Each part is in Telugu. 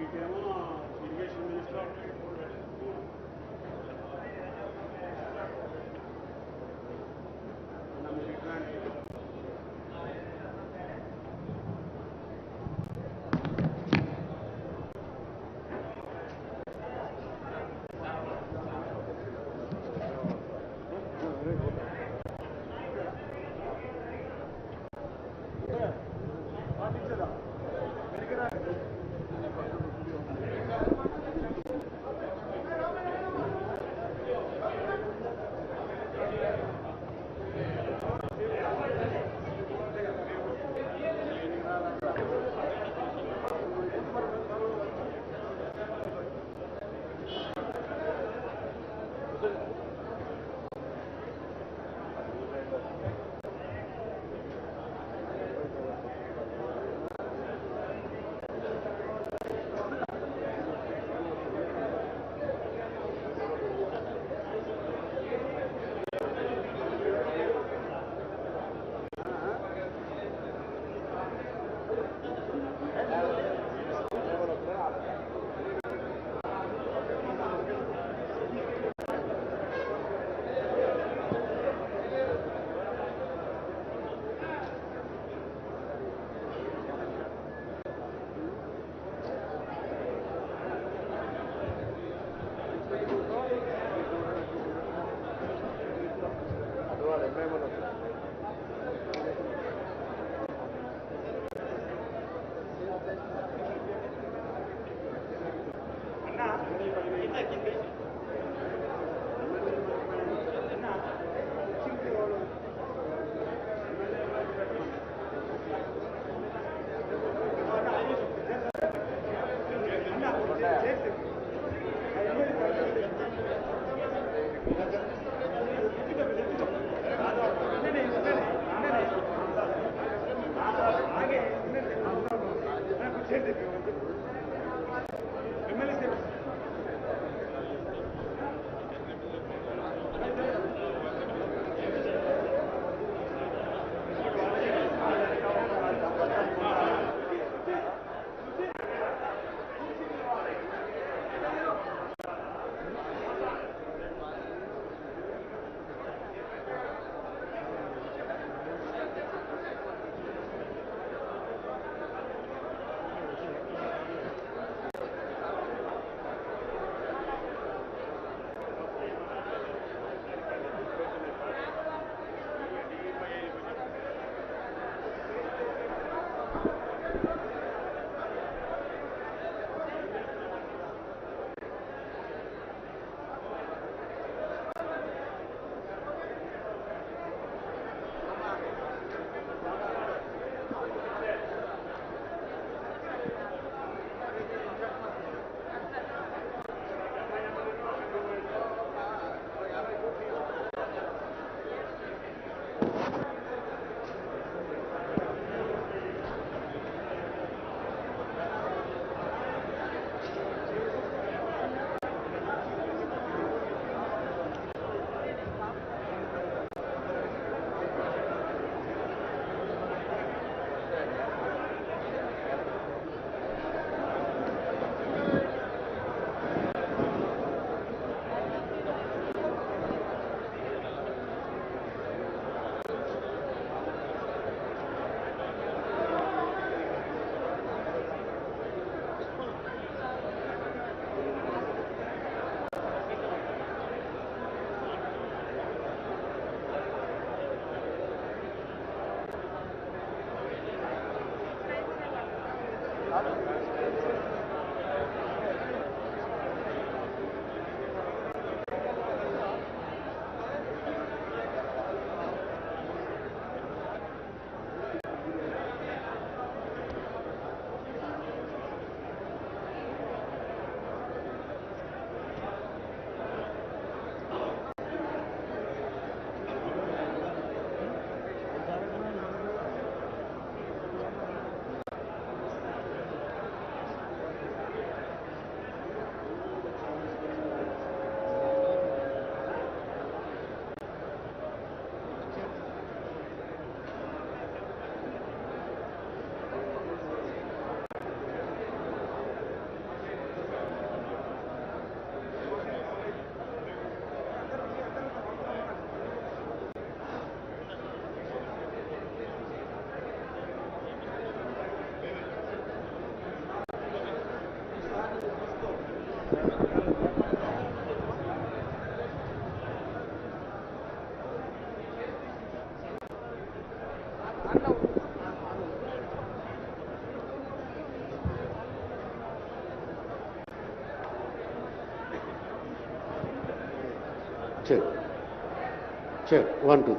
ఇటేమో ఇరిగేషన్ మినిస్టర్ నమ్మి ఇట్లాంటి Check. Check. 1, 2.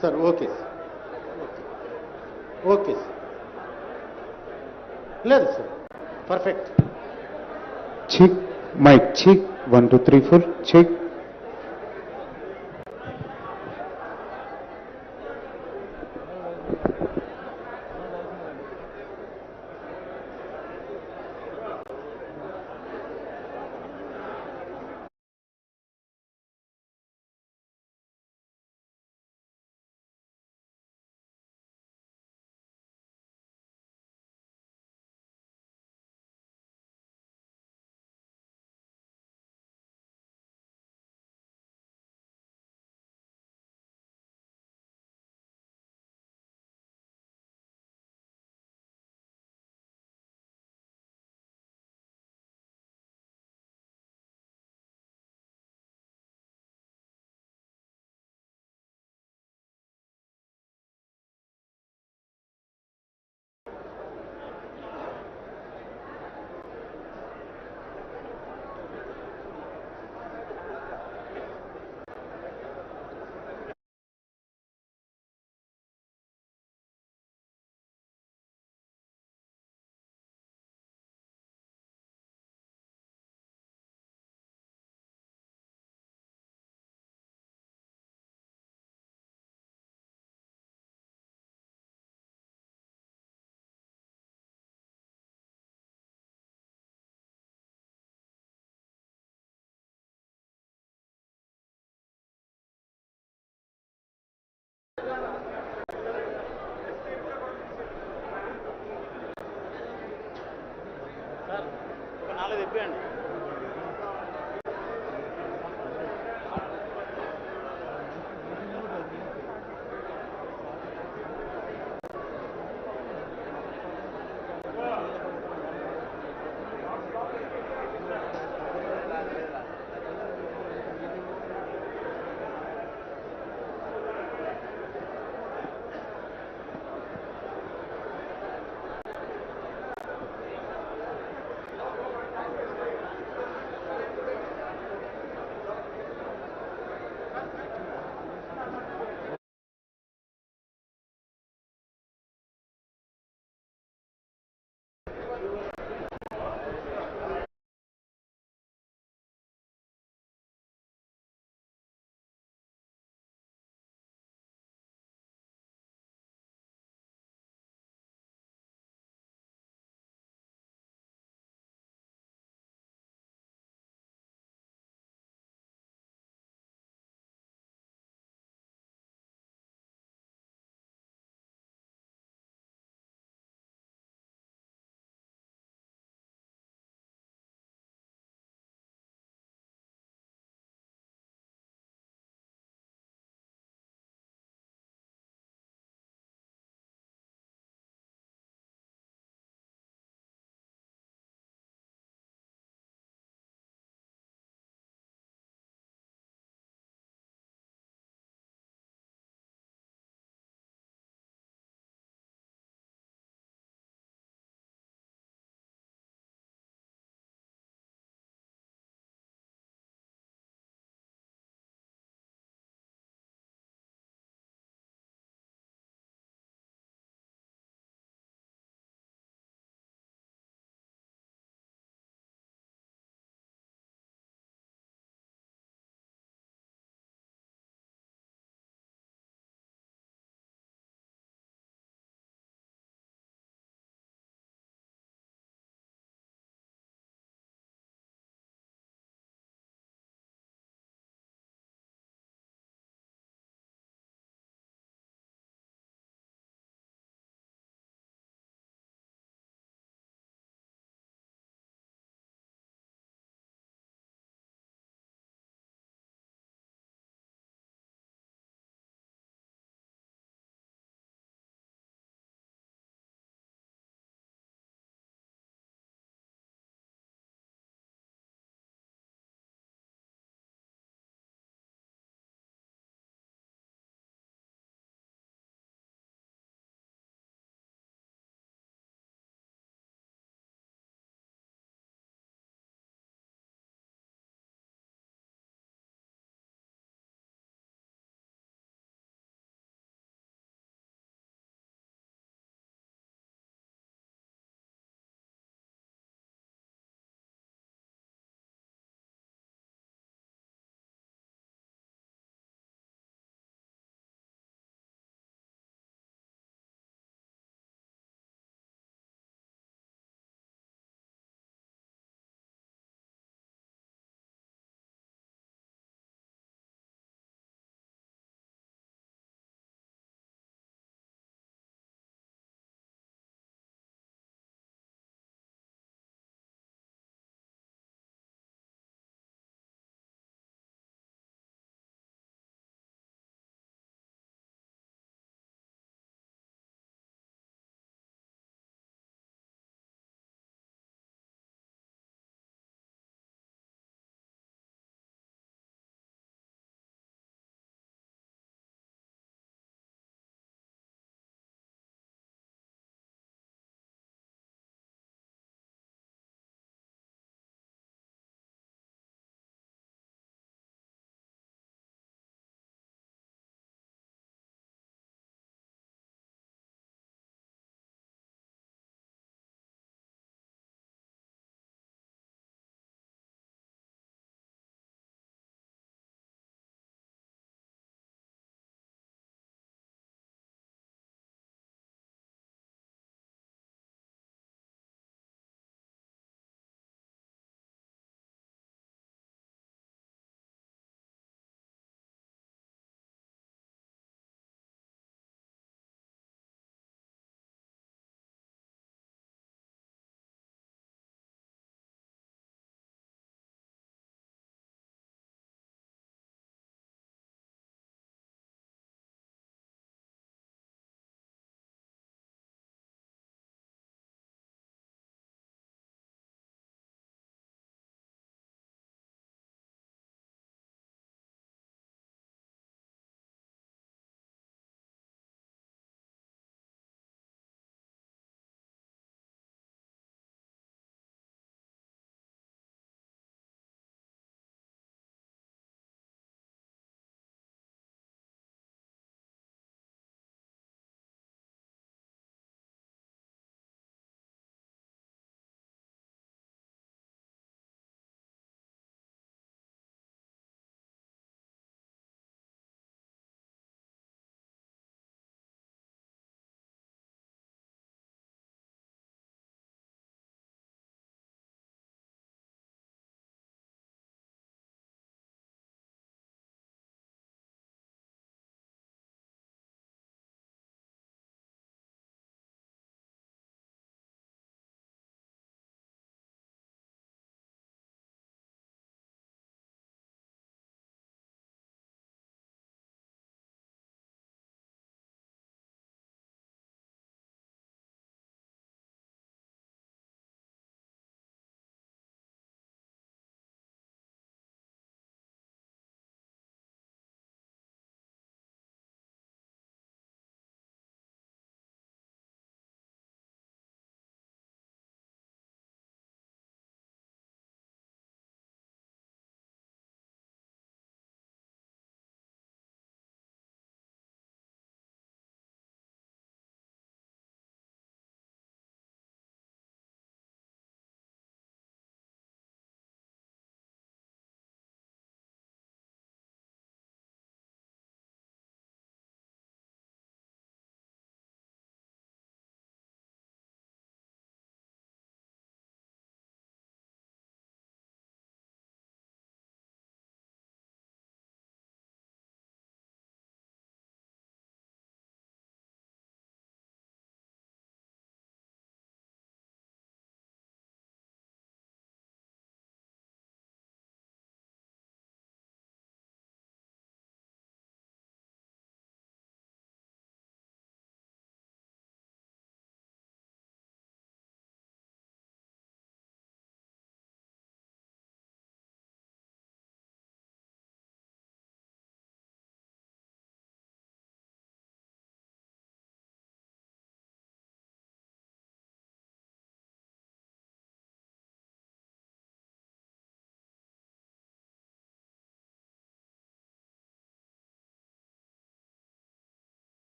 Sir, okay. Okay, sir. లేదు sir. Perfect. Check. Mic check. 1, 2, 3, 4. Check. Sir ఒక 4 ఇప్పియండి.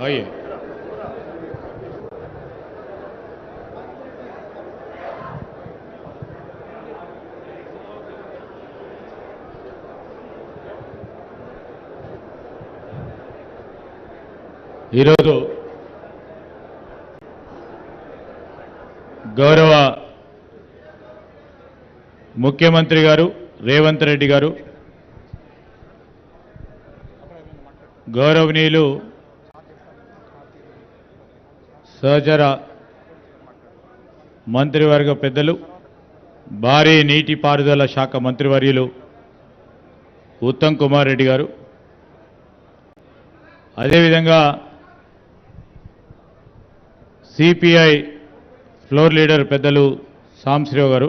आइए। ఈరోజు గౌరవ ముఖ్యమంత్రి గారు రేవంత్ రెడ్డి గారు, గౌరవనీయులు సహచర మంత్రివర్గ పెద్దలు, భారీ నీటిపారుదల శాఖ మంత్రివర్యులు ఉత్తమ్ కుమార్ రెడ్డి గారు, అదేవిధంగా సిపిఐ ఫ్లోర్ లీడర్ పెద్దలు సాంశ్రీరావు గారు,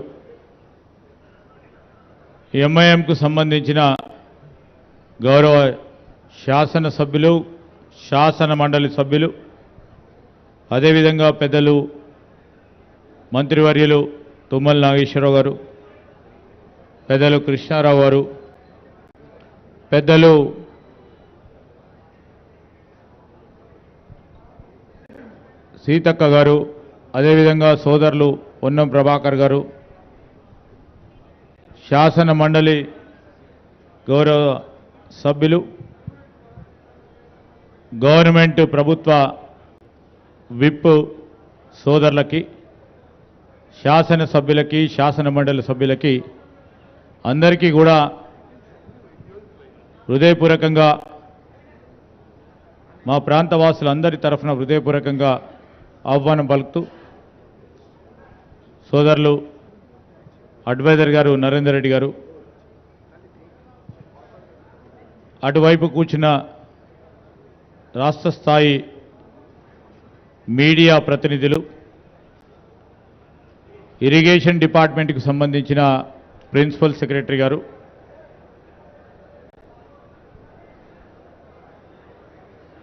ఎంఐఎంకు సంబంధించిన గౌరవ శాసనసభ్యులు, శాసన మండలి సభ్యులు, అదేవిధంగా పెద్దలు మంత్రివర్యులు తుమ్మల నాగేశ్వరరావు గారు, పెద్దలు కృష్ణారావు గారు, పెద్దలు సీతక్క గారు, అదేవిధంగా సోదరులు పొన్నం ప్రభాకర్ గారు, శాసన మండలి గౌరవ సభ్యులు, గవర్నమెంట్ ప్రభుత్వ విప్ సోదరులకి, శాసన సభ్యులకి, శాసన మండలి సభ్యులకి అందరికీ కూడా హృదయపూర్వకంగా మా ప్రాంతవాసులందరి తరఫున హృదయపూర్వకంగా ఆహ్వానం పలుకుతూ, సోదరులు అడ్వైజర్ గారు నరేందర్ రెడ్డి గారు, అటువైపు కూర్చున్న రాష్ట్ర స్థాయి మీడియా ప్రతినిధులు, ఇరిగేషన్ డిపార్ట్మెంట్కి సంబంధించిన ప్రిన్సిపల్ సెక్రటరీ గారు,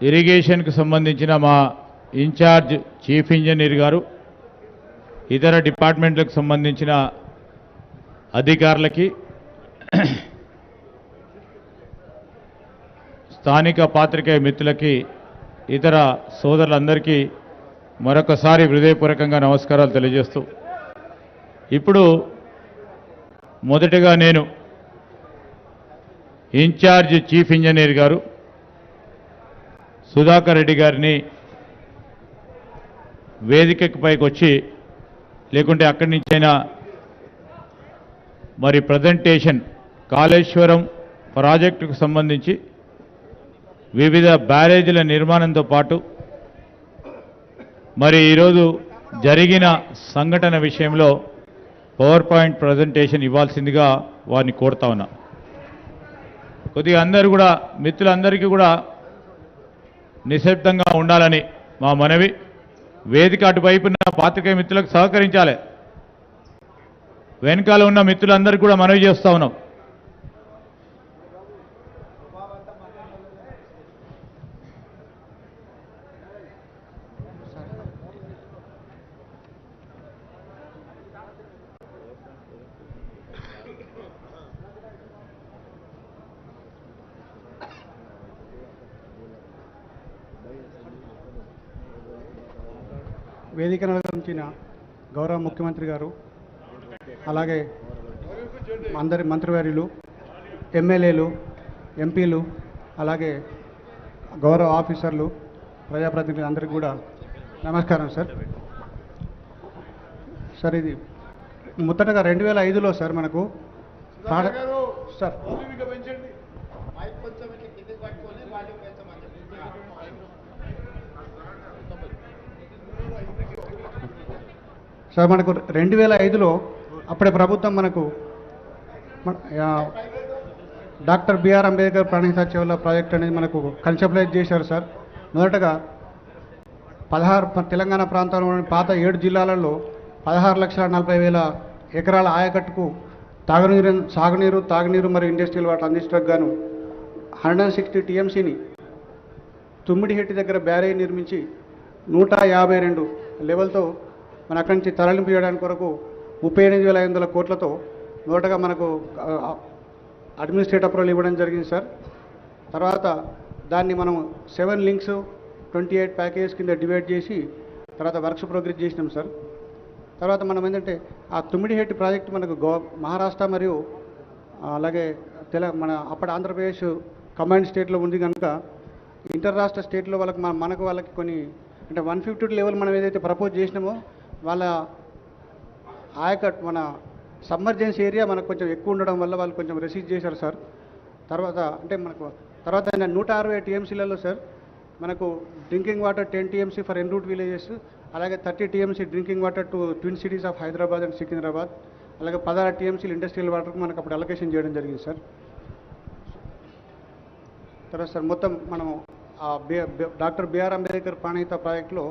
ఇరిగేషన్కు సంబంధించిన మా ఇన్ఛార్జ్ చీఫ్ ఇంజనీర్ గారు, ఇతర డిపార్ట్మెంట్లకు సంబంధించిన అధికారులకి, స్థానిక పాత్రికేయ మిత్రులకి ఇతర సోదరులందరికీ మరొకసారి హృదయపూర్వకంగా నమస్కారాలు తెలియజేస్తూ ఇప్పుడు మొదటగా నేను ఇన్ఛార్జ్ చీఫ్ ఇంజనీర్ గారు సుధాకర్ రెడ్డి గారిని వేదికకి పైకి వచ్చి లేకుంటే అక్కడి నుంచైనా మరి ప్రజెంటేషన్ కాళేశ్వరం ప్రాజెక్టుకు సంబంధించి వివిధ బ్యారేజీల నిర్మాణంతో పాటు మరి ఈరోజు జరిగిన సంఘటన విషయంలో పవర్ పాయింట్ ప్రజెంటేషన్ ఇవ్వాల్సిందిగా వారిని కోరుతా ఉన్నా. కొద్దిగా అందరూ కూడా మిత్రులందరికీ కూడా నిశ్శబ్దంగా ఉండాలని మా మనవి. వేదిక అటువైపున్న పాత్రికేయ మిత్రులకు సహకరించాలి. వెనకాల ఉన్న మిత్రులందరికీ కూడా మనవి చేస్తా ఉన్నాం. వేదికను అలంకరించిన గౌరవ ముఖ్యమంత్రి గారు, అలాగే అందరి మంత్రివర్యులు, ఎమ్మెల్యేలు, ఎంపీలు, అలాగే గౌరవ ఆఫీసర్లు, ప్రజాప్రతినిధులు అందరికీ కూడా నమస్కారం సార్. సార్ ఇది మొదటగా 2005లో సార్ మనకు సార్ సార్ మనకు 2005లో అప్పుడే ప్రభుత్వం మనకు డాక్టర్ బిఆర్ అంబేద్కర్ ప్రాణహిత చెవుల ప్రాజెక్ట్ అనేది మనకు కన్సెప్టలైజ్ చేశారు సార్. మొదటగా 16 తెలంగాణ ప్రాంతంలోని పాత 7 జిల్లాలలో 16,40,000 ఎకరాల ఆయకట్టుకు తాగునీరు మరియు ఇండస్ట్రియల్ వాటర్ అందించడానికి గాను 160 టీఎంసీని తుమ్మిడిహెట్టి దగ్గర బ్యారేజ్ నిర్మించి 152 లెవెల్తో మన అక్కడి నుంచి తరలింపు చేయడానికి కొరకు 38,500 కోట్లతో మొదటగా మనకు అడ్మినిస్ట్రేటివ్ అప్రూవల్ ఇవ్వడం జరిగింది సార్. తర్వాత దాన్ని మనం 7 లింక్స్ 28 ప్యాకేజ్ కింద డివైడ్ చేసి తర్వాత వర్క్స్ ప్రోగ్రెస్ చేసినాం సార్. తర్వాత మనం ఏంటంటే ఆ తుమ్మిడిహెట్టి ప్రాజెక్ట్ మనకు మహారాష్ట్ర మరియు అలాగే మన అప్పటి ఆంధ్రప్రదేశ్ కంబైన్డ్ స్టేట్లో ఉంది కనుక ఇంటర్ రాష్ట్ర స్టేట్లో వాళ్ళకి కొన్ని అంటే 152 లెవెల్ మనం ఏదైతే ప్రపోజ్ చేసినామో వాళ్ళ ఆయకట్ మన సబ్మర్జెన్స్ ఏరియా మనకు కొంచెం ఎక్కువ ఉండడం వల్ల వాళ్ళు కొంచెం రెసిస్ట్ చేశారు సార్. తర్వాత అంటే మనకు తర్వాత 160 టీఎంసీలలో సార్ మనకు drinking water 10 TMC for en route villages, అలాగే 30 TMC drinking water to twin cities of Hyderabad and Secunderabad, అలాగే 16 టీఎంసీలు ఇండస్ట్రియల్ వాటర్కి మనకు అప్పుడు అలొకేషన్ చేయడం జరిగింది సార్. తర్వాత సార్ మొత్తం మనము డాక్టర్ బిఆర్ అంబేద్కర్ ప్రాణహిత ప్రాజెక్టులో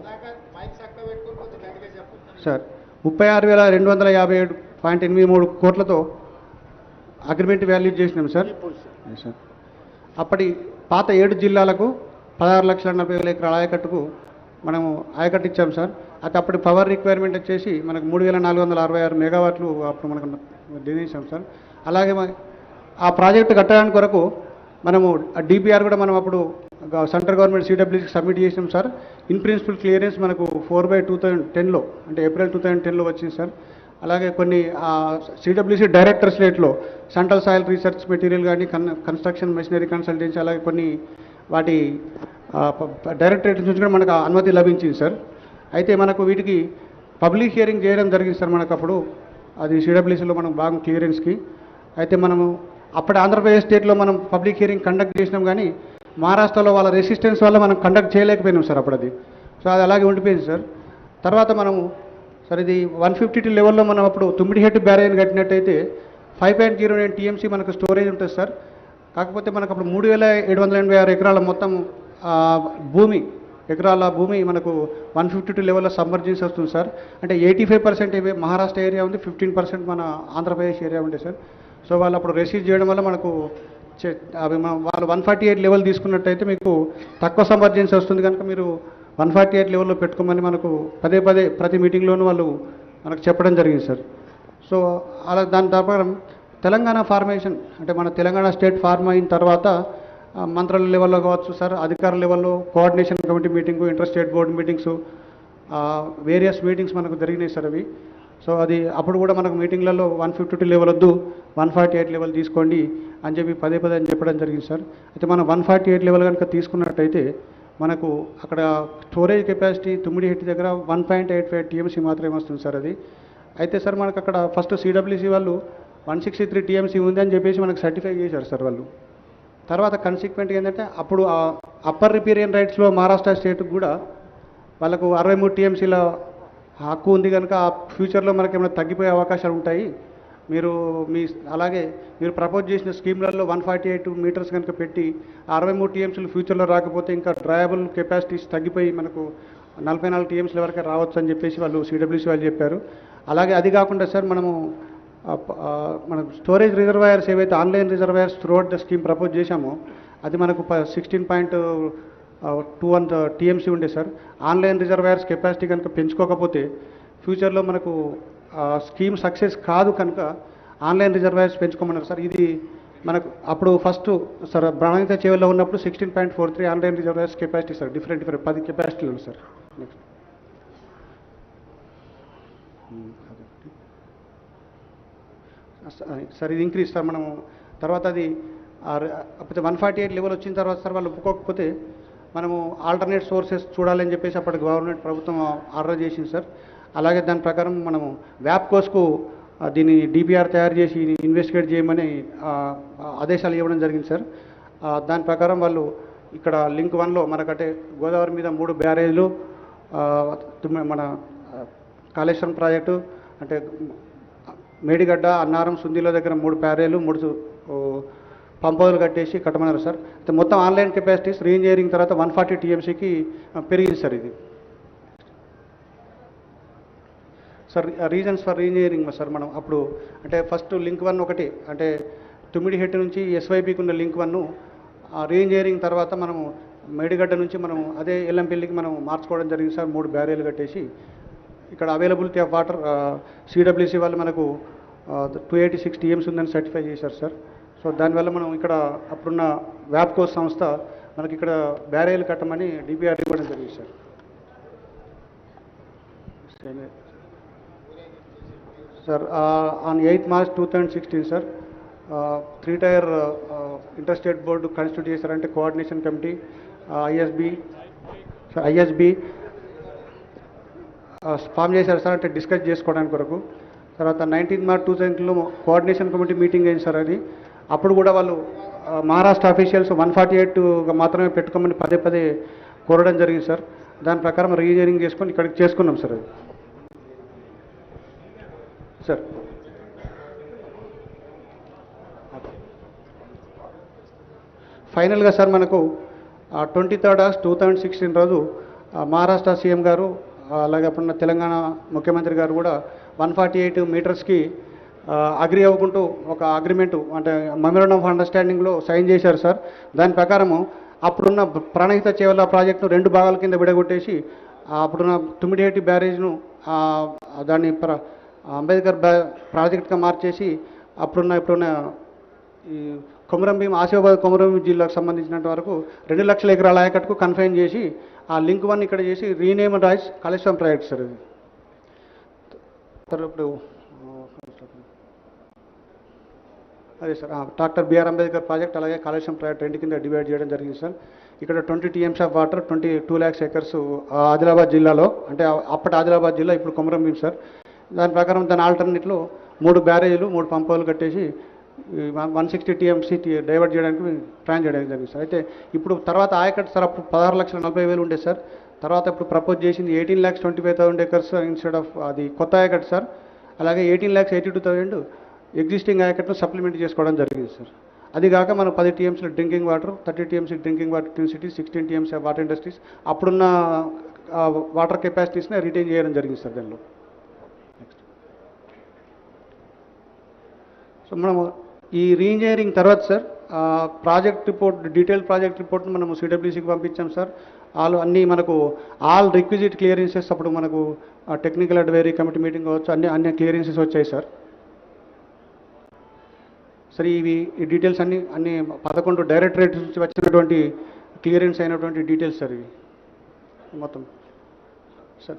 సార్ 36,257.83 కోట్లతో అగ్రిమెంట్ వాల్యూ చేసినాం సార్. అప్పటి పాత 7 జిల్లాలకు 16,40,000 ఎకరాల ఆయకట్టుకు మనము ఆయకట్టు ఇచ్చాం సార్. అయితే అప్పటి పవర్ రిక్వైర్మెంట్ వచ్చేసి మనకు 3,466 మెగావాట్లు అప్పుడు మనకు నిర్ణయించాం సార్. అలాగే ఆ ప్రాజెక్టు కట్టడానికి కొరకు మనము డిపిఆర్ కూడా మనం అప్పుడు సెంట్రల్ గవర్నమెంట్ సిడబ్ల్యూసీకి సబ్మిట్ చేసినాం సార్. ఇన్ ప్రిన్సిపల్ క్లియరెన్స్ మనకు 4/2010లో అంటే ఏప్రిల్ 2010లో వచ్చింది సార్. అలాగే కొన్ని సిడబ్ల్యూసీ డైరెక్టర్ స్లేట్లో సెంట్రల్ సాయిల్ రీసెర్చ్ మెటీరియల్ కానీ కన్స్ట్రక్షన్ మెషినరీ కన్సల్టెన్సీ అలాగే కొన్ని వాటి డైరెక్టరేట్ నుంచి కూడా మనకు అనుమతి లభించింది సార్. అయితే మనకు వీటికి పబ్లిక్ హియరింగ్ చేయడం జరిగింది సార్ మనకు అప్పుడు అది సిడబ్ల్యూసీలో మనం బాగా క్లియరెన్స్కి. అయితే మనము అప్పటి ఆంధ్రప్రదేశ్ స్టేట్లో మనం పబ్లిక్ హియరింగ్ కండక్ట్ చేసినాం కానీ మహారాష్ట్రలో వాళ్ళ రెసిస్టెన్స్ వల్ల మనం కండక్ట్ చేయలేకపోయినాం సార్ అప్పుడు అది. సో అది అలాగే ఉండిపోయింది సార్. తర్వాత మనము సార్ ఇది 152 లెవెల్లో మనం అప్పుడు తుమ్మిడిహెట్టి బ్యారేజ్ కట్టినట్టయితే 5.09 టీఎంసీ మనకు స్టోరేజ్ ఉంటుంది సార్. కాకపోతే మనకు అప్పుడు 3,786 ఎకరాల మొత్తం ఎకరాల భూమి మనకు 152 లెవెల్లో సబ్మర్జెన్స్ వస్తుంది సార్. అంటే 85% మహారాష్ట్ర ఏరియా ఉంది, 15% మన ఆంధ్రప్రదేశ్ ఏరియా ఉంది సార్. సో వాళ్ళు అప్పుడు రెసిస్ట్ చేయడం వల్ల మనకు వాళ్ళు 148 లెవెల్ తీసుకున్నట్టయితే మీకు తక్కువ సబ్మర్జెన్స్ వస్తుంది కనుక మీరు 148 లెవెల్లో పెట్టుకోమని మనకు పదే ప్రతి మీటింగ్లోనూ వాళ్ళు మనకు చెప్పడం జరిగింది సార్. సో అలా దాని ప్రకారం తెలంగాణ ఫార్మేషన్ అంటే మన తెలంగాణ స్టేట్ ఫార్మ్ అయిన తర్వాత మంత్రుల లెవెల్లో కావచ్చు సార్, అధికారుల లెవెల్లో coordination committee meeting, inter state board meetings, various meetings మనకు జరిగినాయి సార్ అవి. సో అది అప్పుడు కూడా మనకు మీటింగ్లలో 152 లెవెల్ వద్దు, 148 లెవెల్ తీసుకోండి అని చెప్పి పదే పదే అని చెప్పడం జరిగింది సార్. అయితే మనం 148 లెవెల్ కనుక తీసుకున్నట్టయితే మనకు అక్కడ స్టోరేజ్ కెపాసిటీ తుమ్మిడిహెట్టి దగ్గర 1.85 టీఎంసీ మాత్రమే వస్తుంది సార్ అది. అయితే సార్ మనకు అక్కడ ఫస్ట్ సిడబ్ల్యూసీ వాళ్ళు 163 టీఎంసీ ఉంది అని చెప్పేసి మనకు సర్టిఫై చేశారు సార్ వాళ్ళు. తర్వాత కన్సిక్వెంట్గా ఏంటంటే అప్పుడు అప్పర్ రిపేరియన్ రైట్స్లో మహారాష్ట్ర స్టేట్కి కూడా వాళ్ళకు 63 టీఎంసీల హక్కు ఉంది కనుక ఆ ఫ్యూచర్లో మనకి ఏమైనా తగ్గిపోయే అవకాశాలు ఉంటాయి. అలాగే మీరు ప్రపోజ్ చేసిన స్కీమ్లలో 148 మీటర్స్ కనుక పెట్టి 63 టీఎంసీలు ఫ్యూచర్లో రాకపోతే ఇంకా డ్రైయబుల్ కెపాసిటీస్ తగ్గిపోయి మనకు 44 టీఎంసీల వరకు రావచ్చు అని చెప్పేసి వాళ్ళు సిడబ్ల్యూసీ వాళ్ళు చెప్పారు. అలాగే అది కాకుండా సార్ మనము మన స్టోరేజ్ రిజర్వాయర్స్ ఏవైతే online reservoirs throughout the scheme propose చేశామో అది మనకు 16.21 టీఎంసీ ఉండే సార్. ఆన్లైన్ రిజర్వాయర్స్ కెపాసిటీ కనుక పెంచుకోకపోతే ఫ్యూచర్లో మనకు స్కీమ్ సక్సెస్ కాదు కనుక ఆన్లైన్ రిజర్వాయర్స్ పెంచుకోమన్నారు సార్. ఇది మనకు అప్పుడు ఫస్ట్ సార్ ప్రణాళిక చేవల్లో ఉన్నప్పుడు 16.43 online reservoirs capacity sir, different 10 కెపాసిటీలు సార్. నెక్స్ట్ సార్ ఇది ఇంక్రీజ్ సార్ మనము తర్వాత అది అప్పుడు 148 లెవెల్ వచ్చిన తర్వాత సార్ వాళ్ళు ఒప్పుకోకపోతే మనము ఆల్టర్నేట్ సోర్సెస్ చూడాలని చెప్పేసి అప్పటి గవర్నమెంట్ ప్రభుత్వం ఆర్డర్ చేసింది సార్. అలాగే దాని ప్రకారం మనము వ్యాప్కోస్కు దీన్ని డిపిఆర్ తయారు చేసి ఇన్వెస్టిగేట్ చేయమని ఆదేశాలు ఇవ్వడం జరిగింది సార్. దాని ప్రకారం వాళ్ళు ఇక్కడ లింక్ 1లో మనకంటే గోదావరి మీద 3 బ్యారేజ్లు, మన కాళేశ్వరం ప్రాజెక్టు అంటే మేడిగడ్డ, అన్నారం, సుందిలో దగ్గర 3 బ్యారేజ్లు, 3 పంపులు కట్టమన్నారు సార్. అయితే మొత్తం ఆన్లైన్ కెపాసిటీస్ రీఇంజనీరింగ్ తర్వాత 140 టీఎంసీకి పెరిగింది సార్ ఇది. Sir reasons for re-engineering sir మనం అప్పుడు అంటే ఫస్ట్ లింక్ 1 ఒకటి అంటే తుమ్మిడిహెట్టి నుంచి ఎస్వైపికి ఉన్న లింక్ 1 రీఇంజనీరింగ్ తర్వాత మనము మేడిగడ్డ నుంచి మనం అదే ఎల్లంపల్లికి మనం మార్చుకోవడం జరిగింది సార్. 3 బ్యారేలు కట్టేసి ఇక్కడ అవైలబిలిటీ ఆఫ్ వాటర్ సిడబ్ల్యూసీ వాళ్ళు మనకు 286 టీఎంసీ ఉందని సర్టిఫై చేశారు సార్. సో దానివల్ల మనం ఇక్కడ అప్పుడున్న వ్యాప్కోస్ సంస్థ మనకి ఇక్కడ బ్యారేలు కట్టమని డిపిఆర్ ఇవ్వడం జరిగింది sir. Sir on 8 March 2016 sir 3-tier interstate board constitute చేశారంటే కోఆర్డినేషన్ కమిటీ ఐఎస్బి ఫామ్ చేశారు సార్ అంటే డిస్కస్ చేసుకోవడానికి కొరకు. తర్వాత 19 March 2000లో కోఆర్డినేషన్ కమిటీ మీటింగ్ అయింది సార్ అది. అప్పుడు కూడా వాళ్ళు మహారాష్ట్ర అఫీషియల్స్ 148గా మాత్రమే పెట్టుకోమని పదే పదే కోరడం జరిగింది సార్. దాని ప్రకారం రీఇంజనీరింగ్ చేసుకొని ఇక్కడికి చేసుకున్నాం సార్ అది. సార్ ఫైనల్గా సార్ మనకు 23rd August 2016 రోజు మహారాష్ట్ర సీఎం గారు అలాగే అప్పుడున్న తెలంగాణ ముఖ్యమంత్రి గారు కూడా 148 మీటర్స్కి అగ్రి అవ్వకుంటూ ఒక అగ్రిమెంటు అంటే మెమోరాండం ఆఫ్ అండర్స్టాండింగ్లో సైన్ చేశారు సార్. దాని ప్రకారము అప్పుడున్న ప్రణహిత చేవల ప్రాజెక్టును 2 భాగాల కింద విడగొట్టేసి అప్పుడున్న తుమ్మిడిహెట్టి బ్యారేజ్ను దాన్ని అంబేద్కర్ ప్రాజెక్ట్గా మార్చేసి ఇప్పుడున్న ఈ కొమరంభీం ఆసిఫాబాద్ కొమరంభీం జిల్లాకు సంబంధించినంత వరకు 2 లక్షల ఎకరాల ఆయకట్టుకు కన్ఫైన్ చేసి ఆ లింక్ 1 ఇక్కడ చేసి rename rights Kaleshwaram project sir ఇది. సార్ ఇప్పుడు అదే sir doctor BR Ambedkar project అలాగే కాళేశ్వరం ప్రాజెక్ట్ 2 కింద డివైడ్ చేయడం జరిగింది సార్. ఇక్కడ 20 TMC of water 22 lakhs acres Adilabad జిల్లాలో అంటే అప్పటి ఆదిలాబాద్ జిల్లా ఇప్పుడు కొమరంభీం సార్. దాని ప్రకారం దాని ఆల్టర్నేట్లో 3 బ్యారేజీలు 3 పంపులు కట్టేసి 160 టీఎంసీ డైవర్ట్ చేయడానికి ప్లాన్ చేయడానికి జరిగింది సార్. అయితే ఇప్పుడు తర్వాత ఆయకట్టు సార్ అప్పుడు 16,40,000 ఉండే సార్. తర్వాత ఇప్పుడు ప్రపోజ్ చేసింది 18,25,000 acres ఇన్స్టెడ్ ఆఫ్ అది కొత్త ఆయకట్టు సార్. అలాగే 18,82,000 ఎగ్జిస్టింగ్ ఆయకట్టును సప్లిమెంట్ చేసుకోవడం జరిగింది సార్. అది కాక మనం 10 TMC drinking water, 30 TMC drinking water twin cities, 16 TMC water industries అప్పుడున్న వాటర్ కెపాసిటీస్ని రిటైన్ చేయడం జరిగింది సార్ దానిలో. నెక్స్ట్ సో మనము ఈ రీఇంజనీరింగ్ తర్వాత sir project report detail project రిపోర్ట్ను మనము సిడబ్ల్యూసీకి పంపించాం సార్. అన్నీ మనకు ఆల్ రిక్విజిట్ క్లియరెన్సెస్ అప్పుడు మనకు టెక్నికల్ అడ్వైజరీ కమిటీ మీటింగ్ కావచ్చు అన్ని క్లియరెన్సెస్ వచ్చాయి సార్. సార్ ఈ డీటెయిల్స్ అన్ని 11 డైరెక్టరేట్ నుంచి వచ్చినటువంటి క్లియరెన్స్ అయినటువంటి డీటెయిల్స్ సార్ ఇవి మొత్తం. సార్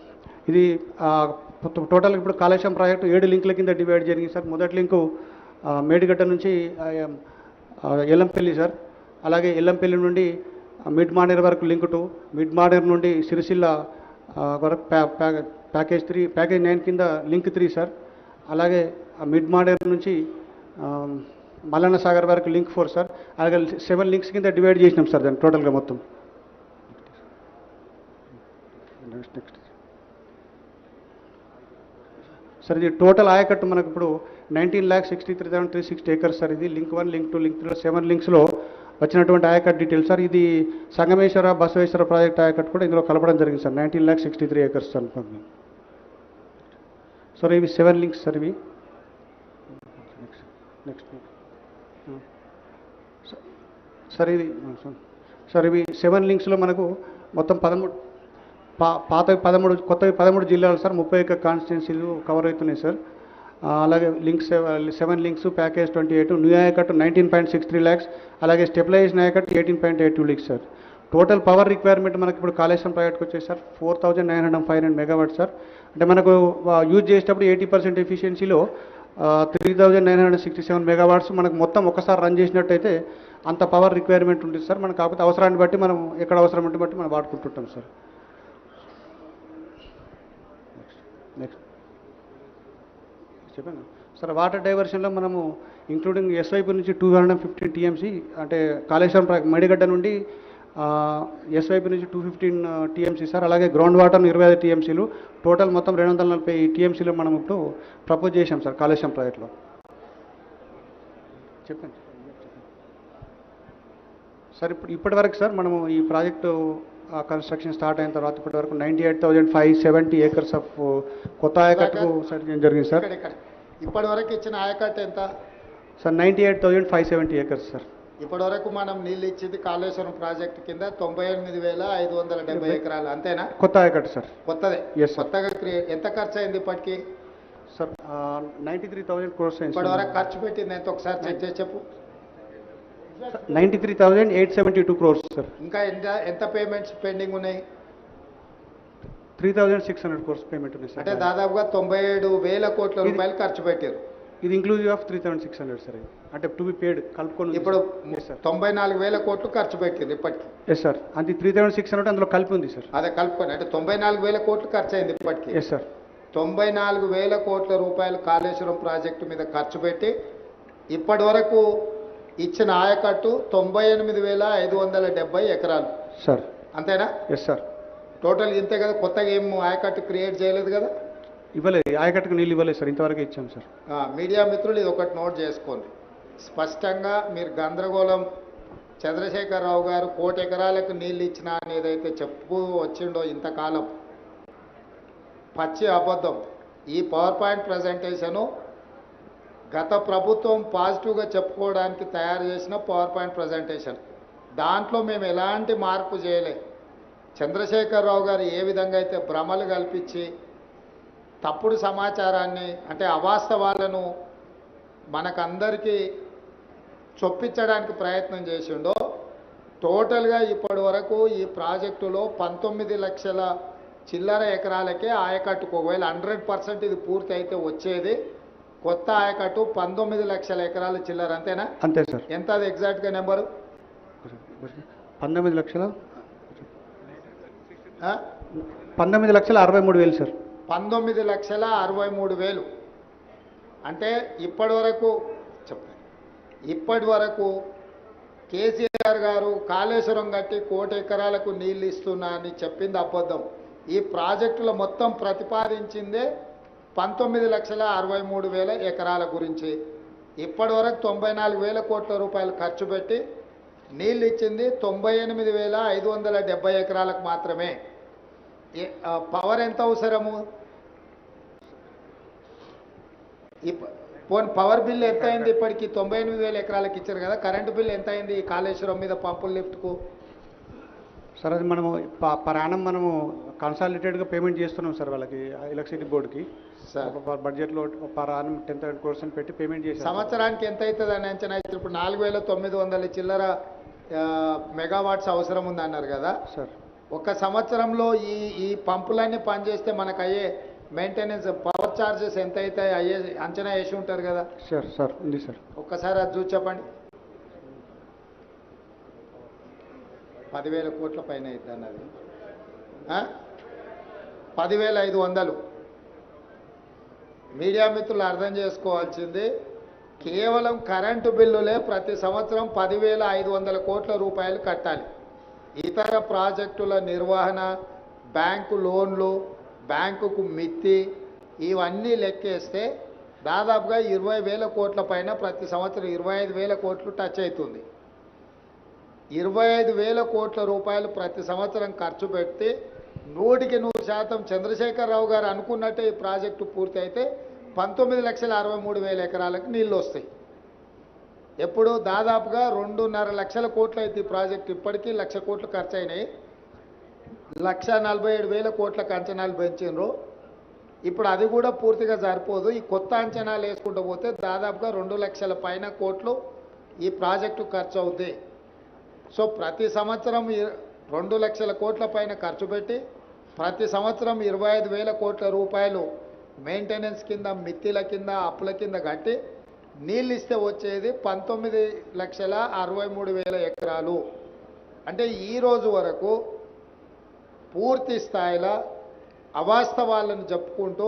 ఇది టోటల్ ఇప్పుడు కాళేశ్వరం ప్రాజెక్టు 7 లింకుల కింద డివైడ్ జరిగింది సార్. మొదటి లింకు మేడిగడ్డ నుంచి ఎల్లంపల్లి సార్. అలాగే ఎల్లంపల్లి నుండి మిడ్ మానేర్ వరకు లింక్ 2, మిడ్ మానేర్ నుండి సిరిసిల్ల వరకు ప్యాకేజ్ 3, ప్యాకేజ్ 9 కింద లింక్ 3 సార్. అలాగే మిడ్ మానేర్ నుంచి మల్లన్న సాగర్ వరకు లింక్ 4 సార్. అలాగే 7 లింక్స్ కింద డివైడ్ చేసినాం సార్ దాన్ని టోటల్గా మొత్తం. నెక్స్ట్ సార్ ఇది టోటల్ ఆయకట్టు మనకు ఇప్పుడు 19,63,360 acres సార్. ఇది లింక్ 1, లింక్ 2, లింక్ 3 7 లింక్స్లో వచ్చినటువంటి ఆయకట్టు డీటెయిల్స్ సార్. ఇది సంగమేశ్వర బసవేశ్వర ప్రాజెక్ట్ ఆయకట్టు కూడా ఇందులో కలపడం జరిగింది సార్. 19,63 acres sir. సార్ ఇవి 7 లింక్స్ సార్. ఇవి నెక్స్ట్ సార్ ఇది సార్ ఇవి 7 లింక్స్లో మనకు మొత్తం 13 పాతవి 13 కొత్తవి 13 జిల్లాలు సార్. 31 కాన్స్టిట్యున్సీలు కవర్ అవుతున్నాయి సార్. అలాగే లింక్స్ 7 లింక్స్ ప్యాకేజ్ 28, న్యూ ఆయకట్టు 19.63 lakhs, అలాగే స్టెబిలైజేషన్ ఆయకట్టు 18.82 lakhs sir. Total power requirement మనకి ఇప్పుడు కాళేశ్వరం ప్రాజెక్ట్కి వచ్చేసి సార్ 4,905 megawatts సార్. అంటే మనకు యూజ్ చేసేటప్పుడు 80% ఎఫిషియన్సీలో 3,967 megawatts మనకు మొత్తం ఒకసారి రన్ చేసినట్టయితే అంత పవర్ రిక్వైర్మెంట్ ఉంటుంది సార్. మనకు కాకపోతే అవసరాన్ని బట్టి మనం ఎక్కడ అవసరం ఉంటే బట్టి మనం వాడుకుంటుంటాం సార్. నెక్స్ట్ చెప్పండి సార్. వాటర్ డైవర్షన్లో మనము ఇంక్లూడింగ్ ఎస్వైపు నుంచి 215 TMC అంటే కాళేశ్వరం మేడిగడ్డ నుండి ఎస్వైపు నుంచి 215 TMC సార్. అలాగే గ్రౌండ్ వాటర్ 25 TMCలు టోటల్ మొత్తం 240 TMCలు మనం ఇప్పుడు ప్రపోజ్ చేశాం సార్ కాళేశ్వరం ప్రాజెక్ట్లో. చెప్పండి సార్. ఇప్పటివరకు సార్ మనము ఈ ప్రాజెక్టు కన్స్ట్రక్షన్ స్టార్ట్ అయిన తర్వాత ఇప్పటి వరకు 98,570 acres ఆఫ్ కొత్త ఆయకట్టుకు సార్ జరిగింది సార్. ఇప్పటి వరకు ఇచ్చిన ఆయకట్టు ఎంత సార్? 98,570 acres sir. ఇప్పటి వరకు మనం నీళ్ళు ఇచ్చింది కాళేశ్వరం ప్రాజెక్టు కింద 98,570 ఎకరాలు అంతేనా? కొత్త ఆయకట్టు సార్. కొత్తదే. Yes sir. కొత్తగా ఎంత ఖర్చు అయింది ఇప్పటికి సార్? 93,000 crores అయింది. ఇప్పటి వరకు ఖర్చు పెట్టింది ఎంత ఒకసారి చెక్ చేసి చెప్పు. 93,872 crores సార్. ఇంకా ఎంత పేమెంట్స్ పెండింగ్ ఉన్నాయి? 3,600 crores పేమెంట్ ఉంది సార్. అంటే దాదాపుగా 97,000 కోట్ల రూపాయలు ఖర్చు పెట్టారు. ఇది ఇంక్లూజివ్ ఆఫ్ 3,600 సార్. అంటే టు బి పేడ్ కలుపుకొని ఇప్పుడు 94,000 కోట్లు ఖర్చు పెట్టింది ఇప్పటికి. Yes sir. అది 3,600 అందులో కలిపి ఉంది సార్. అదే కలుపుకొని అంటే 94,000 కోట్లు ఖర్చు అయింది ఇప్పటికి. Yes sir. 94,000 కోట్ల రూపాయలు కాళేశ్వరం ప్రాజెక్టు మీద ఖర్చు పెట్టి ఇప్పటి వరకు ఇచ్చిన ఆయకట్టు 98,570 ఎకరాలు సార్. అంతేనా? Yes sir. టోటల్ ఇంతే కదా. కొత్తగా ఏం ఆయకట్టు క్రియేట్ చేయలేదు కదా? ఇవ్వలేదు. ఆయకట్టుకు నీళ్ళు ఇవ్వలేదు సార్. ఇంతవరకు ఇచ్చాం సార్. మీడియా మిత్రులు ఇది ఒకటి నోట్ చేసుకోండి. స్పష్టంగా మీరు గందరగోళం చంద్రశేఖరరావు గారు 1 కోటి ఎకరాలకు నీళ్ళు ఇచ్చినా అని ఏదైతే చెప్పు వచ్చిండో ఇంతకాలం పచ్చి అబద్ధం. ఈ పవర్ పాయింట్ ప్రజెంటేషను గత ప్రభుత్వం పాజిటివ్గా చెప్పుకోవడానికి తయారు చేసిన పవర్ పాయింట్ ప్రజెంటేషన్. దాంట్లో మేము ఎలాంటి మార్పు చేయలే. చంద్రశేఖరరావు గారు ఏ విధంగా అయితే భ్రమలు కల్పించి తప్పుడు సమాచారాన్ని అంటే అవాస్తవాలను మనకందరికీ చొప్పించడానికి ప్రయత్నం చేసిండో టోటల్గా ఇప్పటి వరకు ఈ ప్రాజెక్టులో 19 లక్షల చిల్లర ఎకరాలకే ఆయకట్టుకు ఒకవేళ 100% ఇది పూర్తి అయితే వచ్చేది కొత్త ఆయకట్టు 19 లక్షల ఎకరాల చిల్లర. అంతేనా? అంతే సార్. ఎంత అది ఎగ్జాక్ట్గా నెంబరు? 19 లక్షల 19,63,000 సార్. 19,63,000 అంటే ఇప్పటి వరకు కేసీఆర్ గారు కాళేశ్వరం కట్టి 1 కోటి ఎకరాలకు నీళ్ళు ఇస్తున్నా అని చెప్పింది అబద్ధం. ఈ ప్రాజెక్టులో మొత్తం ప్రతిపాదించిందే 19,63,000 ఎకరాల గురించి. ఇప్పటి వరకు 94,000 కోట్ల రూపాయలు ఖర్చు పెట్టి నీళ్ళు ఇచ్చింది 98,570 ఎకరాలకు మాత్రమే. పవర్ ఎంత అవసరము? పవర్ బిల్ ఎంత అయింది ఇప్పటికి? 98,000 ఎకరాలకు ఇచ్చారు కదా. కరెంటు బిల్ ఎంత అయింది ఈ కాళేశ్వరం మీద పంపుల లిఫ్ట్కు? సార్ అది మనము పర్ యానం మనము కన్సాలిడేటెడ్గా పేమెంట్ చేస్తున్నాం సార్ వాళ్ళకి ఎలక్ట్రిసిటీ బోర్డుకి. సార్ బడ్జెట్లో పర్ ఆనం 10,000 పెట్టి పేమెంట్ చేశారు. సంవత్సరానికి ఎంత అవుతుంది అని అంచనా ఇచ్చారు? ఇప్పుడు 4,900 చిల్లర మెగావాట్స్ అవసరం ఉంది అన్నారు కదా సార్. ఒక సంవత్సరంలో ఈ ఈ పంపులన్నీ పనిచేస్తే మనకు అయ్యే మెయింటెనెన్స్ పవర్ ఛార్జెస్ ఎంత అవుతాయి అయ్యే అంచనా వేసి ఉంటారు కదా సార్ ఉంది సార్. ఒక్కసారి అది చూసి చెప్పండి. 10,000 కోట్ల పైన అవుతుంది అన్నది 10,500. మీడియా మిత్రులు అర్థం చేసుకోవాల్సింది కేవలం కరెంటు బిల్లులే ప్రతి సంవత్సరం 10,500 కోట్ల రూపాయలు కట్టాలి. ఇతర ప్రాజెక్టుల నిర్వహణ, బ్యాంకు లోన్లు, బ్యాంకుకు మిత్తి ఇవన్నీ లెక్కేస్తే దాదాపుగా 20,000 కోట్ల పైన ప్రతి సంవత్సరం 25,000 కోట్లు టచ్ అవుతుంది. 25,000 కోట్ల రూపాయలు ప్రతి సంవత్సరం ఖర్చు పెడితే 100% చంద్రశేఖరరావు గారు అనుకున్నట్టే ఈ ప్రాజెక్టు పూర్తి అయితే 19,63,000 ఎకరాలకు నీళ్ళు వస్తాయి. ఎప్పుడు దాదాపుగా 2.5 లక్షల కోట్లు అయితే ఈ ప్రాజెక్టు ఇప్పటికీ 1,00,000 కోట్లు ఖర్చు అయినాయి. 1,47,000 కోట్లకు అంచనాలు పెంచినరు. ఇప్పుడు అది కూడా పూర్తిగా సరిపోదు. ఈ కొత్త అంచనాలు వేసుకుంటూ పోతే దాదాపుగా 2 లక్షల పైన కోట్లు ఈ ప్రాజెక్టు ఖర్చు అవుతాయి. సో ప్రతి సంవత్సరం 2 లక్షల కోట్ల పైన ఖర్చు పెట్టి ప్రతి సంవత్సరం 25,000 కోట్ల రూపాయలు మెయింటెనెన్స్ కింద, మిత్తిల కింద, అప్పుల కింద కట్టి నీళ్ళు ఇస్తే వచ్చేది 19,63,000 ఎకరాలు. అంటే ఈ రోజు వరకు పూర్తి స్థాయిలో అవాస్తవాలను చెప్పుకుంటూ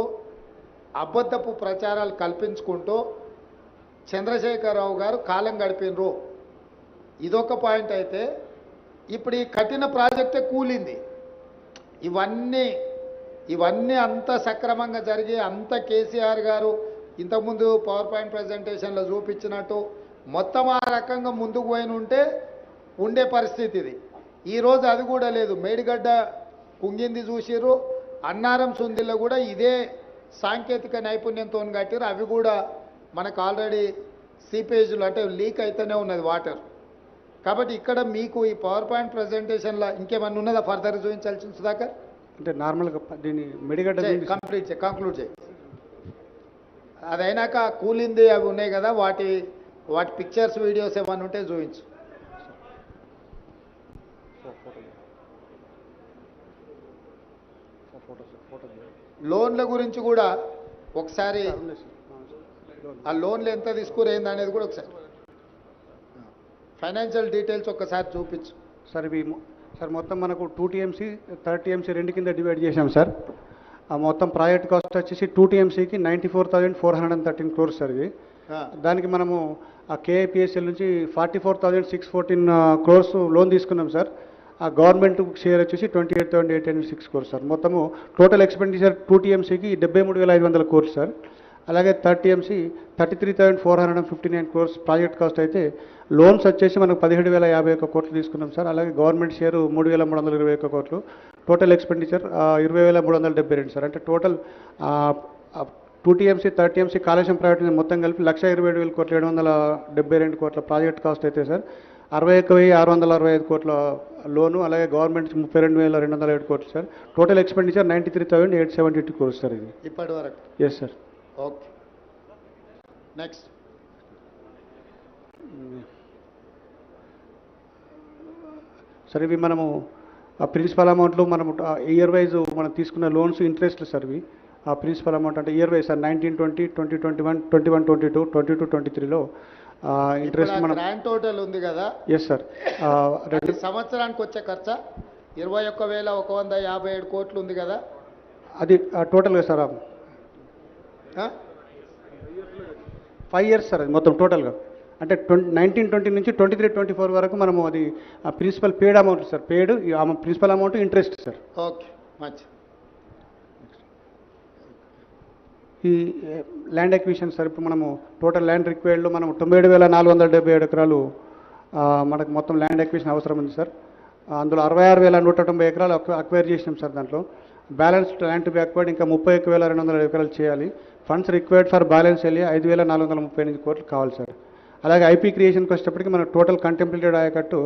అబద్ధపు ప్రచారాలు కల్పించుకుంటూ చంద్రశేఖరరావు గారు కాలం గడిపినరు. ఇదొక పాయింట్ అయితే ఇప్పుడు ఈ కఠిన ప్రాజెక్టే కూలింది. ఇవన్నీ అంత సక్రమంగా జరిగి అంత కేసీఆర్ గారు ఇంతకుముందు పవర్ పాయింట్ ప్రజెంటేషన్లో చూపించినట్టు మొత్తం ఆ రకంగా ముందుకు పోయిన ఉంటే ఉండే పరిస్థితి ఇది. ఈరోజు అది కూడా లేదు. మేడిగడ్డ కుంగింది చూసిర్రు, అన్నారం సుందిలో కూడా ఇదే సాంకేతిక నైపుణ్యంతో కట్టారు. అవి కూడా మనకు ఆల్రెడీ సీపేజ్లు అంటే లీక్ అయితేనే ఉన్నది వాటర్. కాబట్టి ఇక్కడ మీకు ఈ పవర్ పాయింట్ ప్రజెంటేషన్లో ఇంకేమన్నా ఉన్నదా ఫర్దర్ చూపించాల్సిన సుధాకర్? అంటే నార్మల్గా దీన్ని మెడిగడ్డ కంక్లూడ్ చేయి. అదైనాక కూలింది అవి ఉన్నాయి కదా, వాటి పిక్చర్స్, వీడియోస్ ఏమన్నా ఉంటే చూపించు. లోన్ల గురించి కూడా ఒకసారి ఆ లోన్లు ఎంత తీసుకురేంది అనేది కూడా ఒకసారి ఫైనాన్షియల్ డీటెయిల్స్ ఒక్కసారి చూపించు. సార్ మొత్తం మనకు 2 TMC 3 TMC రెండు కింద డివైడ్ చేశాం సార్. ఆ మొత్తం ప్రాజెక్ట్ కాస్ట్ వచ్చేసి 2 TMCకి 94,413 crores సార్. ఇది దానికి మనము ఆ KIPSL నుంచి 44,614 crores లోన్ తీసుకున్నాం సార్. ఆ గవర్నమెంట్ షేర్ వచ్చేసి 28,806 crores సార్. మొత్తము టోటల్ ఎక్స్పెండిచర్ 2 TMCకి 73,500 crores సార్. అలాగే 3 TMC 33,459 crores ప్రాజెక్ట్ కాస్ట్ అయితే లోన్స్ వచ్చేసి మనకు 17,051 కోట్లు తీసుకున్నాం సార్. అలాగే గవర్నమెంట్ షేరు 3,321 కోట్లు. Total expenditure 20,372 sir. అంటే total 2 TMC 3 TMC Kaleshwaram private మొత్తం కలిపి 1,27,000 కోట్లు 772 కోట్ల ప్రాజెక్ట్ కాస్ట్ అయితే సార్. 61,665 కోట్ల లోను, అలాగే గవర్నమెంట్ 32,207 కోట్లు sir. Total expenditure 93,872 crores sir. ఇది ఇప్పటి వరకు. Yes sir. Okay, next. Sir ఇవి మనము ఆ ప్రిన్సిపల్ అమౌంట్లు మనము ఇయర్ వైజ్ మనం తీసుకున్న లోన్స్ ఇంట్రెస్ట్లు సార్. ఇవి ఆ ప్రిన్సిపల్ అమౌంట్ అంటే ఇయర్ వైజ్ సార్ 1920, 2021, 21-22, 22-23లో ఇంట్రెస్ట్ మనం గ్రాండ్ టోటల్ ఉంది కదా. Yes sir. సంవత్సరానికి వచ్చే ఖర్చు 21,157 కోట్లు ఉంది కదా. అది టోటల్గా సార్ 5 years సార్. అది మొత్తం టోటల్గా అంటే 1920 నుంచి 23-24 వరకు మనము అది principal paid amount sir. Paid principal amount interest sir. Okay, మంచి. ఈ ల్యాండ్ ఎక్విజిషన్ సార్. ఇప్పుడు మనము టోటల్ ల్యాండ్ రిక్వైర్డ్లో మనం 97,477 ఎకరాలు మనకు మొత్తం ల్యాండ్ ఎక్విజిషన్ అవసరం ఉంది సార్. అందులో 66,190 ఎకరాలు అక్వైర్ చేసినాం సార్. దాంట్లో balance land to be acquired ఇంకా 31,200 ఎకరాలు చేయాలి. Funds required for balance area 5,438 కోట్లు కావాలి సార్. అలాగే ఐపీ క్రియేషన్కి వచ్చేటప్పటికి మనకు టోటల్ కంటెంప్లేటెడ్ ఆయకట్టు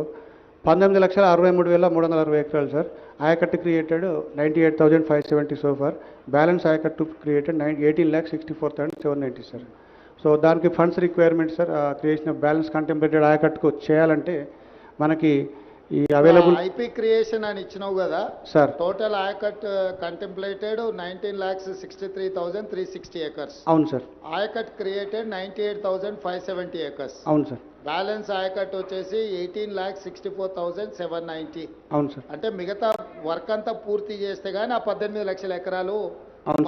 19,63,360 ఎకరాలు సార్. ఆయకట్టు క్రియేటెడ్ 98,570 సో ఫార్. బ్యాలెన్స్ ఆయకట్టు క్రియేటెడ్ 18,64,790 సార్. సో దానికి funds requirement sir. Creation of balance contemplated ఆయకట్టుకు చేయాలంటే మనకి ఈ అవైలబుల్ ఐపీ క్రియేషన్ అని ఇచ్చినావు కదా sir. Total ayacut contemplated 19,63,360 acres. అవును సార్. Ayacut created 98,570 acres. అవును సార్. బ్యాలెన్స్ ఆయకట్ వచ్చేసి 18,64,790. అవును సార్. అంటే మిగతా వర్క్ అంతా పూర్తి చేస్తే గానీ ఆ 18 లక్షల ఎకరాలు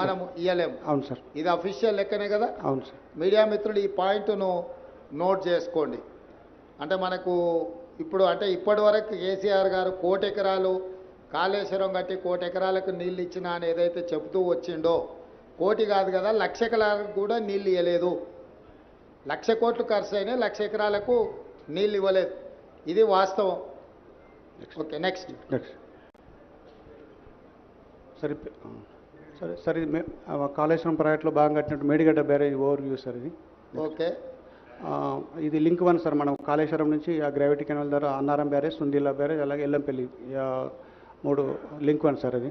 మనం ఇయ్యలేము. అవును సార్. ఇది అఫీషియల్ లెక్కనే కదా. అవును సార్. మీడియా మిత్రులు ఈ పాయింట్ను నోట్ చేసుకోండి. అంటే మనకు ఇప్పుడు అంటే ఇప్పటి వరకు కేసీఆర్ గారు 1,00,00,000 ఎకరాలు కాళేశ్వరం కట్టి 1,00,00,000 ఎకరాలకు నీళ్ళు ఇచ్చినా అని ఏదైతే చెబుతూ వచ్చిండో 1,00,00,000 కాదు కదా 1,00,000 ఎకరాలకు కూడా నీళ్ళు ఇవ్వలేదు. 1,00,00,000 కోట్లు ఖర్చు అయినా 1,00,000 ఎకరాలకు నీళ్ళు ఇవ్వలేదు. ఇది వాస్తవం. Okay next. సరే సరే సార్. ఇది కాళేశ్వరం ప్రాజెక్టులో భాగంగా కట్టినట్టు Medigadda barrage over view sir. ఇది ఓకే. ఇది లింక్ 1 సార్. మనం కాళేశ్వరం నుంచి ఆ గ్రావిటీ కెనాల్ ద్వారా అన్నారం బ్యారేజ్, సుందీలా బ్యారేజ్, అలాగే ఎల్లంపల్లి 3 లింక్ 1 సార్. అది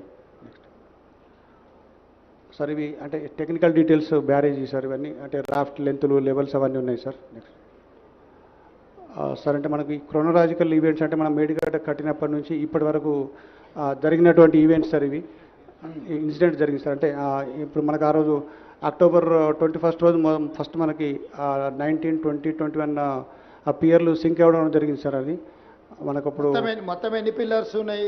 సార్. ఇవి అంటే టెక్నికల్ డీటెయిల్స్ బ్యారేజీ సార్. ఇవన్నీ అంటే రాఫ్ట్ లెంత్లు లెవెల్స్ అవన్నీ ఉన్నాయి సార్. Next sir. అంటే మనకి క్రోనలాజికల్ ఈవెంట్స్ అంటే మనం మేడిగడ్డ కట్టినప్పటి నుంచి ఇప్పటి వరకు జరిగినటువంటి ఈవెంట్స్ సార్. ఇవి ఇన్సిడెంట్ జరిగింది సార్. అంటే ఇప్పుడు మనకు ఆ రోజు అక్టోబర్ 21 రోజు ఫస్ట్ మనకి 19, 20, 21 ఆ పియర్లు సింక్ అవ్వడం జరిగింది సార్. అది మనకు అప్పుడు మొత్తం ఎన్ని పిల్లర్స్ ఉన్నాయి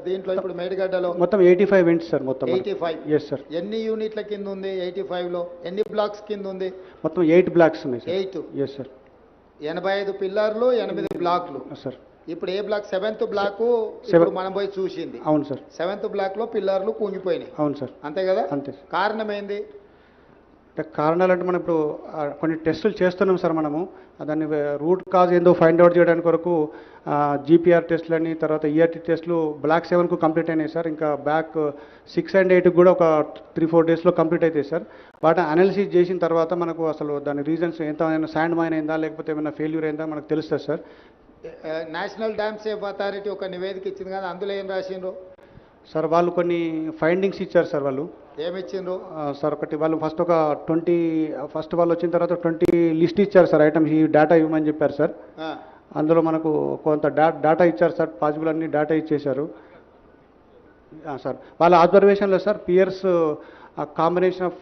దీంట్లో ఇప్పుడు మేడిగడ్డలో? మొత్తం 85 వెంట్స్ సార్. మొత్తం 85. Yes sir. ఎన్ని యూనిట్ల కింద ఉంది 85లో? ఎన్ని బ్లాక్స్ కింద ఉంది? మొత్తం 8 బ్లాక్స్ ఉన్నాయి సార్. 8. Yes sir. 85 పిల్లర్లు 8 బ్లాక్లు సార్. ఇప్పుడు ఏ బ్లాక్? 7th బ్లాక్ ఇప్పుడు మనం పోయి చూసింది. అవును సార్. 7th బ్లాక్లో పిల్లర్లు కుంగిపోయినాయి. అవును సార్. అంతే కదా. అంతే. కారణం ఏంది? కారణాలు అంటే మనం ఇప్పుడు కొన్ని టెస్టులు చేస్తున్నాం సార్. మనము దాన్ని రూట్ కాజ్ ఏందో ఫైండ్ అవుట్ చేయడానికి వరకు జీపీఆర్ టెస్టులని, తర్వాత ఈఆర్టీ టెస్టులు బ్లాక్ 7కు కంప్లీట్ అయినాయి సార్. ఇంకా బ్యాక్ 6 and 8 కూడా ఒక 3-4 డేస్లో కంప్లీట్ అవుతాయి సార్. వాటిని అనాలిసిస్ చేసిన తర్వాత మనకు అసలు దాని రీజన్స్ ఎంత శాండ్ మైన్ అయిందా లేకపోతే ఏమైనా ఫెయిల్యూర్ అయిందా మనకు తెలుస్తుంది sir. National dam safe authority ఒక నివేదిక ఇచ్చింది కదా, అందులో ఏం రాసిండ్రు సార్? వాళ్ళు కొన్ని ఫైండింగ్స్ ఇచ్చారు సార్. వాళ్ళు ఏమిచ్చిండ్రు సార్? ఒకటి వాళ్ళు ఫస్ట్ ఒక 20 ఫస్ట్ వాళ్ళు వచ్చిన తర్వాత 20 లిస్ట్ ఇచ్చారు సార్. ఐటమ్స్ ఈ డేటా ఇవ్వమని చెప్పారు సార్. అందులో మనకు కొంత డేటా ఇచ్చారు సార్. పాసిబుల్ అన్ని డేటా ఇచ్చేశారు సార్. వాళ్ళ అబ్జర్వేషన్లో sir piers combination of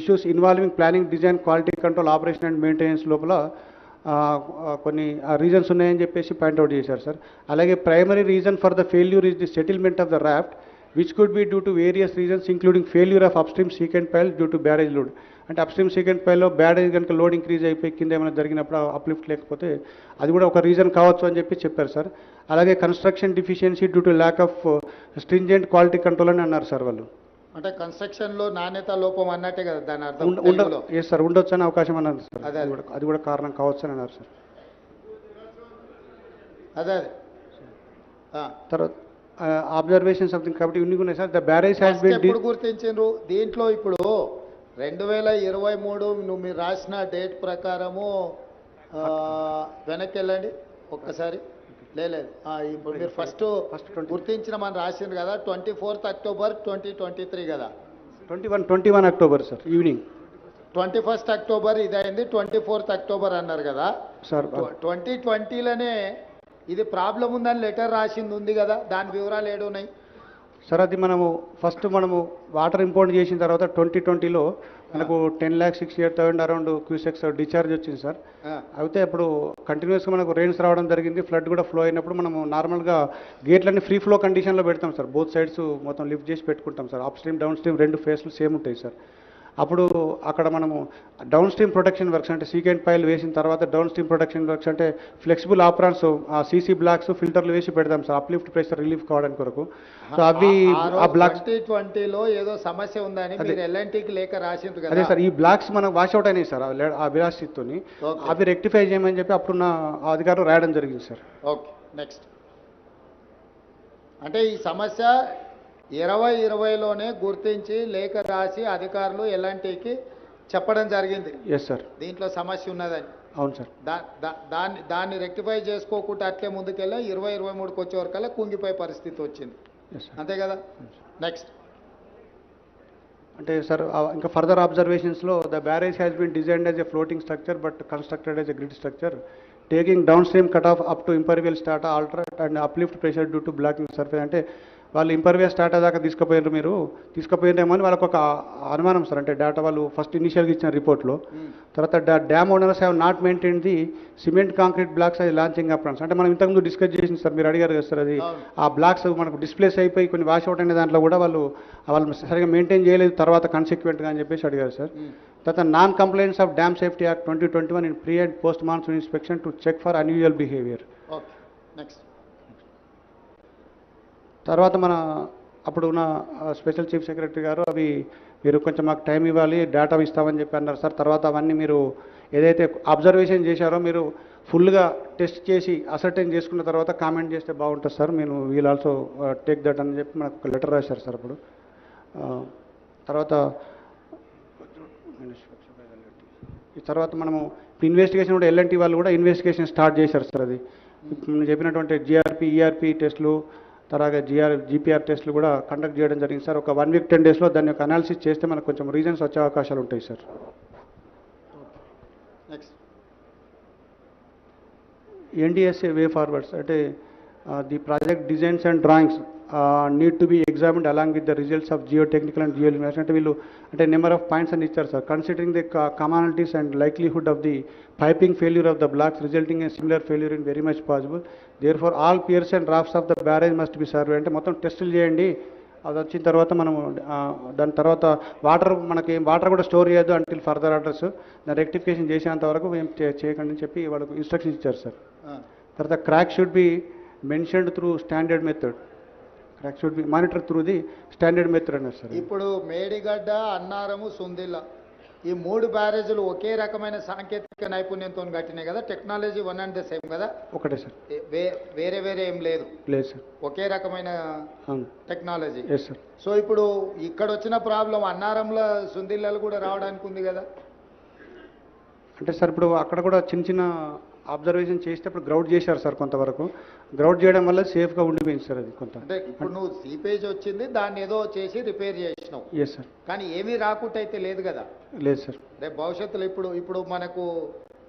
issues involving planning, design, quality control, operation and maintenance లోపల కొన్ని రీజన్స్ ఉన్నాయని చెప్పేసి పాయింట్అవుట్ చేశారు సార్. అలాగే primary reason for the failure is the settlement of the raft which could be due to various reasons including failure of upstream secant pile due to barrage load. అంటే అప్స్ట్రీమ్ సెకండ్ పైల్లో బ్యారేజ్ కనుక లోడ్ ఇంక్రీజ్ అయిపోయి కింద ఏమైనా జరిగినప్పుడు అప్లిఫ్ట్ లేకపోతే అది కూడా ఒక రీజన్ కావచ్చు అని చెప్పి చెప్పారు సార్. అలాగే construction deficiency due to lack of stringent quality control అని అన్నారు సార్ వాళ్ళు. అంటే కన్స్ట్రక్షన్లో నాణ్యత లోపం అన్నట్టే కదా దాని అర్థం? Yes sir. ఉండొచ్చు అనే అవకాశం అన్నారు సార్. అది కూడా కారణం కావచ్చు అని అన్నారు సార్. అదే తర్వాత అబ్జర్వేషన్ సంథింగ్ కాబట్టి ఇన్ని ఉన్నాయి sir. The barrage has been ఎప్పుడు గుర్తించారు దీంట్లో? ఇప్పుడు 2023 నువ్వు మీరు రాసిన డేట్ ప్రకారము వెనక్కి వెళ్ళండి ఒక్కసారి. లేదు ఇప్పుడు మీరు ఫస్ట్ గుర్తించిన మనం రాసింది కదా 24th October 2023 కదా. 21 October sir evening. 21st October ఇదైంది, 24th October అన్నారు కదా సార్. 2020లోనే ఇది ప్రాబ్లం ఉందని లెటర్ రాసింది ఉంది కదా, దాని వివరాలు ఏడున్నాయి సార్? అది ఫస్ట్ మనము వాటర్ ఇంపోర్ట్ చేసిన తర్వాత 2020లో మనకు 10,68,000 అరౌండ్ క్యూసెక్స్ డిశ్చార్జ్ వచ్చింది సార్. అయితే అప్పుడు కంటిన్యూస్గా మనకు రెయిన్స్ రావడం జరిగింది, ఫ్లడ్ కూడా ఫ్లో అయినప్పుడు మనము నార్మల్గా గేట్లన్నీ ఫ్రీ ఫ్లో కండిషన్లో పెడతాం సార్. బోత్ సైడ్స్ మొత్తం లిఫ్ట్ చేసి పెట్టుకుంటాం sir. Upstream downstream 2 ఫేస్లు సేమ్ ఉంటాయి సార్. అప్పుడు అక్కడ మనము డౌన్ స్ట్రీమ్ ప్రొటెక్షన్ వర్క్స్ అంటే సీకెంట్ పైల్ వేసిన తర్వాత డౌన్ స్ట్రీమ్ ప్రొటెక్షన్ వర్క్స్ అంటే ఫ్లెక్సిబుల్ ఆపరాన్స్ సీసీ బ్లాక్స్ ఫిల్టర్లు వేసి పెడదాం సార్ అప్లిఫ్ట్ ప్రెషర్ రిలీఫ్ కావడానికి కొరకు. సో అవి ఆ బ్లాక్స్ 2020లో ఏదో సమస్య ఉందని మీరు ఎల్ఎన్టీకి లేక రాసిండ్రు కదా. అదే సార్. ఈ బ్లాక్స్ మనకు వాష్అవుట్ అయినాయి సార్ ఆ విరాసితో. అవి రెక్టిఫై చేయమని చెప్పి అప్పుడున్న అధికారులు రాయడం జరిగింది సార్. Okay next. అంటే ఈ సమస్య 2020లోనే గుర్తించి లేఖ రాసి అధికారులు ఎల్ఎన్టీకి చెప్పడం జరిగింది. Yes sir. దీంట్లో సమస్య ఉన్నదని. అవును సార్. దాన్ని రెక్టిఫై చేసుకోకుండా అట్లే ముందుకెళ్ళా 2023కి వచ్చే వరకల్లా కుంగిపోయే పరిస్థితి వచ్చింది. Yes sir. అంతే కదా. నెక్స్ట్ అంటే సార్ ఇంకా ఫర్దర్ అబ్జర్వేషన్స్లో the barrage has been designed as a floating structure but constructed as a grid structure taking downstream cut off up to impervious strata altered and uplift pressure due to blocking surface. అంటే వాళ్ళు ఇంపర్వియల్ స్టాటా దాకా తీసుకుపోయినారేమో అని వాళ్ళకు ఒక అనుమానం సార్. అంటే డేటా వాళ్ళు ఫస్ట్ ఇనిషియల్గా ఇచ్చిన రిపోర్ట్లో. తర్వాత dam owners have not maintain the cement concrete blocks అది లాంచింగ్ అప్రాన్స్. అంటే మనం ఇంతకుముందు డిస్కస్ చేసింది సార్, మీరు అడిగారు కదా సార్, అది ఆ బ్లాక్స్ మనకు డిస్ప్లేస్ అయిపోయి కొన్ని వాష్ అవుట్ అనే దాంట్లో కూడా వాళ్ళు సరిగా మెయింటైన్ చేయలేదు తర్వాత కన్సిక్వెంట్గా అని చెప్పేసి అడిగారు సార్. తర్వాత non compliance of dam safety act 2021 in pre and post monsoon inspection to check for unusual behaviour. Okay. Next తర్వాత అప్పుడు ఉన్న స్పెషల్ చీఫ్ సెక్రటరీ గారు అవి మీరు కొంచెం మాకు టైం ఇవ్వాలి, డేటా ఇస్తామని చెప్పి అన్నారు సార్. తర్వాత అవన్నీ మీరు ఏదైతే అబ్జర్వేషన్ చేశారో మీరు ఫుల్గా టెస్ట్ చేసి అసర్టైన్ చేసుకున్న తర్వాత కామెంట్ చేస్తే బాగుంటుంది సార్. మీరు వీల్ ఆల్సో టేక్ దట్ అని చెప్పి మనకు ఒక లెటర్ రాశారు సార్ అప్పుడు. తర్వాత ఈ తర్వాత మనము ఇన్వెస్టిగేషన్ కూడా ఎల్ఎన్టీ వాళ్ళు కూడా ఇన్వెస్టిగేషన్ స్టార్ట్ చేశారు సార్. అది చెప్పినటువంటి జిఆర్పి ఈఆర్పి టెస్టులు తర్వాత జీపీఆర్ టెస్టులు కూడా కండక్ట్ చేయడం జరిగింది సార్. ఒక 1 వీక్ 10 డేస్లో దాని యొక్క అనాలిసిస్ చేస్తే మనకు కొంచెం రీజన్స్ వచ్చే అవకాశాలు ఉంటాయి sir. Next NDSA way forwards అంటే the project designs and drawings need to be examined along with the results of geotechnical and geo investigation. అంటే వీళ్ళు అంటే నెంబర్ ఆఫ్ పాయింట్స్ అని ఇచ్చారు sir. Considering the commonalities and likelihood of the piping failure of the blocks resulting in similar failure in very much possible. Therefore all piers and drafts of the barrage must be survey. అంటే మొత్తం టెస్టులు చేయండి, అది వచ్చిన తర్వాత మనము దాని తర్వాత మనకి వాటర్ కూడా స్టోర్ చేయొద్దు అంటిల్ ఫర్దర్ ఆర్డర్స్, దాన్ని రెక్టిఫికేషన్ చేసేంత వరకు ఏం చేయకండి అని చెప్పి వాళ్ళకు ఇన్స్ట్రక్షన్స్ ఇచ్చారు సార్. తర్వాత crack should be mentioned through standard method. Crack should be monitor through the standard method అన్నారు సార్. ఇప్పుడు మేడిగడ్డ, అన్నారము, సుందిల్ల ఈ 3 బ్యారేజీలు ఒకే రకమైన సాంకేతిక నైపుణ్యంతో కట్టినాయి కదా. Technology one and the same కదా. ఒకటే సార్. వేరే వేరే ఏం లేదు. లేదు సార్. ఒకే రకమైన టెక్నాలజీ. Yes sir. సో ఇప్పుడు ఇక్కడ వచ్చిన ప్రాబ్లం అన్నారంలో సుందిల్లలు కూడా రావడానికి ఉంది కదా. అంటే సార్ ఇప్పుడు అక్కడ కూడా చిన్న చిన్న అబ్జర్వేషన్ చేస్తే ఇప్పుడు గ్రౌడ్ చేశారు సార్. కొంతవరకు గ్రౌడ్ చేయడం వల్ల సేఫ్గా ఉండిపోయింది సార్. అది కొంత అంటే ఇప్పుడు నువ్వు సీపేజ్ వచ్చింది, దాన్ని ఏదో చేసి రిపేర్ చేసినావు. Yes sir. కానీ ఏమీ రాకుండా అయితే లేదు కదా. లేదు సార్. రేపు భవిష్యత్తులో ఇప్పుడు మనకు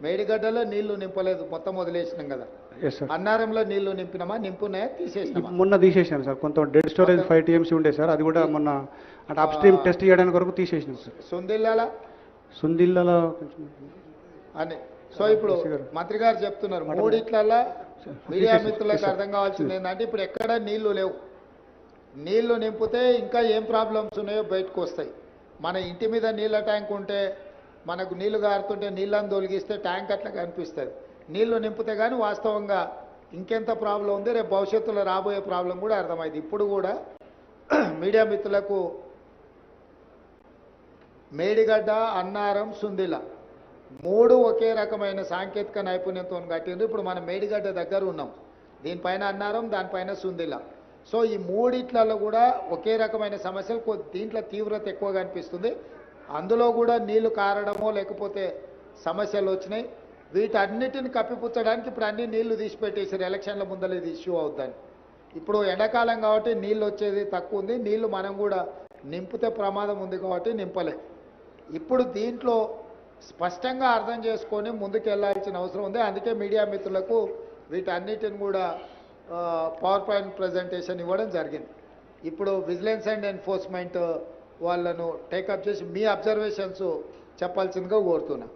మేడిగడ్డలో నీళ్లు నింపలేదు, మొత్తం వదిలేసినాం కదా. Yes sir. అన్నారంలో నీళ్లు నింపున్నాయా, తీసేసినామా? మొన్న తీసేసాను సార్. కొంత డెడ్ స్టోరేజ్ 5 TMC ఉండే సార్. అది కూడా మొన్న అంటే అప్ స్ట్రీమ్ టెస్ట్ చేయడానికి వరకు తీసేసినాం సార్. సుందిల్లాల కొంచెం అని. సో ఇప్పుడు మంత్రి గారు చెప్తున్నారు మూడిట్లల్లా మీడియా మిత్రులకు అర్థం కావాల్సింది ఏంటంటే ఇప్పుడు ఎక్కడ నీళ్లు లేవు. నీళ్లు నింపితే ఇంకా ఏం ప్రాబ్లమ్స్ ఉన్నాయో బయటకు వస్తాయి. మన ఇంటి మీద నీళ్ళ ట్యాంక్ ఉంటే మనకు నీళ్లు గారుతుంటే నీళ్ళని తొలగిస్తే ట్యాంక్ అట్లా కనిపిస్తుంది. నీళ్లు నింపితే కానీ వాస్తవంగా ఇంకెంత ప్రాబ్లం ఉంది, రేపు భవిష్యత్తులో రాబోయే ప్రాబ్లం కూడా అర్థమైంది. ఇప్పుడు కూడా మీడియా మిత్రులకు మేడిగడ్డ, అన్నారం, సుందిల్ల 3 ఒకే రకమైన సాంకేతిక నైపుణ్యంతో కట్టిండ్రు. ఇప్పుడు మనం మేడిగడ్డ దగ్గర ఉన్నాం, దీనిపైన అన్నారం, దానిపైన సుందిల్ల. సో ఈ మూడిట్లలో కూడా ఒకే రకమైన సమస్యలు, దీంట్లో తీవ్రత ఎక్కువగా అనిపిస్తుంది. అందులో కూడా నీళ్లు కారడమో లేకపోతే సమస్యలు వచ్చినాయి. వీటన్నిటిని కప్పిపుచ్చడానికి ఇప్పుడు అన్ని నీళ్లు తీసిపెట్టేసారు. ఎలక్షన్ల ముందర ఇది ఇష్యూ అవుతాయి. ఇప్పుడు ఎండాకాలం కాబట్టి నీళ్ళు వచ్చేది తక్కువ ఉంది. నీళ్లు మనం కూడా నింపితే ప్రమాదం ఉంది కాబట్టి నింపలే. ఇప్పుడు దీంట్లో స్పష్టంగా అర్థం చేసుకొని ముందుకెళ్లాల్సిన అవసరం ఉంది. అందుకే మీడియా మిత్రులకు వీటన్నిటిని కూడా పవర్ పాయింట్ ప్రజెంటేషన్ ఇవ్వడం జరిగింది. ఇప్పుడు విజిలెన్స్ అండ్ ఎన్ఫోర్స్మెంట్ వాళ్ళను టేకప్ చేసి మీ అబ్జర్వేషన్స్ చెప్పాల్సిందిగా కోరుతున్నా.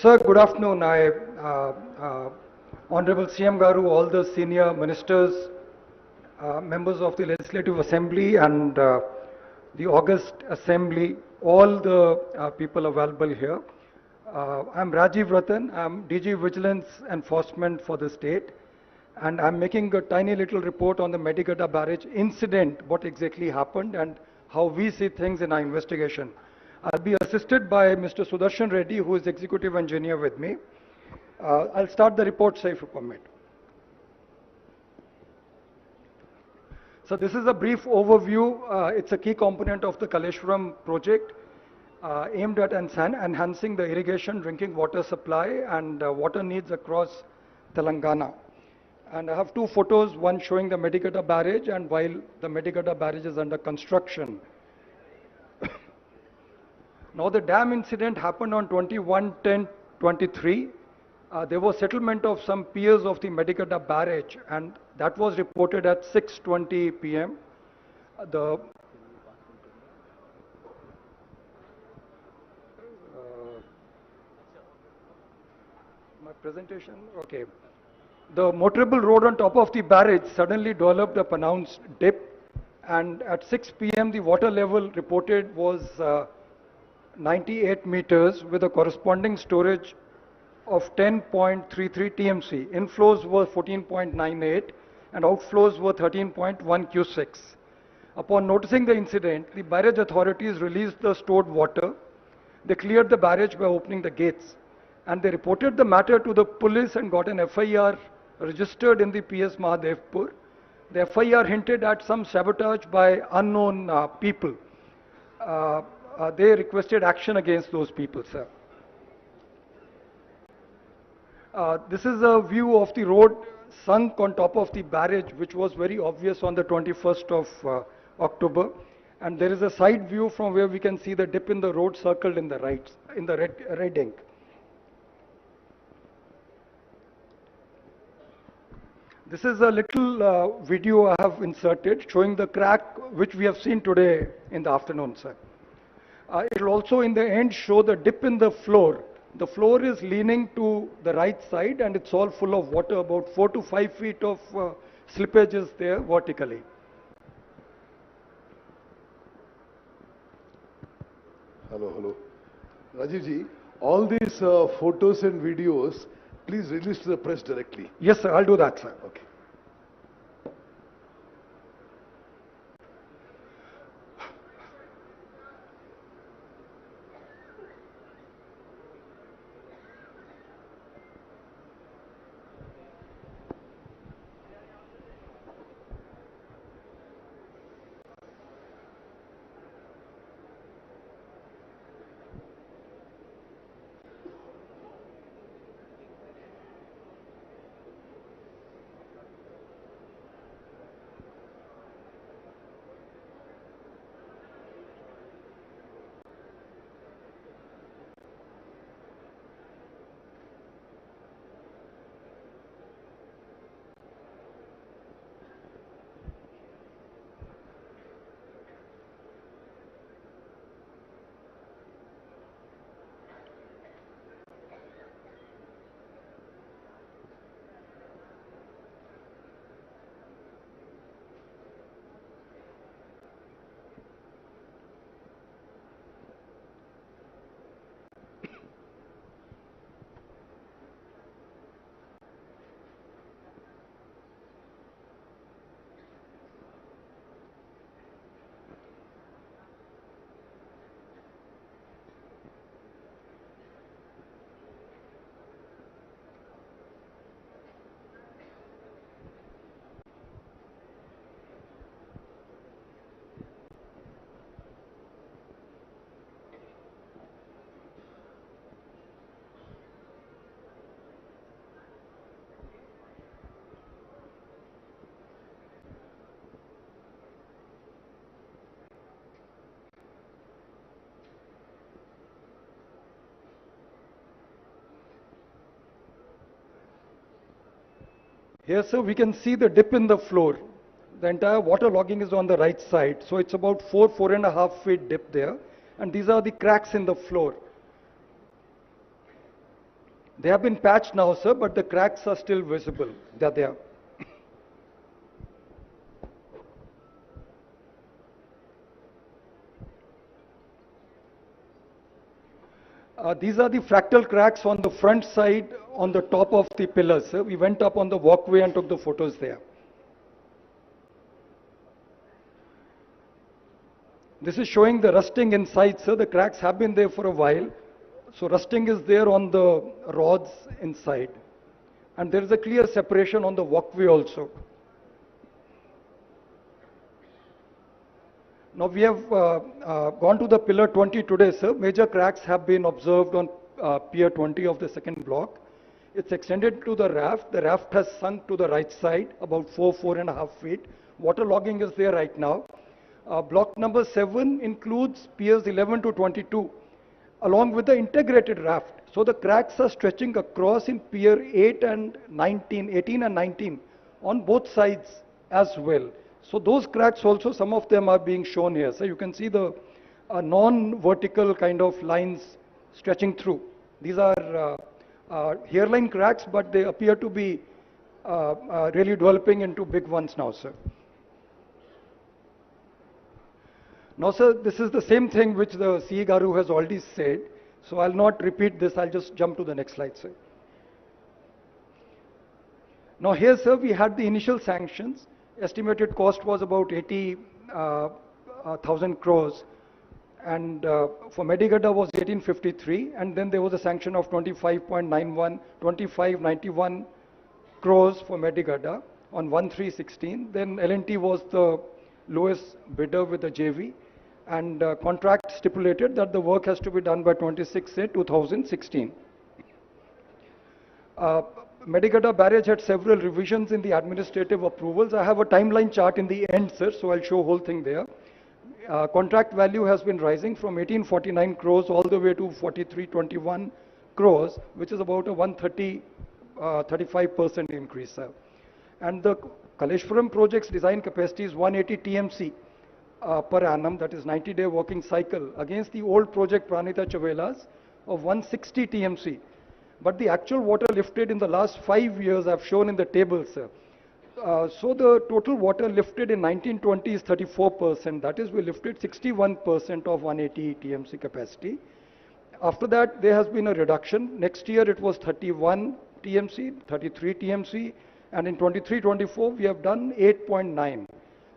Sir, good afternoon. Honorable CM Garu, all the senior ministers, members of the Legislative Assembly and the August Assembly, all the people available here. I'm Rajiv Ratan. I'm DG Vigilance Enforcement for the state. And I'm making a tiny little report on the Medigada barrage incident, what exactly happened and how we see things in our investigation. I'll be assisted by Mr. Sudarshan Reddy, who is executive engineer with me. I'll start the report, sir, if you permit. So this is a brief overview. It's a key component of the Kaleshwaram project aimed at enhancing the irrigation, drinking water supply and water needs across Telangana. And I have two photos, one showing the Medigada barrage and while the Medigada barrage is under construction. Now the dam incident happened on 21/10/23. There was settlement of some piers of the Medigada barrage and that was reported at 6:20 p.m. My presentation, okay. The motorable road on top of the barrage suddenly developed a pronounced dip and at 6 p.m. the water level reported was 98 meters with a corresponding storage of 10.33 TMC. Inflows were 14.98 and outflows were 13.1 Q6. Upon noticing the incident, the barrage authorities released the stored water. They cleared the barrage by opening the gates and they reported the matter to the police and got an FIR registered in the PS Mahadevpur. The FIR hinted at some sabotage by unknown people. They requested action against those people, sir. This is a view of the road sunk on top of the barrage, which was very obvious on the 21st of October. And there is a side view from where we can see the dip in the road circled in the right, in the red ink. This is a little video I have inserted showing the crack which we have seen today in the afternoon, sir. It will also in the end show the dip in the floor. The floor is leaning to the right side and it's all full of water, about 4 to 5 feet of slippage is there vertically. Hello. Rajiv ji, all these photos and videos, please release to the press directly. Yes, sir, I'll do that, sir. Okay. Here, sir, we can see the dip in the floor. The entire water logging is on the right side. So it's about 4.5 feet dip there. And these are the cracks in the floor. They have been patched now, sir, but the cracks are still visible. They're there. These are the fractal cracks on the front side on the top of the pillars, sir. We went up on the walkway and took the photos there. This is showing the rusting inside, sir. The cracks have been there for a while. So rusting is there on the rods inside. And there is a clear separation on the walkway also. Now we have gone to the pillar 20 today, sir. Major cracks have been observed on pier 20 of the second block. It's extended to the raft. The raft has sunk to the right side, about 4.5 feet. Water logging is there right now. Block number 7 includes piers 11 to 22, along with the integrated raft. So the cracks are stretching across in pier 8 and 19, 18 and 19 on both sides as well. So those cracks also, some of them are being shown here. So you can see the non-vertical kind of lines stretching through. These are hairline cracks, but they appear to be really developing into big ones now, sir. Now, sir, this is the same thing which the CE Garu has already said. So I'll not repeat this. I'll just jump to the next slide, sir. Now here, sir, we had the initial sanctions. Estimated cost was about 80,000 crores. And for Medigada was 1853. And then there was a sanction of 25.91 crores for Medigada on 1/3/16. Then L&T was the lowest bidder with the JV. And contract stipulated that the work has to be done by 26/8/2016. Medigada barrage had several revisions in the administrative approvals. I have a timeline chart in the end, sir, so I'll show whole thing there. Contract value has been rising from 1849 crores all the way to 4321 crores, which is about a 35% increase, sir. And the Kaleshwaram project's design capacity is 180 TMC per annum, that is 90-day working cycle, against the old project Pranita Chavela's of 160 TMC. But the actual water lifted in the last 5 years I've shown in the table, sir. So the total water lifted in 1920 is 34%. That is, we lifted 61% of 180 TMC capacity. After that, there has been a reduction. Next year it was 31 TMC, 33 TMC, and in 23-24 we have done 8.9.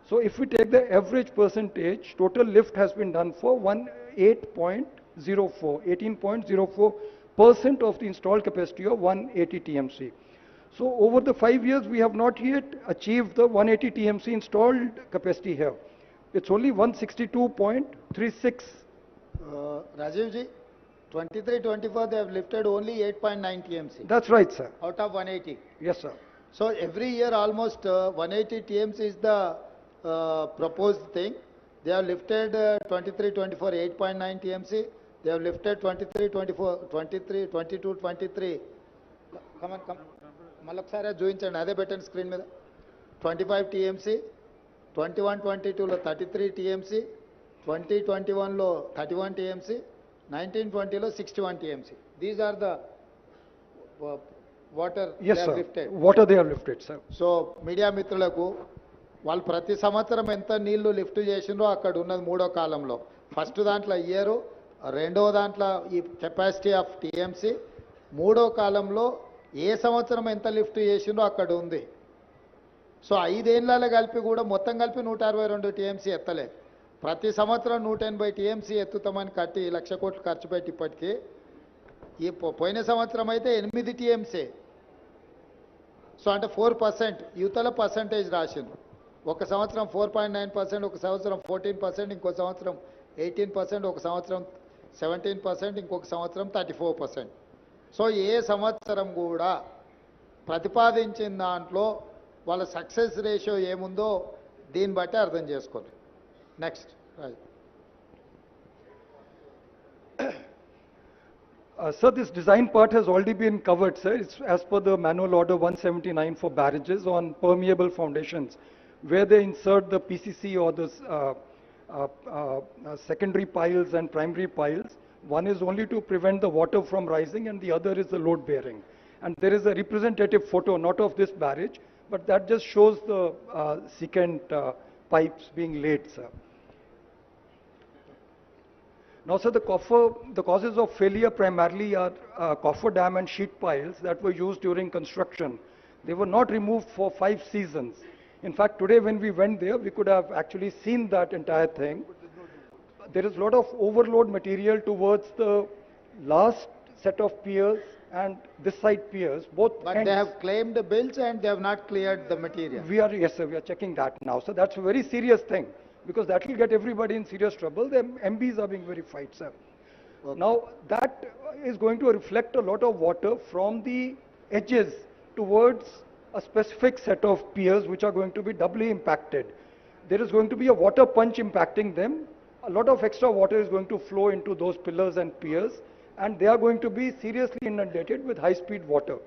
So if we take the average percentage, total lift has been done for 18.04% of the installed capacity of 180 TMC. So over the 5 years, we have not yet achieved the 180 TMC installed capacity here. It's only 162.36. Rajiv ji, 23-24 they have lifted only 8.9 TMC. That's right, sir. Out of 180. Yes, sir. So every year almost 180 TMC is the proposed thing. They have lifted 23-24 8.9 TMC. They have lifted 23-24, 22-23. Come on, come. మళ్ళొకసారి చూపించండి, అదే పెట్టండి స్క్రీన్ మీద. 25 TMC, 21-22లో 33 TMC, 20-21లో 31 TMC, 19-20లో 61 TMC. These are the water yes, they have sir. lifted. Water they have lifted, sir. So media మిత్రులకు వాళ్ళు ప్రతి సంవత్సరం ఎంత నీళ్లు లిఫ్ట్ చేసిండ్రో అక్కడ ఉన్నది మూడో కాలంలో. ఫస్ట్ దాంట్లో ఇయరు, రెండో దాంట్లో ఈ కెపాసిటీ ఆఫ్ టీఎంసీ, మూడో కాలంలో ఏ సంవత్సరం ఎంత లిఫ్ట్ చేసిండ్రో అక్కడ ఉంది. సో 5 ఏళ్ళ కలిపి కూడా మొత్తం కలిపి 162 టీఎంసీ ఎత్తలే. ప్రతి సంవత్సరం 180 టీఎంసీ ఎత్తుతామని కట్టి 1 లక్ష కోట్లు ఖర్చు పెట్టి ఇప్పటికీ ఈ పోయిన సంవత్సరం అయితే 8 టీఎంసీ. సో అంటే 4%, యువతల పర్సంటేజ్ రాసిండ్రు. ఒక సంవత్సరం 4.9%, ఒక సంవత్సరం 14%, ఇంకో సంవత్సరం 18%, ఒక సంవత్సరం 17%, ఇంకొక సంవత్సరం 34%. సో ఏ సంవత్సరం కూడా ప్రతిపాదించిన దాంట్లో వాళ్ళ సక్సెస్ రేషియో ఏముందో దీన్ని బట్టి అర్థం చేసుకోండి. Next Sir, this design part has already been covered, sir. It's as per the manual order 179 for barrages on permeable foundations, where they insert the PCC or the secondary piles and primary piles. One is only to prevent the water from rising and the other is the load bearing. And there is a representative photo, not of this barrage, but that just shows the secant pipes being laid, sir. Now, sir, the causes of failure primarily are coffer dam and sheet piles that were used during construction. They were not removed for 5 seasons. In fact, today when we went there, we could have actually seen that entire thing. There is a lot of overload material towards the last set of piers and this side piers, both But ends. they have claimed the bills and they have not cleared the material. Yes, sir, we are checking that now. So that's a very serious thing, because that will get everybody in serious trouble. The MBs are being verified, sir. Now, that is going to reflect a lot of water from the edges towards a specific set of piers which are going to be doubly impacted. There is going to be a water punch impacting them. A lot of extra water is going to flow into those pillars and piers, and they are going to be seriously inundated with high-speed water.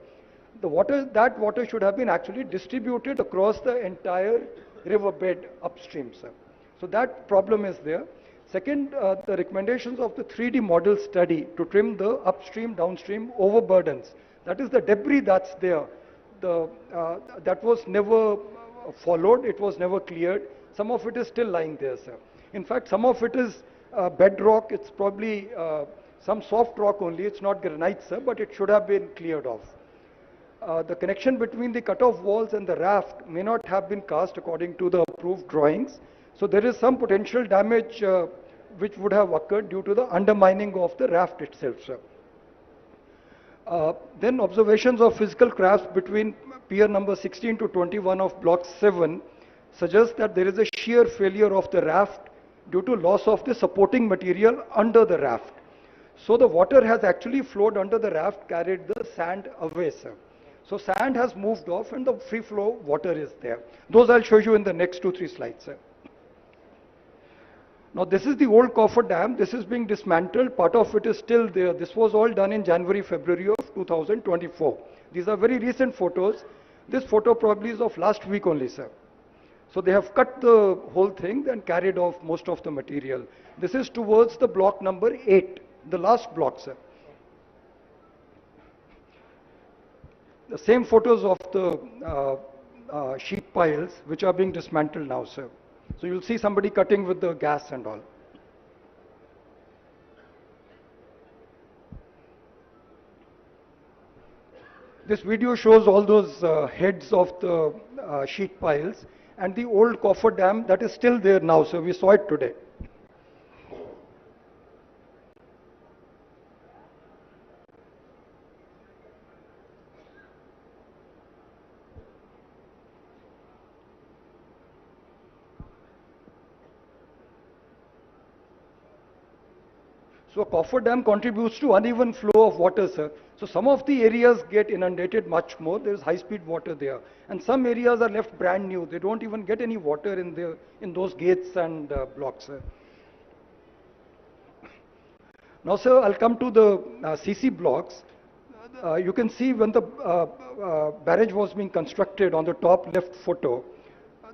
That water should have been actually distributed across the entire riverbed upstream, sir. So that problem is there. Second, the recommendations of the 3D model study to trim the upstream, downstream overburdens. That is the debris that's there. That was never followed, it was never cleared. Some of it is still lying there, sir. In fact, some of it is bedrock, it's probably some soft rock only, it's not granite, sir, but it should have been cleared off. The connection between the cut-off walls and the raft may not have been cast according to the approved drawings. So there is some potential damage which would have occurred due to the undermining of the raft itself, sir. Then observations of physical cracks between pier number 16 to 21 of block 7 suggest that there is a shear failure of the raft due to loss of the supporting material under the raft. So the water has actually flowed under the raft, carried the sand away, sir. So sand has moved off and the free flow water is there. Those I'll show you in the next 2-3 slides, sir. Now this is the old coffer dam. This is being dismantled. Part of it is still there. This was all done in January, February of 2024. These are very recent photos. This photo probably is of last week only, sir. So they have cut the whole thing and carried off most of the material. This is towards the block number 8, the last block, sir. The same photos of the sheet piles which are being dismantled now, sir. So you'll see somebody cutting with the gas and all. This video shows all those heads of the sheet piles and the old coffer dam that is still there now, so we saw it today. So a coffer dam contributes to uneven flow of water, sir. So some of the areas get inundated much more. There is high-speed water there, and some areas are left brand new. They don't even get any water in those gates and blocks, sir. Now, sir, I'll come to the CC blocks. You can see when the barrage was being constructed on the top left photo,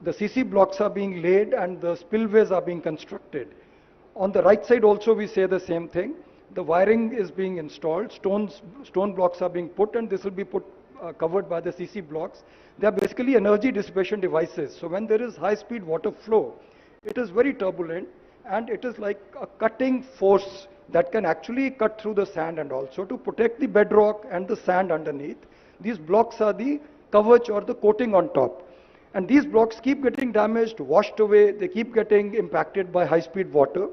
the CC blocks are being laid and the spillways are being constructed. On the right side also we say the same thing. The wiring is being installed, stone blocks are being put, and this will be covered by the CC blocks. They are basically energy dissipation devices. So when there is high speed water flow, it is very turbulent and it is like a cutting force that can actually cut through the sand, and also to protect the bedrock and the sand underneath. These blocks are the coverage or the coating on top. And these blocks keep getting damaged, washed away, they keep getting impacted by high-speed water.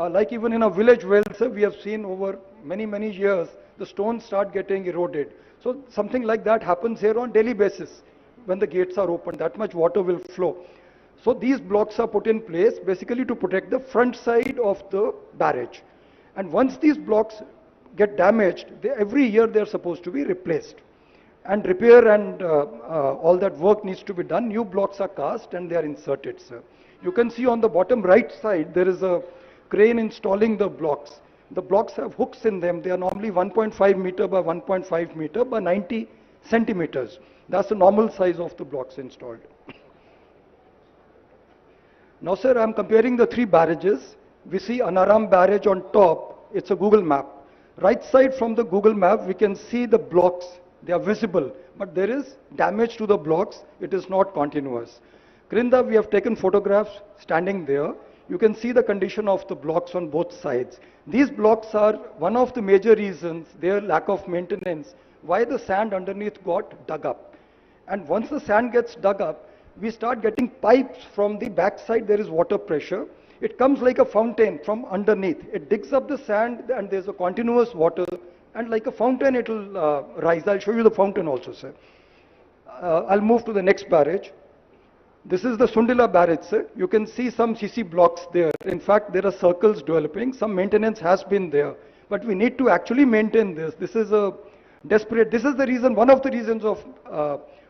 Like even in a village well, sir, we have seen over many, many years, the stones start getting eroded. So something like that happens here on daily basis. When the gates are open, that much water will flow. So these blocks are put in place basically to protect the front side of the barrage. And once these blocks get damaged, every year they are supposed to be replaced. And repair and all that work needs to be done. New blocks are cast and they are inserted, sir. You can see on the bottom right side, there is a crane installing the blocks. The blocks have hooks in them. They are normally 1.5 meter by 1.5 meter by 90 centimeters. That's the normal size of the blocks installed. Now, sir, I'm comparing the 3 barrages. We see Anaram barrage on top. It's a Google map. Right side from the Google map, we can see the blocks. They are visible, but there is damage to the blocks. It is not continuous. Krinda, we have taken photographs standing there. You can see the condition of the blocks on both sides. These blocks are one of the major reasons, their lack of maintenance, why the sand underneath got dug up. And once the sand gets dug up, we start getting pipes from the backside. There is water pressure. It comes like a fountain from underneath. It digs up the sand and there's a continuous water, and like a fountain it will rise. I'll show you the fountain also, sir. I'll move to the next barrage. This is the Sundila barrage, sir. You can see some CC blocks there. In fact, there are circles developing. Some maintenance has been there. But we need to actually maintain this. This is a desperate, this is the reason, one of the reasons of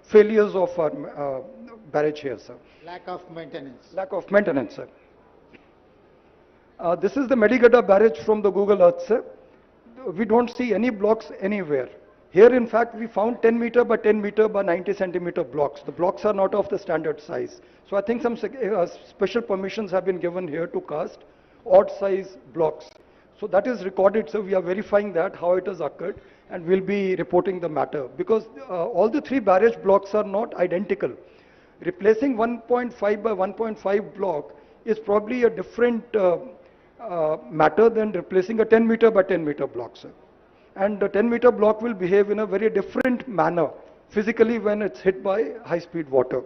failures of our barrage here, sir. Lack of maintenance. Lack of maintenance, sir. This is the Medigada barrage from the Google Earth, sir. We don't see any blocks anywhere. Here, in fact, we found 10 meter by 10 meter by 90 centimeter blocks. The blocks are not of the standard size. So I think some special permissions have been given here to cast odd size blocks. So that is recorded, so we are verifying that, how it has occurred, and we'll be reporting the matter. Because all the three barrage blocks are not identical. Replacing 1.5 by 1.5 block is probably a different matter than replacing a 10 meter by 10 meter block, sir. And the 10 meter block will behave in a very different manner physically when it's hit by high speed water.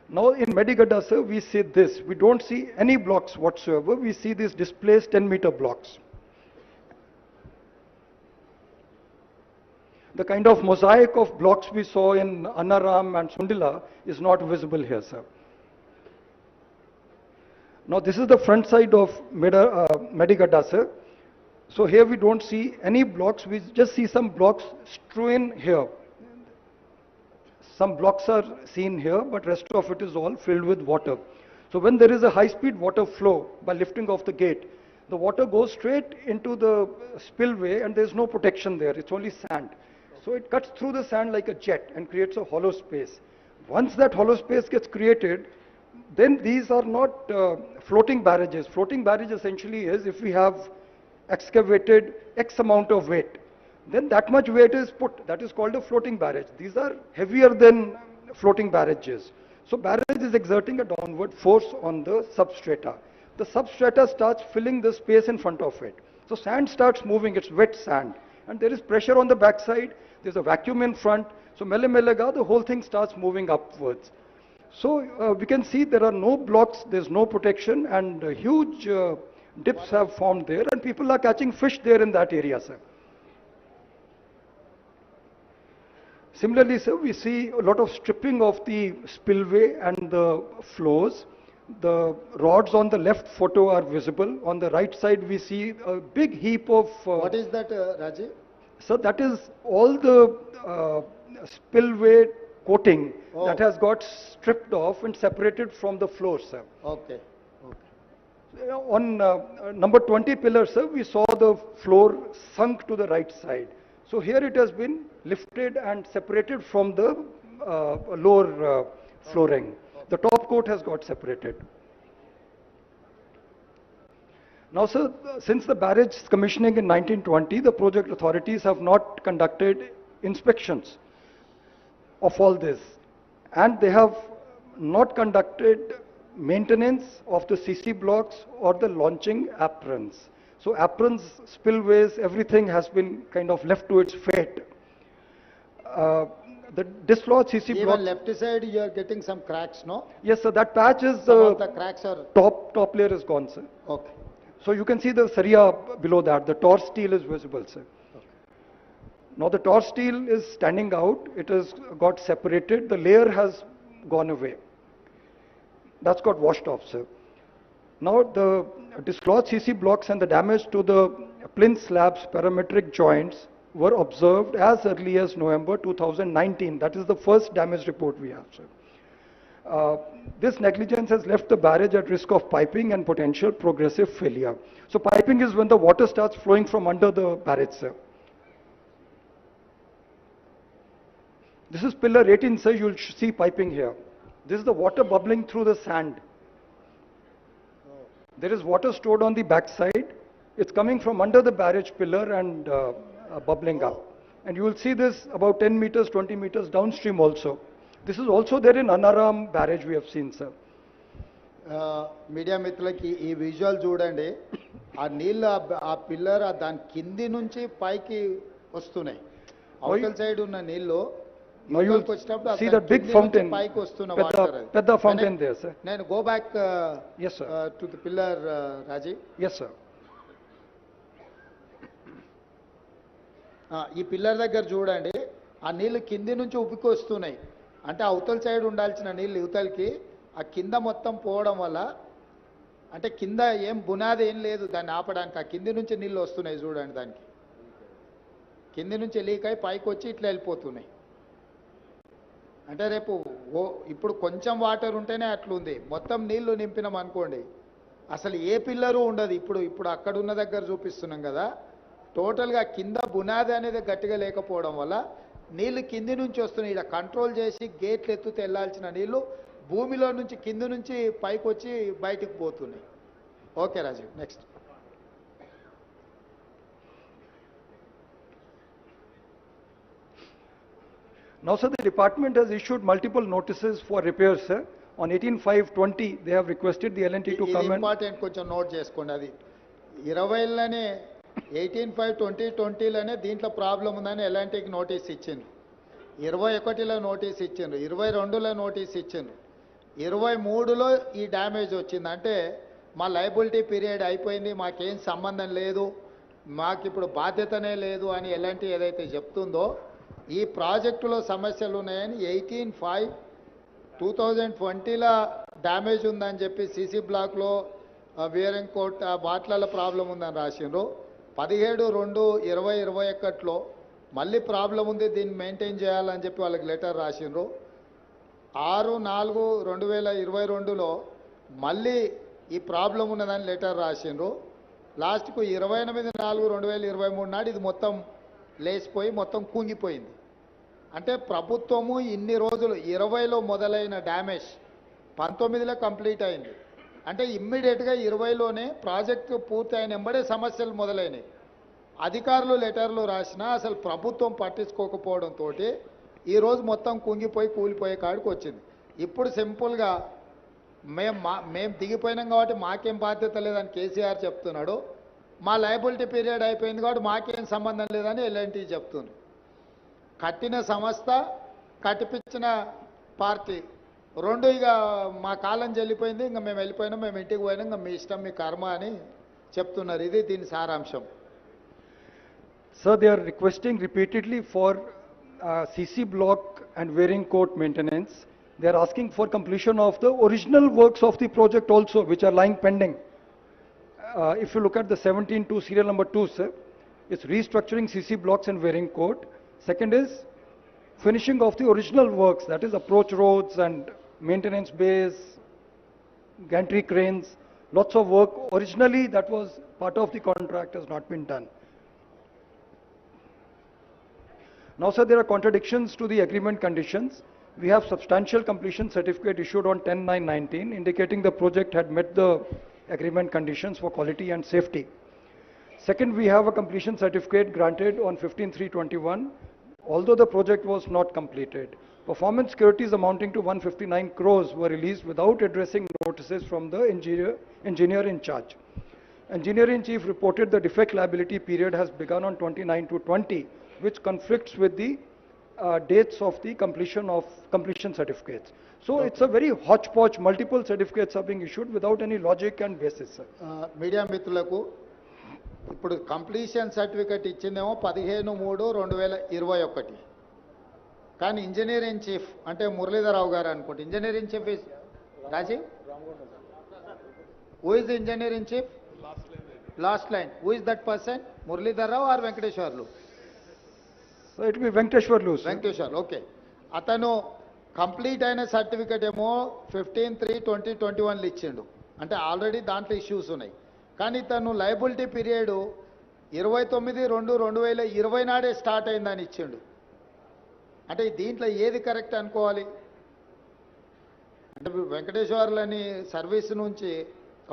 Now in Medigada, sir, we see this. We don't see any blocks whatsoever. We see these displaced 10 meter blocks. The kind of mosaic of blocks we saw in Anaram and Sundila is not visible here, sir. Now this is the front side of Medigada, sir. So here we don't see any blocks, we just see some blocks strewn here. Some blocks are seen here, but rest of it is all filled with water. So when there is a high-speed water flow by lifting of the gate, the water goes straight into the spillway and there's no protection there, it's only sand. So it cuts through the sand like a jet and creates a hollow space. Once that hollow space gets created, then these are not floating barrages. Floating barrage essentially is if we have excavated X amount of weight, then that much weight is put. That is called a floating barrage. These are heavier than floating barrages. So barrage is exerting a downward force on the substrata. The substrata starts filling the space in front of it. So sand starts moving, it's wet sand. And there is pressure on the backside, there's a vacuum in front. So mele melega, the whole thing starts moving upwards. So we can see there are no blocks, there's no protection, and huge dips have formed there, and people are catching fish there in that area, sir. Similarly, sir, we see a lot of stripping of the spillway and the flows. The rods on the left photo are visible. On the right side, we see a big heap of... What is that, Rajiv? So that is all the spillway coating that has got stripped off and separated from the floor, sir. Okay. On number 20 pillar, sir, we saw the floor sunk to the right side. So here it has been lifted and separated from the lower flooring. The top coat has got separated. Now, sir, since the barrage commissioning in 1920, the project authorities have not conducted inspections of all this, and they have not conducted maintenance of the CC blocks or the launching aprons. So aprons, spillways, everything has been kind of left to its fate. The dislodged CC Even blocks... left side you are getting some cracks, no? Yes, sir, that patch is... Some of the cracks are... Top layer is gone, sir. Okay. So you can see the saria below that. The torch steel is visible, sir. Okay. Now the torch steel is standing out. It has got separated. The layer has gone away. That's got washed off, sir. Now the dislodged CC blocks and the damage to the plinth slabs parametric joints were observed as early as November 2019. That is the first damage report we have, sir. This negligence has left the barrage at risk of piping and potential progressive failure. So piping is when the water starts flowing from under the barrage, sir. This is pillar 18, sir. You'll see piping here. This is the water bubbling through the sand. There is water stored on the backside. It's coming from under the barrage pillar and bubbling up. And you will see this about 10 meters, 20 meters downstream also. This is also there in Anaram barrage we have seen, sir. Media మిత్రులకి ఈ విజువల్ చూడండి. ఆ నీళ్ళు ఆ పిల్లర్ దాని కింది నుంచి పైకి వస్తున్నాయి. అవతల సైడ్ ఉన్న నీళ్ళు Now you యువతలకు వచ్చినప్పుడు see దాని that big కింది నుంచి fountain, పైకి వస్తున్న వాటర్ అది. పెద్ద fountain there, sir. నేను go back Yes, sir. To the pillar Rajeev. Yes, sir. ఈ పిల్లర్ దగ్గర చూడండి, ఆ నీళ్లు కింది నుంచి ఉబ్బికి వస్తున్నాయి. అంటే అవతల సైడ్ ఉండాల్సిన నీళ్ళు యువతలకి ఆ కింద మొత్తం పోవడం వల్ల, అంటే కింద ఏం బునాది ఏం లేదు దాన్ని ఆపడానికి. ఆ కింది నుంచి నీళ్ళు వస్తున్నాయి చూడండి, దానికి కింది నుంచి లీక్ అయి పైకి వచ్చి ఇట్లా వెళ్ళిపోతున్నాయి. అంటే రేపు ఇప్పుడు కొంచెం వాటర్ ఉంటేనే అట్లుంది. మొత్తం నీళ్లు నింపినాం అనుకోండి, అసలు ఏ పిల్లరు ఉండదు. ఇప్పుడు అక్కడ ఉన్న దగ్గర చూపిస్తున్నాం కదా, టోటల్గా కింద బునాది అనేది గట్టిగా లేకపోవడం వల్ల నీళ్లు కింది నుంచి వస్తున్నాయి. ఇక్కడ కంట్రోల్ చేసి గేట్లు ఎత్తుతే వెళ్ళాల్సిన నీళ్లు భూమిలో నుంచి కింది నుంచి పైకి వచ్చి బయటికి పోతున్నాయి. Okay Rajeev, next. Now, sir, the department has issued multiple notices for repairs, sir. On 18/5/20, they have requested the L&T to ఇది come and... ఇంపార్టెంట్, కొంచెం నోట్ చేసుకోండి. అది 20లోనే 18/5/2020లోనే దీంట్లో ప్రాబ్లం ఉందని ఎలాంటికి నోటీస్ ఇచ్చిండ్రు. 21లో నోటీస్ ఇచ్చిండ్రు, 22లో నోటీస్ ఇచ్చిండ్రు, 23లో ఈ డ్యామేజ్ వచ్చింది. అంటే మా లయబిలిటీ పీరియడ్ అయిపోయింది, మాకేం సంబంధం లేదు, మాకు ఇప్పుడు బాధ్యతనే లేదు అని ఎలాంటి ఏదైతే చెప్తుందో, ఈ ప్రాజెక్టులో సమస్యలు ఉన్నాయని 18/5/2020లో డ్యామేజ్ ఉందని చెప్పి సీసీ బ్లాక్లో వేరింగ్ కోట్ వాట్లలో ప్రాబ్లం ఉందని రాసిండ్రు. 17/2/2021లో మళ్ళీ ప్రాబ్లం ఉంది, దీన్ని మెయింటైన్ చేయాలని చెప్పి వాళ్ళకి లెటర్ రాసిండ్రు. 6/4/2022లో మళ్ళీ ఈ ప్రాబ్లం ఉన్నదని లెటర్ రాసిండ్రు. లాస్ట్కు 28/4/2023 నాడు ఇది మొత్తం లేచిపోయి మొత్తం కుంగిపోయింది. అంటే ప్రభుత్వము ఇన్ని రోజులు 20లో మొదలైన డ్యామేజ్ 19లో కంప్లీట్ అయింది. అంటే ఇమ్మీడియట్గా 20లోనే ప్రాజెక్టు పూర్తి అయిన వెంబడే సమస్యలు మొదలైనవి. అధికారులు లెటర్లు రాసినా అసలు ప్రభుత్వం పట్టించుకోకపోవడంతో ఈరోజు మొత్తం కుంగిపోయి కూలిపోయే కాడికి వచ్చింది. ఇప్పుడు సింపుల్గా మేము దిగిపోయినాం కాబట్టి మాకేం బాధ్యత లేదని కేసీఆర్ చెప్తున్నాడు, మా లయబిలిటీ పీరియడ్ అయిపోయింది కాబట్టి మాకేం సంబంధం లేదని ఎల్ఎన్టీ చెప్తుంది. కట్టిన సంస్థ, కట్టిపించిన పార్టీ రెండు ఇక మా కాలం చెల్లిపోయింది, ఇంకా మేము వెళ్ళిపోయినాం, మేము ఇంటికి పోయినాం, ఇంకా మీ ఇష్టం మీ కర్మ అని చెప్తున్నారు. ఇది దీని సారాంశం. Sir, they are requesting repeatedly for CC block and wearing court maintenance. They are asking for completion of the original works of the project also, which are lying pending. If you look at the 17-2 serial number 2, sir, it's restructuring CC blocks and wearing court. Second is finishing of the original works, that is approach roads and maintenance bays, gantry cranes, lots of work. Originally, that was part of the contract, has not been done. Now, sir, there are contradictions to the agreement conditions. We have substantial completion certificate issued on 10/9/19, indicating the project had met the agreement conditions for quality and safety. Second, we have a completion certificate granted on 15/3/21, although the project was not completed. Performance securities amounting to 159 crores were released without addressing notices from the engineer in charge. Engineer-in-chief reported the defect liability period has begun on 29/20, which conflicts with the dates of the completion certificates. So it's a very hodgepodge, multiple certificates are being issued without any logic and basis, sir. Media మిత్రులకు ఇప్పుడు కంప్లీషన్ సర్టిఫికెట్ ఇచ్చిందేమో 15/3/2021, కానీ ఇంజనీర్ ఇన్ చీఫ్ అంటే మురళీధరరావు గారు అనుకుంటే. Engineer in chief is Rajeev. Who is the engineer in chief? Last line. Who is that person? Muralidhar Rao or Venkateshwarlu? So it will be Venkateshwarlu, sir. Venkateshwar, okay. అతను కంప్లీట్ అయిన సర్టిఫికెట్ ఏమో 15/3/2021 ఇచ్చిండు, అంటే ఆల్రెడీ దాంట్లో ఇష్యూస్ ఉన్నాయి. కానీ తను లయబిలిటీ పీరియడ్ 29/2/2020 నాడే స్టార్ట్ అయిందని ఇచ్చిండు. అంటే దీంట్లో ఏది కరెక్ట్ అనుకోవాలి? అంటే వెంకటేశ్వర్లని సర్వీస్ నుంచి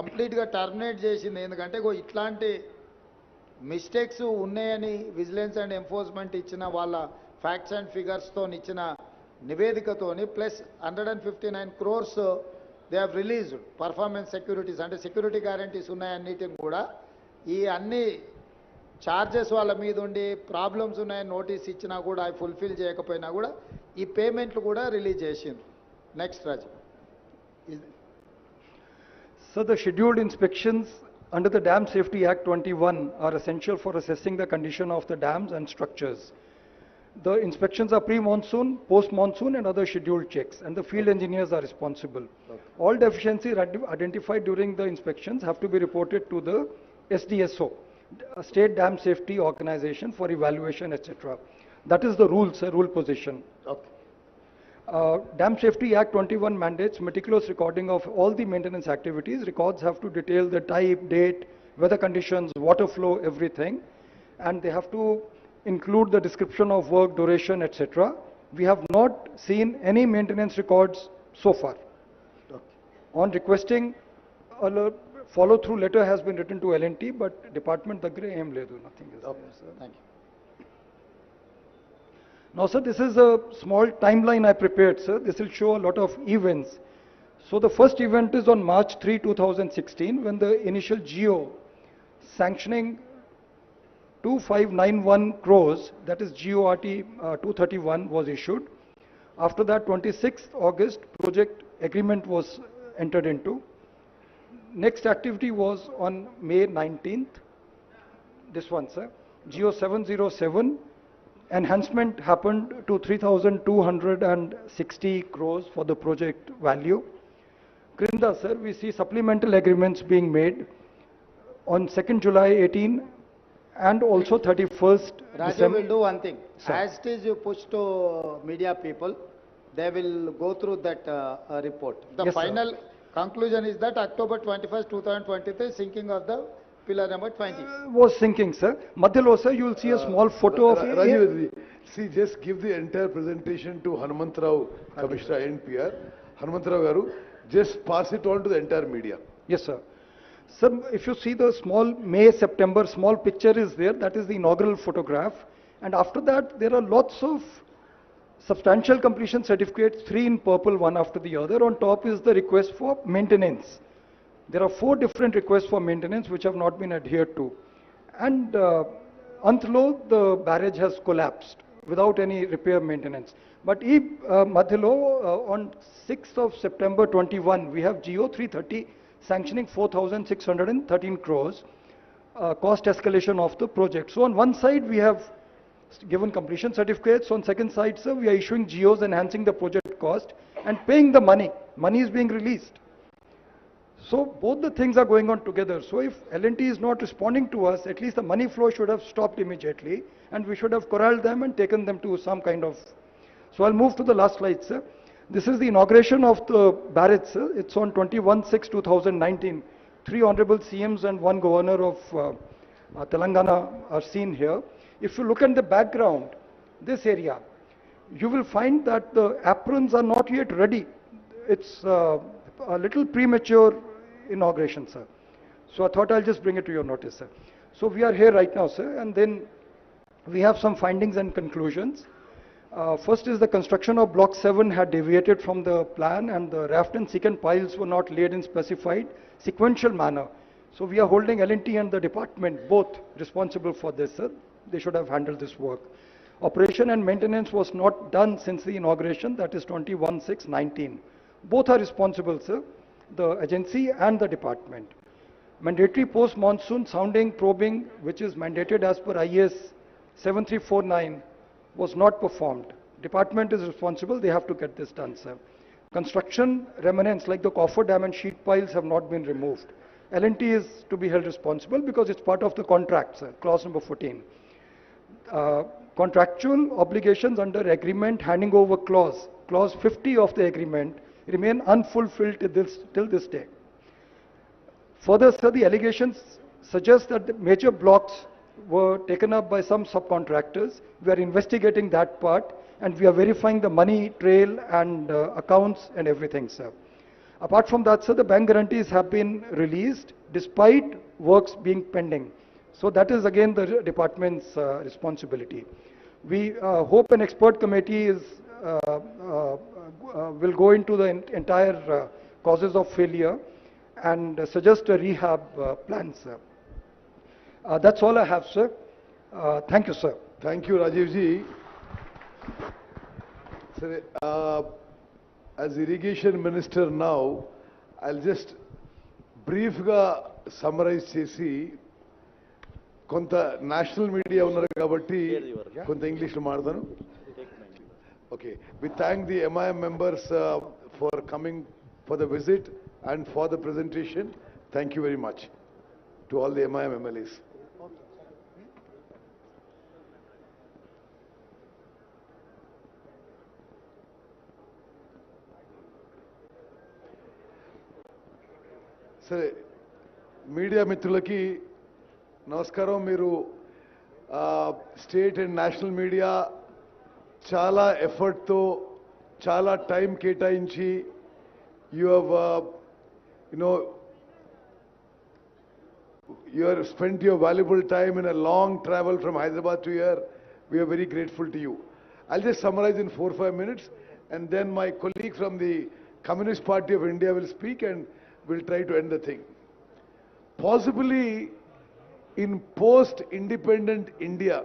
కంప్లీట్గా టర్మినేట్ చేసింది. ఎందుకంటే ఇట్లాంటి మిస్టేక్స్ ఉన్నాయని విజిలెన్స్ అండ్ ఎన్ఫోర్స్మెంట్ ఇచ్చిన వాళ్ళ ఫ్యాక్ట్స్ అండ్ ఫిగర్స్తో ఇచ్చిన నివేదికతోని plus 159 crores they have released performance securities అంటే సెక్యూరిటీ గ్యారంటీస్ ఉన్నాయన్నిటిని కూడా ఈ అన్ని చార్జెస్ వాళ్ళ మీద ఉండి ప్రాబ్లమ్స్ ఉన్నాయని నోటీస్ ఇచ్చినా కూడా అవి ఫుల్ఫిల్ చేయకపోయినా కూడా ఈ పేమెంట్లు కూడా రిలీజ్ చేసిండ్రు. Next Raju. So the scheduled inspections under the Dam Safety Act 21 are essential for assessing the condition of the dams and structures. The inspections are pre-monsoon, post-monsoon and other scheduled checks, and the field engineers are responsible. All deficiencies identified during the inspections have to be reported to the SDSO, State Dam Safety Organization, for evaluation, etc. That is the rules, rule position. Okay. Dam Safety Act 21 mandates meticulous recording of all the maintenance activities. Records have to detail the type, date, weather conditions, water flow, everything. And they have to include the description of work, duration, etc. We have not seen any maintenance records so far. On requesting, a follow-through letter has been written to L&T, but department dagre aim ledu, nothing is there, sir. Thank you. Now, sir, this is a small timeline I prepared, sir. This will show a lot of events. So the first event is on March 3, 2016, when the initial GO sanctioning 2591 crores, that is GORT 231, was issued. After that, 26th August, project agreement was entered into. Next activity was on May 19th. This one, sir. GO 707. Enhancement happened to 3,260 crores for the project value. Grinda, sir, we see supplemental agreements being made on 2nd July 18 and also 31st Raju December. will do one thing. Sir. As it is you push to media people, they will go through that report. The Yes, sir. final conclusion is that October 21st, 2023, sinking of the pillar number 20. Was sinking, sir. Madhyalo, sir, you will see a small photo of Rajiv, see, just give the entire presentation to Hanumantrao, Commissioner NPR. Hanumantrao garu, just pass it on to the entire media. Yes, sir. Sir, if you see the small May, September, small picture is there, that is the inaugural photograph. And after that, there are lots of substantial completion certificates, 3 in purple, one after the other. On top is the request for maintenance. There are 4 different requests for maintenance which have not been adhered to. And Antlo, the barrage has collapsed without any repair maintenance. But Madhyalo, on 6th of September 21, we have GO 330 sanctioning 4,613 crores, cost escalation of the project. So on one side, we have given completion certificates. On second side, sir, we are issuing GOs enhancing the project cost and paying the money. Money is being released. So both the things are going on together. So if L&T is not responding to us, at least the money flow should have stopped immediately, and we should have corralled them and taken them to some kind of... So I'll move to the last slide, sir. This is the inauguration of the barrage, sir. It's on 21/6/2019. 3 honorable CMs and 1 governor of Telangana are seen here. If you look at the background, this area, you will find that the aprons are not yet ready. It's a little premature inauguration, sir. So I thought I'll just bring it to your notice, sir. So we are here right now, sir, and then we have some findings and conclusions. First is the construction of Block 7 had deviated from the plan, and the raft and secant piles were not laid in specified sequential manner. So we are holding L&T and the department both responsible for this, sir. They should have handled this work. Operation and maintenance was not done since the inauguration, that is 21/6/19. Both are responsible, sir, the agency and the department. Mandatory post-monsoon sounding, probing, which is mandated as per IS 7349, was not performed. Department is responsible, they have to get this done, sir. Construction remnants like the coffer dam and sheet piles have not been removed. L&T is to be held responsible because it's part of the contract, sir, clause number 14. Contractual obligations under agreement handing over clause 50 of the agreement remain unfulfilled till this day. Further, sir, the allegations suggest that the major blocks were taken up by some subcontractors. We are investigating that part, and we are verifying the money trail and accounts and everything, sir. Apart from that, sir, the bank guarantees have been released despite works being pending. So that is again the department's responsibility. We hope an expert committee is will go into the entire causes of failure and suggest a rehab plan, sir. That's all I have, sir. Thank you, sir. Thank you, Rajiv ji. Sir, as irrigation minister now, I'll just briefly summarize చేసి కొంత నేషనల్ మీడియా ఉన్నారు కాబట్టి కొంత ఇంగ్లీష్లో మాట్లాడతాను. Okay, we thank the MIM members for coming for the visit and for the presentation. Thank you very much to all the MIM MLAs. సరే, మీడియా మిత్రులకి నమస్కారం. మీరు స్టేట్ అండ్ నేషనల్ మీడియా చాలా ఎఫర్ట్తో చాలా టైం కేటాయించి you have spent your valuable time in a long travel from Hyderabad to here. We are very grateful to you. I'll just summarize in 4-5 minutes, and then my colleague from the Communist Party of India will speak and we'll try to end the thing. Possibly in post-independent India,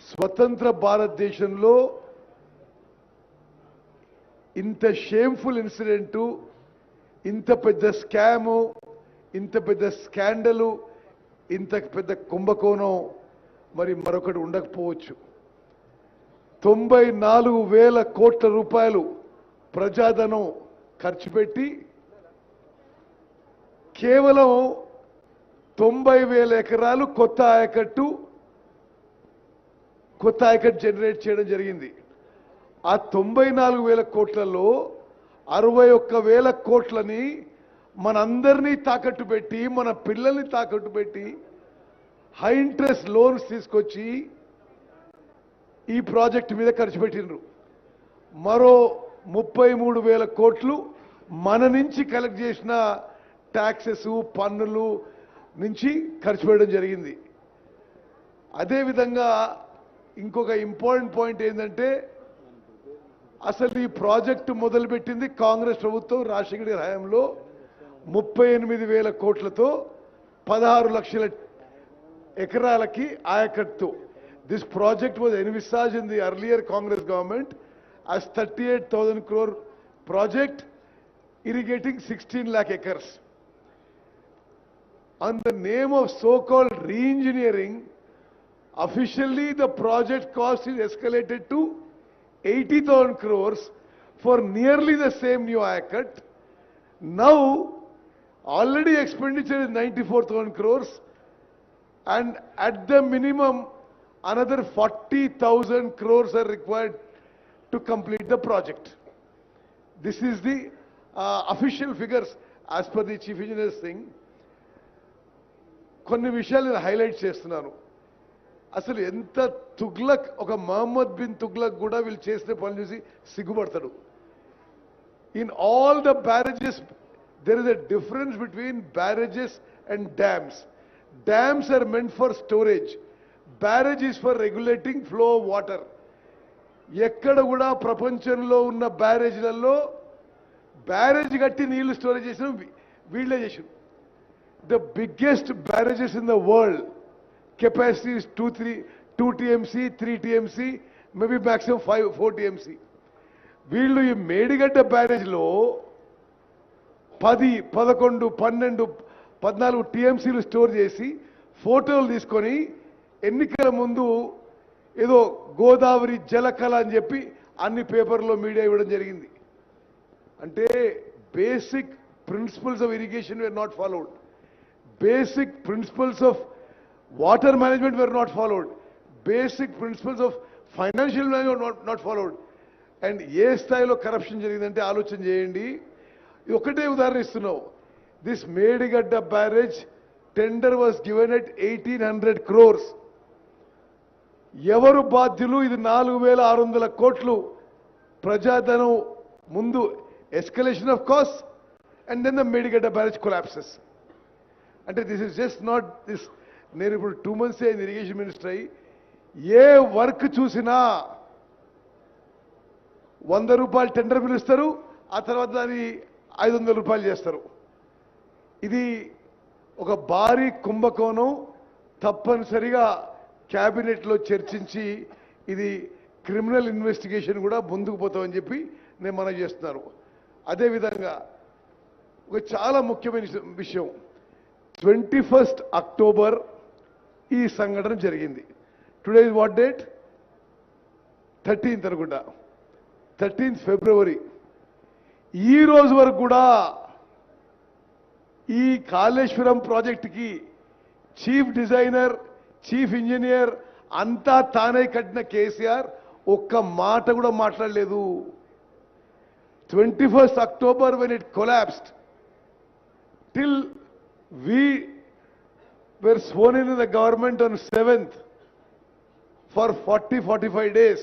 Swatantra Bharat Deshanlo, ఇంత షేమ్ఫుల్ ఇన్సిడెంటు, ఇంత పెద్ద స్కాము, ఇంత పెద్ద స్కాండలు, ఇంత పెద్ద కుంభకోణం మరి మరొకటి ఉండకపోవచ్చు. 94,000 కోట్ల రూపాయలు ప్రజాధనం ఖర్చు పెట్టి కేవలం 90,000 ఎకరాలు కొత్త ఆయకట్టు జనరేట్ చేయడం జరిగింది. ఆ 94,000 కోట్లలో 61,000 కోట్లని మనందరినీ తాకట్టు పెట్టి, మన పిల్లల్ని తాకట్టు పెట్టి హై ఇంట్రెస్ట్ లోన్స్ తీసుకొచ్చి ఈ ప్రాజెక్టు మీద ఖర్చు పెట్టినరు. మరో 33,000 కోట్లు మన నుంచి కలెక్ట్ చేసిన ట్యాక్సెస్, పన్నులు నుంచి ఖర్చు పెట్టడం జరిగింది. అదేవిధంగా ఇంకొక ఇంపార్టెంట్ పాయింట్ ఏంటంటే, అసలు ఈ ప్రాజెక్టు మొదలుపెట్టింది కాంగ్రెస్ ప్రభుత్వం రాజశేఖర్ గారి హయాంలో 38,000 కోట్లతో 16 లక్షల ఎకరాలకి ఆయకట్టు. This project was envisaged in the earlier Congress government as 38,000 crore project irrigating 16 lakh acres. On the name of so-called re-engineering, officially the project cost is escalated to 80,000 crores for nearly the same new ayacut. Now, already expenditure is 94,000 crores, and at the minimum, another 40,000 crores are required to complete the project. This is the official figures as per the chief engineer's thing. కొన్ని విషయాలు నేను హైలైట్ చేస్తున్నాను. అసలు ఎంత తుగ్లక్, ఒక మహమ్మద్ బిన్ తుగ్లక్ కూడా వీళ్ళు చేసిన పనులు చూసి సిగ్గుపడతాడు. In all the barrages there is a difference between barrages and dams. Dams are meant for storage. Barrage is for regulating flow of water. ఎక్కడ కూడా ప్రపంచంలో ఉన్న బ్యారేజ్లలో బ్యారేజ్ కట్టి నీళ్లు స్టోరేజ్ చేసిన వీళ్ళే చేసిన. The biggest barrages in the world capacity is 2 TMC, 3 TMC, maybe maximum 4 TMC. వీళ్ళు ఈ మేడిగడ్డ బ్యారేజ్లో 10, 11, 12, 14 TMCలు స్టోర్ చేసి ఫోటోలు తీసుకొని ఎన్నికల ముందు ఏదో గోదావరి జలకళ అని చెప్పి అన్ని పేపర్లో మీడియా ఇవ్వడం జరిగింది. అంటే basic principles of irrigation were not followed, basic principles of water management were not followed, basic principles of financial management not followed. And ఏ స్థాయిలో కరప్షన్ జరిగిందంటే ఆలోచన చేయండి. ఇది ఒకటే ఉదాహరణ ఇస్తున్నావు. This Medigadda barrage tender was given at 1,800 crores. ఎవరు బాధ్యులు? ఇది 4,600 కోట్లు ప్రజాధనం ముందు escalation of cost, and then the Medigadda barrage collapses. అంటే this is just not this. నేను ఇప్పుడు 2 months అయింది ఇరిగేషన్ మినిస్టర్ అయ్యి. ఏ వర్క్ చూసినా 100 రూపాయలు టెండర్ పిలుస్తారు, ఆ తర్వాత దాని రూపాయలు చేస్తారు. ఇది ఒక భారీ కుంభకోణం. తప్పనిసరిగా క్యాబినెట్లో చర్చించి ఇది క్రిమినల్ ఇన్వెస్టిగేషన్ కూడా ముందుకు పోతామని చెప్పి నేను మనవి చేస్తున్నాను. అదేవిధంగా ఒక చాలా ముఖ్యమైన విషయం, 21 అక్టోబర్ ఈ సంఘటన జరిగింది. Today is what date? 13th అనుకుంటా, 13th ఫిబ్రవరి. ఈ రోజు వరకు కూడా ఈ కాళేశ్వరం ప్రాజెక్టుకి చీఫ్ డిజైనర్, చీఫ్ ఇంజనీర్ అంతా తానే కట్టిన కేసీఆర్ ఒక్క మాట కూడా మాట్లాడలేదు. 21st October when it collapsed, till we were sworn in the government on 7th for 40-45 days,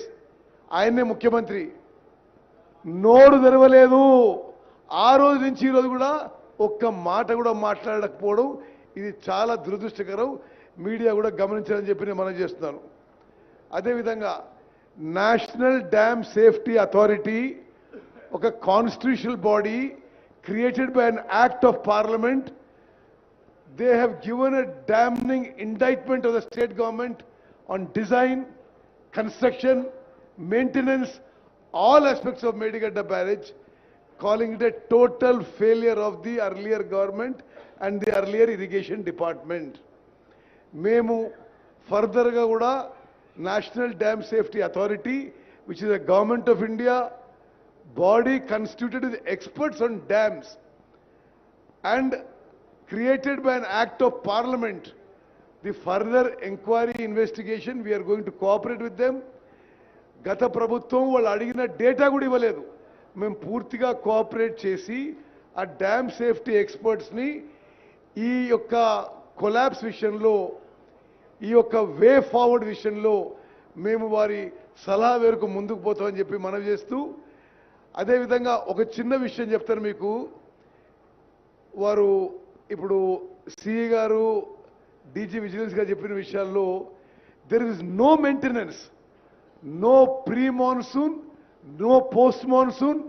ఆయనే ముఖ్యమంత్రి, నోరు తెరవలేదు. ఆ రోజు నుంచి ఈ రోజు కూడా ఒక్క మాట కూడా మాట్లాడకపోవడం ఇది చాలా దురదృష్టకరం. మీడియా కూడా గమనించాలని చెప్పి నేను మనం చేస్తున్నాను. అదేవిధంగా నేషనల్ డ్యామ్ సేఫ్టీ అథారిటీ ఒక constitutional body created by an act of parliament. They have given a damning indictment of the state government on design, construction, maintenance, all aspects of Medigadda barrage, calling it a total failure of the earlier government and the earlier irrigation department. Memu further ga kuda National Dam Safety Authority, which is a government of India body constituted with experts on dams and created by an act of parliament, the further inquiry investigation we are going to cooperate with them. గత ప్రభుత్వం వాళ్ళు అడిగిన డేటా కూడా ఇవ్వలేదు. మేము పూర్తిగా కోఆపరేట్ చేసి ఆ డ్యామ్ సేఫ్టీ ఎక్స్పర్ట్స్ని ఈ యొక్క కొలాప్స్ విషయంలో, ఈ యొక్క వే ఫార్వర్డ్ విషయంలో మేము వారి సలహా మేరకు ముందుకు పోతామని చెప్పి మనవి చేస్తూ, అదేవిధంగా ఒక చిన్న విషయం చెప్తాను మీకు. వారు ఇప్పుడు సిఈ గారు, డీజీ విజిలెన్స్ గారు చెప్పిన విషయాల్లో there is no maintenance, no pre monsoon, no post monsoon,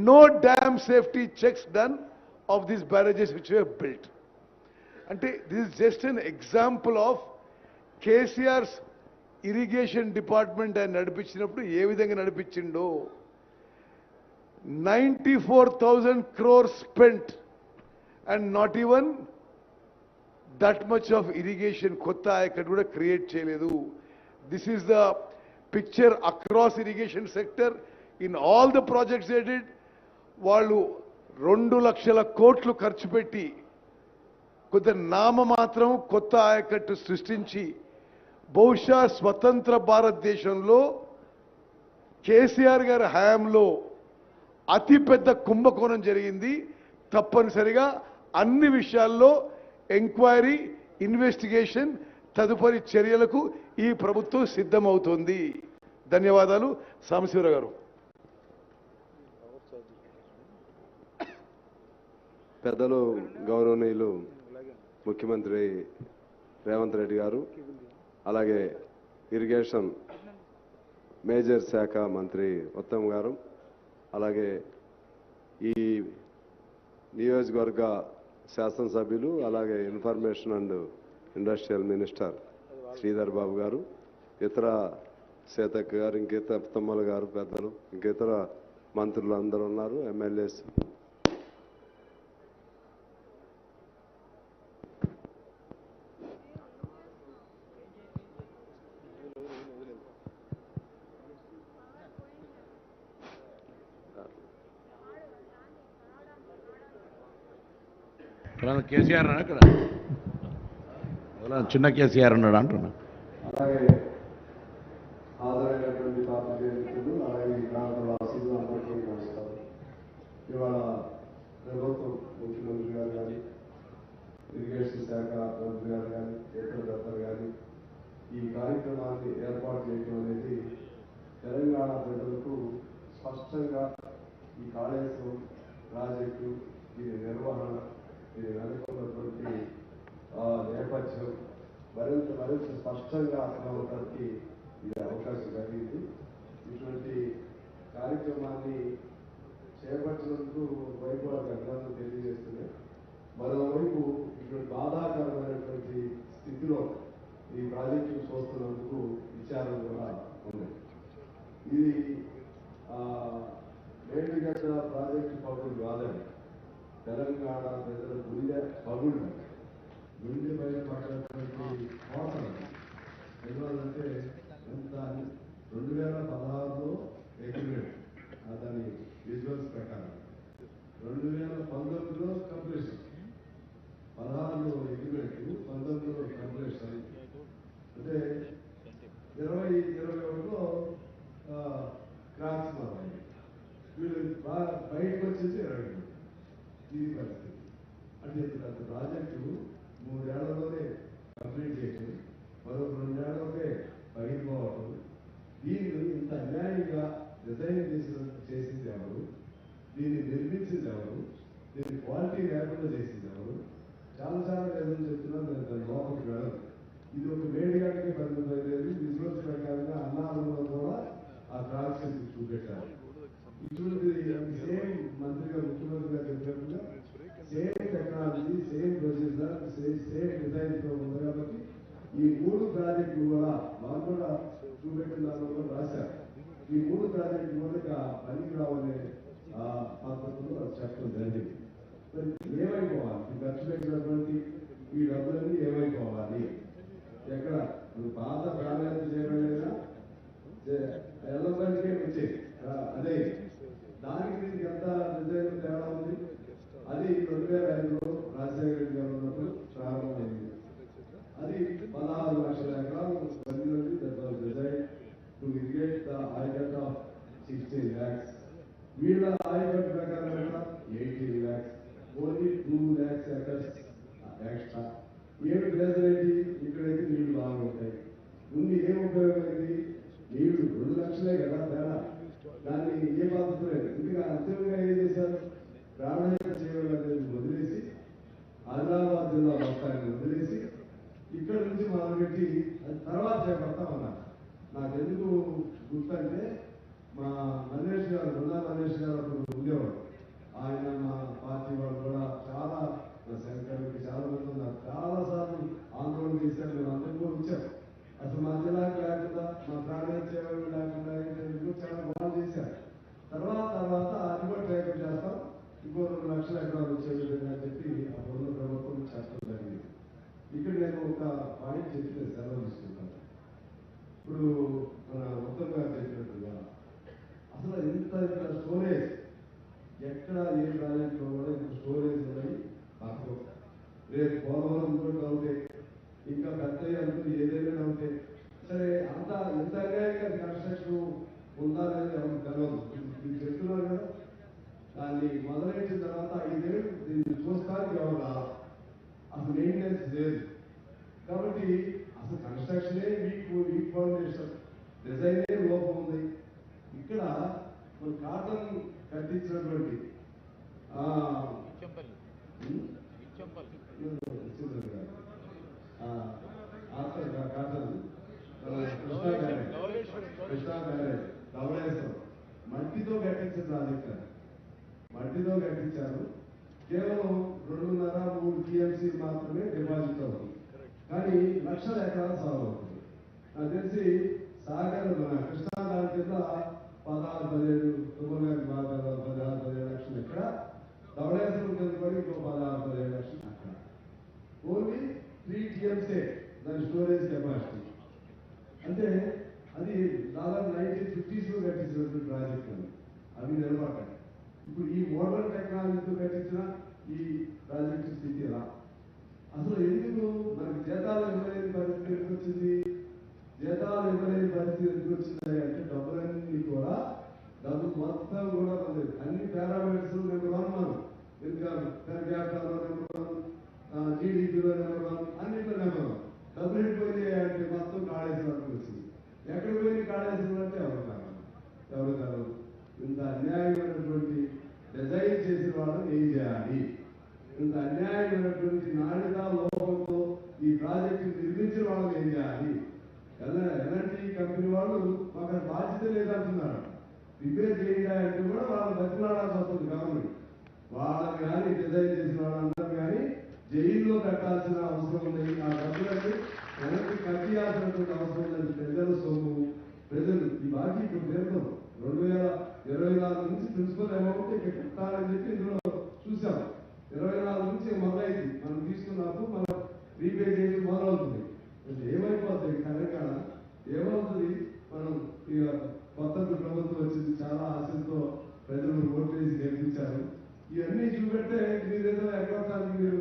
no dam safety checks done of these barrages which were built. అంటే this is just an example of KCR's irrigation department ఆయన నడిపించినప్పుడు ఏ విధంగా నడిపించిండో. 94,000 crores spent and not even that much of irrigation kotta ayakatu kuda create cheyaledu. This is the picture across irrigation sector in all the projects they did. వాళ్ళు 2 లక్షల కోట్లు ఖర్చు పెట్టి కొద్ది నామమాత్రం కొత్త ఆయకట్టు సృష్టించి బహుశా స్వతంత్ర భారతదేశంలో కేసీఆర్ గారి హయాంలో అతిపెద్ద కుంభకోణం జరిగింది. తప్పనిసరిగా అన్ని విషయాల్లో ఎంక్వైరీ, ఇన్వెస్టిగేషన్, తదుపరి చర్యలకు ఈ ప్రభుత్వం సిద్ధమవుతోంది. ధన్యవాదాలు. సాంబశివరావు గారు. పెద్దలు గౌరవనీయులు ముఖ్యమంత్రి రేవంత్ రెడ్డి గారు, అలాగే ఇరిగేషన్ మేజర్ శాఖ మంత్రి ఉత్తమ్ గారు, అలాగే ఈ నియోజకవర్గ శాసనసభ్యులు, అలాగే information and industrial minister Sridhar Babu గారు, ఇతర సీతక్క గారు, ఇంకితర తమ్మల గారు, పెద్దలు, ఇంకితర మంత్రులు అందరూ ఉన్నారు, ఎమ్మెల్యేస్. కేసీఆర్ అక్కడ చిన్న కేసీఆర్ అన్నాడు అంటున్నా. అలాగే ఆదరైనటువంటి పాత్రికేయులు, అలాగే ఈ ప్రాంత వాసులు అందరికీ నమస్కారం. ఇవాళ ప్రభుత్వం ముఖ్యమంత్రి గారు కానీ, ఇరిగేషన్ శాఖ మంత్రి గారు కానీ, ఇతర దత్తలు కానీ ఈ కార్యక్రమాన్ని ఏర్పాటు చేయడం అనేది తెలంగాణ ప్రజలకు స్పష్టంగా ఈ కాళేశ్వరం ప్రాజెక్టు, దీని నిర్వహణ, దీని వెనుకున్నటువంటి నేపథ్యం మరింత స్పష్టంగా అర్థమవడానికి ఇది అవకాశం కలిగింది. ఇటువంటి కార్యక్రమాన్ని చేపట్టినందుకు వైపు ఒకవైపు వారికి అర్థాలను తెలియజేస్తున్నాయి, మరోవైపు ఇటువంటి బాధాకరమైనటువంటి స్థితిలో ఈ ప్రాజెక్టును చూస్తున్నందుకు విచారం కూడా ఉంది. ఇది మేడిగడ్డ ప్రాజెక్టు పగులు కాదని తెలంగాణ ప్రజల గుండె పగుళ్ళు, గుండె పైన పడినటువంటి కోటలు. ఎందువల్లంటే ఎంత 2016లో అగ్రిమెంట్, దాని విజువల్స్ ప్రకారం 2019లో కంప్లీషన్, 16లో అగ్రిమెంట్, 19లో కంప్లీషన్. అంటే 2021లో క్రాక్స్ మారాయి. వీళ్ళు బయటకు వచ్చేసి 20 ఈ పరిస్థితి. అంటే ప్రతి ప్రాజెక్టు 3 ఏళ్లలోనే కంప్లీట్ చేయటం, మరో 2 ఏళ్లలోనే పగిలిపోవటం. దీన్ని ఇంత అన్యాయంగా డిజైన్ చేసింది ఎవరు, దీన్ని నిర్మించింది ఎవరు, దీన్ని క్వాలిటీ లేకుండా చేసింది ఎవరు? చాలా రీజన్ చెప్తున్నా, నేను దాని లోపలికి వెళ్ళను. ఇది ఒక వేడిగాడికి పరిమితం లేదు. విజువల్స్ ప్రకారంగా అన్నారంలో కూడా ఆ క్రాక్స్ చూపెట్టారు. ఇటువంటి సేమ్ మంత్రిగా ముఖ్యమంత్రి గారు చెప్పినట్టుగా same technology, same procedure, same design తో ఉంది కాబట్టి ఈ 3 ప్రాజెక్టులు కూడా వాళ్ళు కూడా చూపెట్టిన దానిలో కూడా రాశారు. ఈ 3 ప్రాజెక్టులు కూడా పనికి రావనే పద్ధతిలో చెప్పడం జరిగింది. మరి ఏమైపోవాలి ఖర్చు పెట్టినటువంటి ఈ డబ్బులన్నీ ఏమైపోవాలి? ఎక్కడ పాత ప్రాధాన్యత చేయడం ఎల్లబడికే వచ్చేది అదే. దానికి దీనికి ఎంత డిజైన్ తేడా ఉంది? అది 2005లో రాజశేఖర రెడ్డి గారు ఉన్నప్పుడు ప్రారంభమైంది. అది 16 లక్షల ఎకరాలు design to irrigate the ayacut of 16 lakhs. వీళ్ళ ఆయకట్ ప్రకారం 18 lakhs, only 2 lakhs acres extra. ఏడు గ్రేజరేటి ఇక్కడైతే నీళ్లు బాగా ఉంటాయి. ముందు ఏం ఉపయోగమైంది? నీళ్లు 2 లక్షలే కదా తేడా. దాన్ని ఏ బాధ్యత లేదు. ఇంకా అంతిమంగా ఏం చేశారు? ప్రాణాయామం చేయాలనేది వదిలేసి ఆదిలాబాద్ జిల్లా మొత్తాన్ని వదిలేసి ఇక్కడ నుంచి మొదలుపెట్టి అది తర్వాత చేపడతామన్నారు. నాకెందుకు గుర్తంటే మా మనీష్ గారు, బృందా మనీష్ గారు అప్పుడు ఉండేవాడు. ఆయన మా పార్టీ వాళ్ళు కూడా చాలా శంకర్కి చాలా మంది ఉన్నారు. చాలాసార్లు ఆందోళన చేశారు. మేము అందరికీ వచ్చాం. అసలు మా జిల్లాకి లేకుండా, మా ప్రాణాయామ సేవలు లేకుండా చాలా బాగా చేశారు. తర్వాత అది కూడా ప్రయత్నం చేస్తాం, ఇంకో 2 లక్షల ఎకరాలు వచ్చే విధంగా చెప్పి ఆ పొందు ప్రభుత్వం చెప్పడం జరిగింది. ఇక్కడ నేను ఒక పాయింట్ చెప్పి సెలవు తీసుకుంటాను. ఇప్పుడు మన ఉత్తమ్ గారు చెప్పినట్టుగా అసలు ఇంత స్టోరేజ్ ఎక్కడ ఏ ప్రాజెక్టులో కూడా ఇంత స్టోరేజ్ ఉన్నాయి మాకు. రేపు పోలవరం కూడా అవుతాయి, ఇంకా పెద్ద అనుకుని ఏదైనా ఉంటాయి. సరే, అంత ఎంత అన్యాయంగా కన్స్ట్రక్షన్ ఉందా అనేది ఎవరికి తెలియదు. మీరు చెప్తున్నారు కదా, దాన్ని మొదలెట్టిన తర్వాత 5 ఏళ్ళు దీన్ని చూస్తానికి ఎవరు రాదు. అసలు మెయింటెనెన్స్ లేదు. కాబట్టి అసలు కన్స్ట్రక్షనే వీక్ ఫౌండేషన్, డిజైనే లోపం ఉంది. ఇక్కడ మన కాటన్ కట్టించినటువంటి కాటన్ కృష్ణా బ్యారేజ్ ధవళేశ్వరం మట్టితో కట్టించిన ప్రాజెక్ట్. మట్టితో కట్టించారు. కేవలం 2.5-3 TMC మాత్రమే డిపాజిట్ అవుతుంది. కానీ లక్షల ఎకరాలు సాగు అవుతుంది. నాకు తెలిసి సాగర్ మన కృష్ణా దాని కింద 16-17 16-17 లక్షలు ఎక్కడ, ధవళేశ్వరం కింద కూడా ఇంకో 16-17 లక్షలు అక్కడ. ఓన్లీ 3 TMC దాని స్టోరేజ్ కెపాసిటీ. అంటే అది దాదాపు 1950s లో కట్టించినటువంటి ప్రాజెక్టు. అవి నిలబడ్డాయి. ఇప్పుడు ఈ మోడర్న్ టెక్నాలజీతో కట్టించిన ఈ ప్రాజెక్టు స్థితి ఎలా? అసలు ఎందుకు మనకి జీతాలు ఇవ్వలేని పరిస్థితి ఎందుకు వచ్చింది? జీతాలు ఇవ్వలేని పరిస్థితి ఎందుకు వచ్చింది అంటే డబ్బులన్నీ కూడా, డబ్బు మొత్తం కూడా ఉంది. అన్ని పారామీటర్స్ నెంబర్ 1 మనం ఎందుకు పెర్ క్యాపిటల్ నెంబర్ 1, జీడీపీలో నెంబర్ 1, అన్నింటిలో నెంబర్ 1. డబ్బులు ఎడిపోయినాయి అంటే మొత్తం కాళేశ్వరానికి వచ్చింది. ఎక్కడ పోయి కాళేశ్వరం అంటే ఎవరు కాదు. ఇంత అన్యాయమైనటువంటి డిజైన్ చేసిన వాళ్ళని ఏం చేయాలి? ఇంత అన్యాయమైనటువంటి నాణ్యత లోపంతో ఈ ప్రాజెక్టు నిర్మించిన వాళ్ళని ఏం చేయాలి? ఎలాంటి కంపెనీ వాళ్ళు మాకు బాధ్యత లేదంటున్నారు. రిపేర్ చేయాలంటే కూడా వాళ్ళు బతిలాడాల్సి వస్తుంది గవర్నమెంట్. కట్టాల్సిన అవసరం ఉంది. ఆ డబ్బులన్నీ వెనక్కి కట్టియాల్సినటువంటి అవసరం ఉన్నది. ప్రజల సొమ్ము, ప్రజలు ఈ బాకీ ఇప్పుడు పేరుతాం 2024 నుంచి ప్రిన్సిపల్ అమౌంట్ ఇక కట్టాలని చెప్పి ఇందులో చూసాం. 24 నుంచి మొదలైంది. మనం తీసుకున్నప్పుడు మనం రీపే చేయడం మొదలవుతుంది. ఏమైపోతుంది తెలంగాణ, ఏమవుతుంది? మనం ఇక కొత్త ప్రభుత్వం వచ్చింది, చాలా ఆశలతో ప్రజలు ఓటు వేసి గెలిపించారు. ఇవన్నీ చూపెడితే మీరేదో ఎగ్గొట్టాలి, మీరు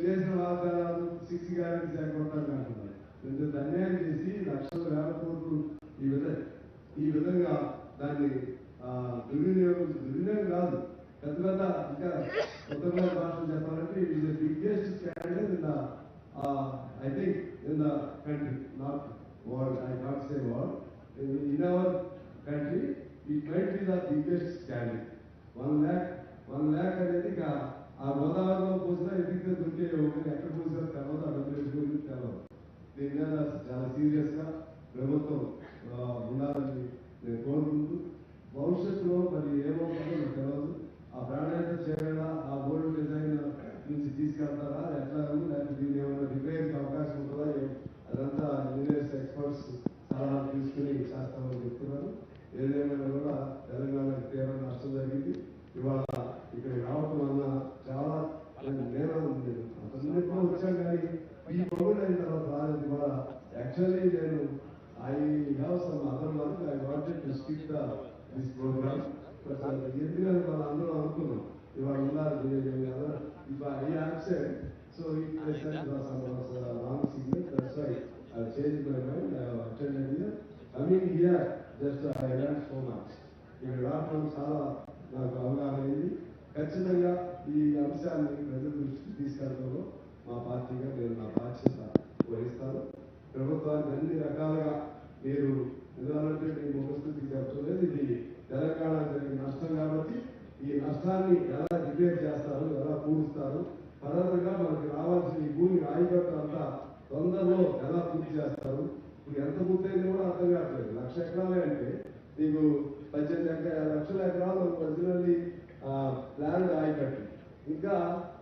చేసిన వాగ్దానాలు 6 గ్యారెంటీస్ ఎగ్గొట్టాలి అంటున్నారు. ఇంత అన్యాయం చేసి లక్షల వేల కోట్లు ఈ విధంగా దాన్ని దుర్వినియోగం కాదు, పెద్ద ఇంకా ఉత్తర భాషలు చెప్పాలంటే it is the biggest scandal in the I think in the country, not world, I can't say world. In our country, it might be the biggest scandal. 1 lakh అనేది ఆ గోదావరిలో పోసినా ఎదిగితే దొరికే ఎక్కడ పోసినా తెలవదు, అడుగు పెట్టుకుని తెలవదు. దీని మీద చాలా సీరియస్గా ప్రభుత్వం ఉండాలని నేను కోరుకుంటూ, భవిష్యత్తులో మరి ఏమవుతుందో నాకు తెలియదు. ఆ ప్రాణాయత చేయాలా, ఆ ఓల్డ్ డిజైన్ నుంచి తీసుకెళ్తారా, ఎట్లా లేకపోతే దీన్ని ఏమైనా రిపేర్కి అవకాశం ఉంటుందా, అదంతా ఇంజనీర్స్ ఎక్స్పర్ట్స్ సలహాలు తీసుకుని చేస్తామని చెప్తున్నారు. ఏదేమైనా కూడా తెలంగాణకి తీవ్ర నష్టం జరిగింది. ఇవాళ ఇక్కడికి రావటం వల్ల చాలా నేను అన్నింటిలో వచ్చాను, కానీ ఈ కోవిడ్ అయిన తర్వాత రాలేదు. ఇవాళ యాక్చువల్లీ నేను I have some other work, I wanted to skip this programme. ఎందుకంటే వాళ్ళు అందరూ అనుకున్నాం ఇవాళ ఉన్నారు. If I absent, so if I said some wrong signal, that's why I changed my mind. I have attended here. Coming here, just I learned so much. ఇక్కడ రావడం చాలా నాకు అవగాహన అయింది. ఖచ్చితంగా ఈ అంశాన్ని ప్రజల దృష్టికి తీసుకెళ్లడంలో మా పార్టీగా నేను నా బాధ్యత వహిస్తాను. ప్రభుత్వాన్ని అన్ని రకాలుగా మీరు ఎందుకంటే మీ ముఖస్థితికి చెప్తున్నది ఇది తెలంగాణ జరిగిన నష్టం కాబట్టి ఈ నష్టాన్ని ఎలా రిపేర్ చేస్తారు, ఎలా పూడుస్తారు, పరంగా మనకి రావాల్సిన ఈ భూమి రాయిగట్టు అంతా తొందరలో ఎలా పూర్తి చేస్తారు. ఇప్పుడు ఎంత పూర్తయింది కూడా అర్థం కావట్లేదు. 1,00,000 ఎకరాలే అంటే మీకు 18 లక్షల ఎకరాలు ఒరిజినల్లీ ల్యాండ్ ఆయకట్టు, ఇంకా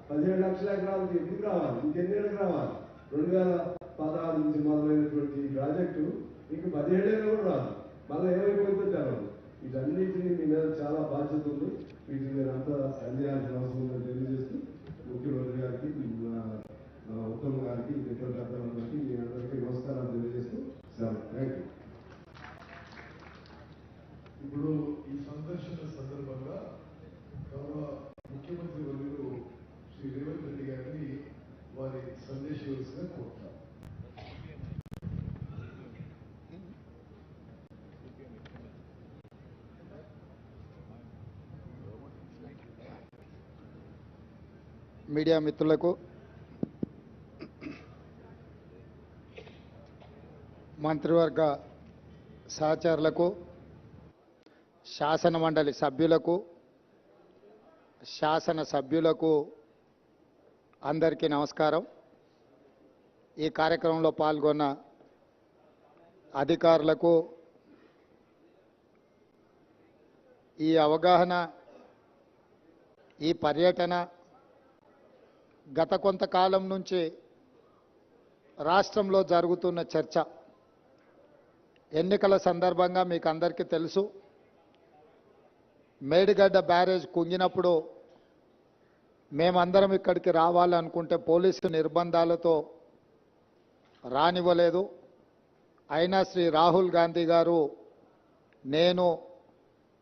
17 లక్షల ఎకరాలకి ఎప్పుడు రావాలి, ఇంకెన్నేళ్ళకి రావాలి? 2016 నుంచి మొదలైనటువంటి ఈ ప్రాజెక్టు మీకు 17 ఏళ్ళు కూడా రాదు. మళ్ళీ ఏమైపోతుందో తెలవదు. వీటన్నిటినీ మీ మీద చాలా బాధ్యత ఉంది. వీటిని మీరు అంతా అందించాల్సిన అవసరం ఉందని తెలియజేస్తూ ముఖ్యమంత్రి గారికి, ఉత్తమ్ గారికి, ఇతర పెద్దలందరికీ మీ అందరికీ నమస్కారాలు తెలియజేస్తూ థ్యాంక్ యూ. ఇప్పుడు ఈ సందర్శన సందర్భంగా గౌరవ ముఖ్యమంత్రి వర్యులు శ్రీ రేవంత్ రెడ్డి గారిని వారి సందేశంగా కోరుతారు. మీడియా మిత్రులకు, మంత్రివర్గ సహచరులకు, శాసన మండలి సభ్యులకు, శాసన సభ్యులకు అందరికీ నమస్కారం. ఈ కార్యక్రమంలో పాల్గొన్న అధికారులకు, ఈ అవగాహన, ఈ పర్యటన గత కొంతకాలం నుంచి రాష్ట్రంలో జరుగుతున్న చర్చ. ఎన్నికల సందర్భంగా మీకు అందరికీ తెలుసు, మేడిగడ్డ బ్యారేజ్ కుంగినప్పుడు మేమందరం ఇక్కడికి రావాలనుకుంటే పోలీసు నిర్బంధాలతో రానివ్వలేదు. అయినా శ్రీ రాహుల్ గాంధీ గారు, నేను,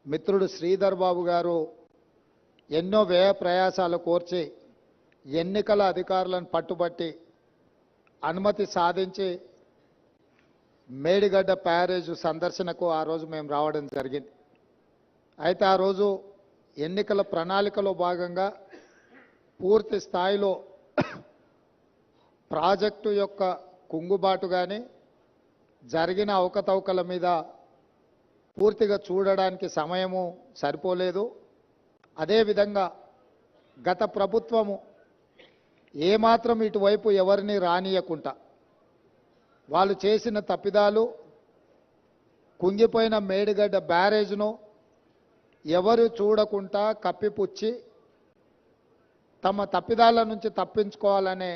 మిత్రుడు శ్రీధర్ బాబు గారు ఎన్నో వ్యయ ప్రయాసాలు కోర్చి ఎన్నికల అధికారులను పట్టుబట్టి అనుమతి సాధించి మేడిగడ్డ బ్యారేజ్ సందర్శనకు ఆ రోజు మేము రావడం జరిగింది. అయితే ఆ రోజు ఎన్నికల ప్రణాళికలో భాగంగా పూర్తి స్థాయిలో ప్రాజెక్టు యొక్క కుంగుబాటు కానీ జరిగిన అవకతవకల మీద పూర్తిగా చూడడానికి సమయము సరిపోలేదు. అదేవిధంగా గత ప్రభుత్వము ఏమాత్రం ఇటువైపు ఎవరిని రానియకుండా వాళ్ళు చేసిన తప్పిదాలు, కుంగిపోయిన మేడిగడ్డ బ్యారేజ్ను ఎవరు చూడకుండా కప్పిపుచ్చి తమ తప్పిదాల నుంచి తప్పించుకోవాలనే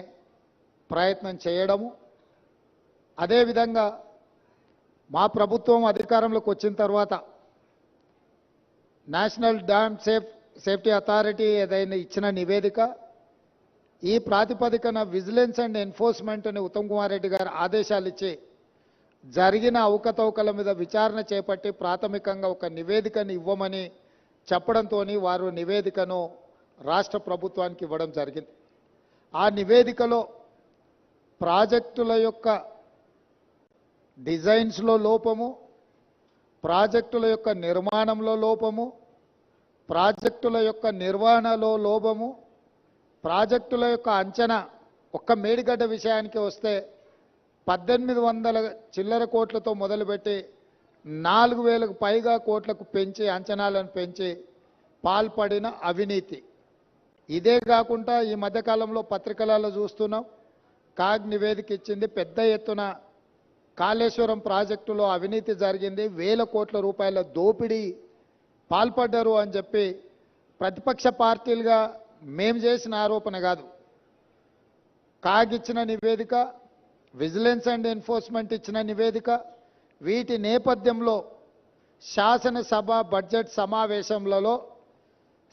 ప్రయత్నం చేయడము, అదేవిధంగా మా ప్రభుత్వం అధికారంలోకి వచ్చిన తర్వాత నేషనల్ డ్యామ్ సేఫ్టీ అథారిటీ ఏదైనా ఇచ్చిన నివేదిక, ఈ ప్రాతిపదికన విజిలెన్స్ అండ్ ఎన్ఫోర్స్మెంట్ని ఉత్తమ్ కుమార్ రెడ్డి గారు ఆదేశాలు ఇచ్చి జరిగిన అవకతవకల మీద విచారణ చేపట్టి ప్రాథమికంగా ఒక నివేదికను ఇవ్వమని చెప్పడంతో వారు నివేదికను రాష్ట్ర ప్రభుత్వానికి ఇవ్వడం జరిగింది. ఆ నివేదికలో ప్రాజెక్టుల యొక్క డిజైన్స్లో లోపము, ప్రాజెక్టుల యొక్క నిర్మాణంలో లోపము, ప్రాజెక్టుల యొక్క నిర్వహణలో లోపము, ప్రాజెక్టుల యొక్క అంచనా, ఒక్క మేడిగడ్డ విషయానికి వస్తే 1800 చిల్లర కోట్లతో మొదలుపెట్టి 4000కు పైగా కోట్లకు పెంచి అంచనాలను పెంచి పాల్పడిన అవినీతి. ఇదే కాకుండా ఈ మధ్యకాలంలో పత్రికలలో చూస్తున్నాం, కాగ్ నివేదిక ఇచ్చింది, పెద్ద ఎత్తున కాళేశ్వరం ప్రాజెక్టులో అవినీతి జరిగింది, 1000 కోట్ల రూపాయల దోపిడీ పాల్పడ్డారు అని చెప్పి ప్రతిపక్ష పార్టీలుగా మేము చేసిన ఆరోపణ కాదు, కాగ్ ఇచ్చిన నివేదిక, విజిలెన్స్ అండ్ ఎన్ఫోర్స్మెంట్ ఇచ్చిన నివేదిక. వీటి నేపథ్యంలో శాసనసభ బడ్జెట్ సమావేశంలో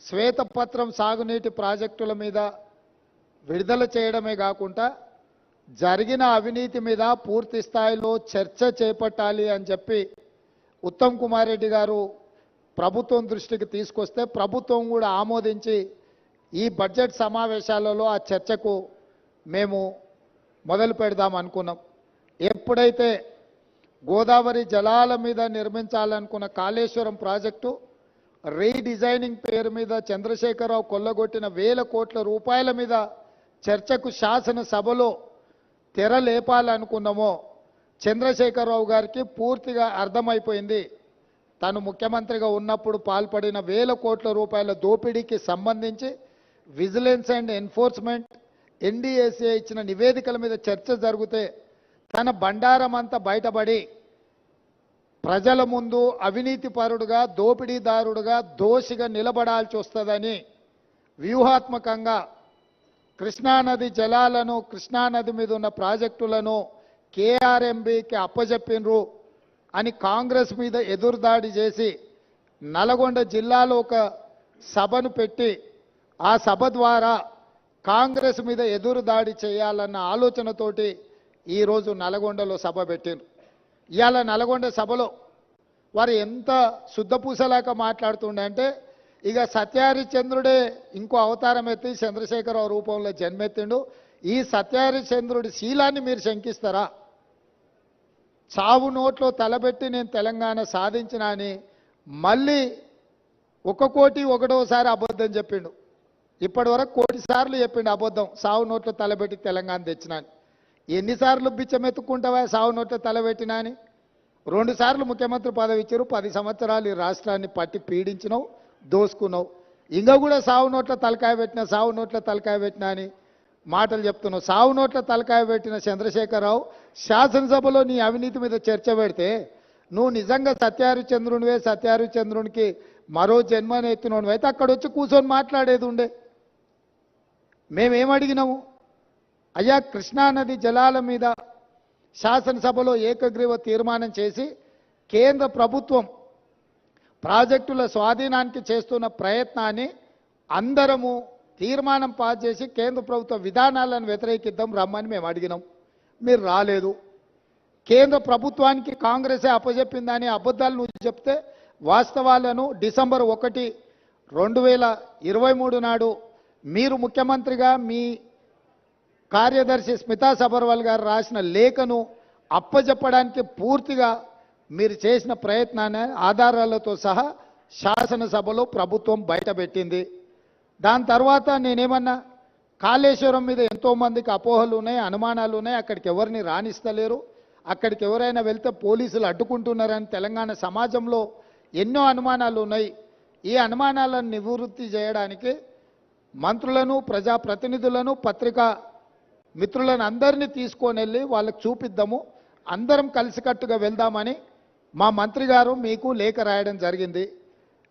శ్వేతపత్రం సాగునీటి ప్రాజెక్టుల మీద విడుదల చేయడమే కాకుండా జరిగిన అవినీతి మీద పూర్తి స్థాయిలో చర్చ చేపట్టాలి అని చెప్పి ఉత్తమ్ కుమార్ రెడ్డి గారు ప్రభుత్వం దృష్టికి తీసుకొస్తే ప్రభుత్వం కూడా ఆమోదించి ఈ బడ్జెట్ సమావేశాలలో ఆ చర్చకు మేము మొదలు పెడదాం అనుకున్నాం. ఎప్పుడైతే గోదావరి జలాల మీద నిర్మించాలనుకున్న కాళేశ్వరం ప్రాజెక్టు రీడిజైనింగ్ పేరు మీద చంద్రశేఖరరావు కొల్లగొట్టిన 1000 కోట్ల రూపాయల మీద చర్చకు శాసనసభలో తెర లేపాలనుకున్నామో చంద్రశేఖరరావు గారికి పూర్తిగా అర్థమైపోయింది. తను ముఖ్యమంత్రిగా ఉన్నప్పుడు పాల్పడిన 1000 కోట్ల రూపాయల దోపిడీకి సంబంధించి విజిలెన్స్ అండ్ ఎన్ఫోర్స్మెంట్ ఎన్డీఏసీ ఇచ్చిన నివేదికల మీద చర్చ జరిగితే తన బండారం అంతా బయటపడి ప్రజల ముందు అవినీతిపరుడుగా, దోపిడీదారుడుగా, దోషిగా నిలబడాల్సి వస్తుందని వ్యూహాత్మకంగా కృష్ణానది జలాలను, కృష్ణానది మీద ఉన్న ప్రాజెక్టులను కేఆర్ఎంబీకి అప్పజెప్పినరు అని కాంగ్రెస్ మీద ఎదురుదాడి చేసి నల్గొండ జిల్లాలో ఒక సభను పెట్టి ఆ సభ ద్వారా కాంగ్రెస్ మీద ఎదురుదాడి చేయాలన్న ఆలోచనతోటి ఈరోజు నల్గొండలో సభ పెట్టారు. ఇవాళ నల్గొండ సభలో వారు ఎంత శుద్ధపూసలాక మాట్లాడుతుండే అంటే, ఇక సత్యహరిచంద్రుడే ఇంకో అవతారం ఎత్తి చంద్రశేఖరరావు రూపంలో జన్మెత్తిండు, ఈ సత్యహరిచంద్రుడి శీలాన్ని మీరు శంకిస్తారా? చావు నోట్లో తలబెట్టి నేను తెలంగాణ సాధించిన అని మళ్ళీ 1 కోటి 1వసారి అబద్ధం చెప్పిండు. ఇప్పటి వరకు 1 కోటి సార్లు చెప్పిండు అబద్ధం, సావు నోట్లో తలబెట్టి తెలంగాణ తెచ్చినా అని. ఎన్నిసార్లు బిచ్చమెత్తుకుంటావా సావు నోట్లో తలబెట్టినా అని? 2 సార్లు ముఖ్యమంత్రి పదవి ఇచ్చారు, 10 సంవత్సరాలు ఈ రాష్ట్రాన్ని పట్టి పీడించినావు, దోసుకున్నావు. ఇంకా కూడా సావు నోట్ల తలకాయ పెట్టినా, సావు నోట్ల తలకాయ పెట్టినా అని మాటలు చెప్తున్నావు. సావు నోట్ల తలకాయ పెట్టిన చంద్రశేఖరరావు శాసనసభలో నీ అవినీతి మీద చర్చ పెడితే నువ్వు నిజంగా సత్యహరిచంద్రునివే, సత్యహరిచంద్రునికి మరో జన్మని ఎత్తినోడు అయితే అక్కడ వచ్చి కూర్చొని మాట్లాడేది ఉండే. మేమేమడిగినాము? అయ్యా, కృష్ణానది జలాల మీద శాసనసభలో ఏకగ్రీవ తీర్మానం చేసి కేంద్ర ప్రభుత్వం ప్రాజెక్టుల స్వాధీనానికి చేస్తున్న ప్రయత్నాన్ని అందరము తీర్మానం పాస్ చేసి కేంద్ర ప్రభుత్వ విధానాలను వ్యతిరేకిద్దాం రమ్మని మేము అడిగినాం. మీరు రాలేదు. కేంద్ర ప్రభుత్వానికి కాంగ్రెసే అప్పజెప్పిందని అబద్ధాలు నువ్వు చెప్తే వాస్తవాలను డిసెంబర్ 1, 2023 నాడు మీరు ముఖ్యమంత్రిగా మీ కార్యదర్శి స్మితా సబర్వాల్ గారు రాసిన లేఖను అప్పజెప్పడానికి పూర్తిగా మీరు చేసిన ప్రయత్నాన్ని ఆధారాలతో సహా శాసనసభలో ప్రభుత్వం బయటపెట్టింది. దాని తర్వాత నేనేమన్నా, కాళేశ్వరం మీద ఎంతోమందికి అపోహలు ఉన్నాయి, అనుమానాలు ఉన్నాయి, అక్కడికి ఎవరిని రాణిస్తలేరు, అక్కడికి ఎవరైనా వెళ్తే పోలీసులు అడ్డుకుంటున్నారని తెలంగాణ సమాజంలో ఎన్నో అనుమానాలు ఉన్నాయి. ఈ అనుమానాలను నివృత్తి చేయడానికి మంత్రులను, ప్రజాప్రతినిధులను, పత్రికా మిత్రులను అందరినీ తీసుకొని వెళ్ళి వాళ్ళకి చూపిద్దాము, అందరం కలిసికట్టుగా వెళ్దామని మా మంత్రి గారు మీకు లేఖ రాయడం జరిగింది.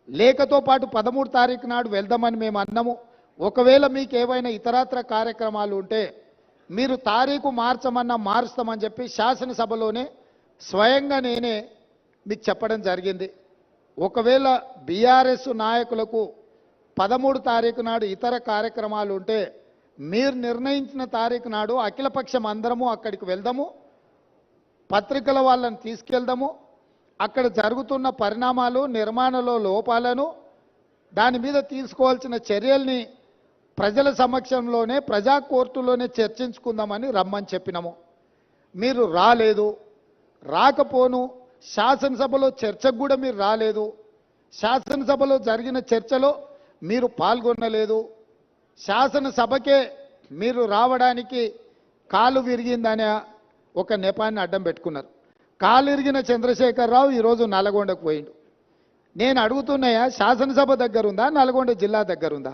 లేఖతో పాటు 13 తారీఖు నాడు వెళ్దామని మేము అన్నాము. ఒకవేళ మీకు ఏవైనా ఇతరత్ర కార్యక్రమాలు ఉంటే మీరు తారీఖు మార్చమన్నా మారుస్తామని చెప్పి శాసనసభలోనే స్వయంగా నేనే మీకు చెప్పడం జరిగింది. ఒకవేళ బీఆర్ఎస్ నాయకులకు 13 తారీఖు నాడు ఇతర కార్యక్రమాలు ఉంటే మీరు నిర్ణయించిన తారీఖు నాడు అఖిలపక్షం అందరము అక్కడికి వెళ్దాము, పత్రికల వాళ్ళని తీసుకెళ్దాము, అక్కడ జరుగుతున్న పరిణామాలు నిర్మాణంలో లోపాలను దాని మీద తీసుకోవాల్సిన చర్యల్ని ప్రజల సమక్షంలోనే ప్రజా కోర్టులోనే చర్చించుకుందామని రమ్మని చెప్పినాము. మీరు రాలేదు, రాకపోను శాసనసభలో చర్చకు కూడా మీరు రాలేదు, శాసనసభలో జరిగిన చర్చలో మీరు పాల్గొనలేదు, శాసనసభకే మీరు రావడానికి కాలు విరిగిందనే ఒక నెపాన్ని అడ్డం పెట్టుకున్నారు. కాలు ఇరిగిన చంద్రశేఖరరావు ఈరోజు నల్గొండకు పోయిండు. నేను అడుగుతున్నాయా, శాసనసభ దగ్గరుందా, నల్గొండ జిల్లా దగ్గరుందా?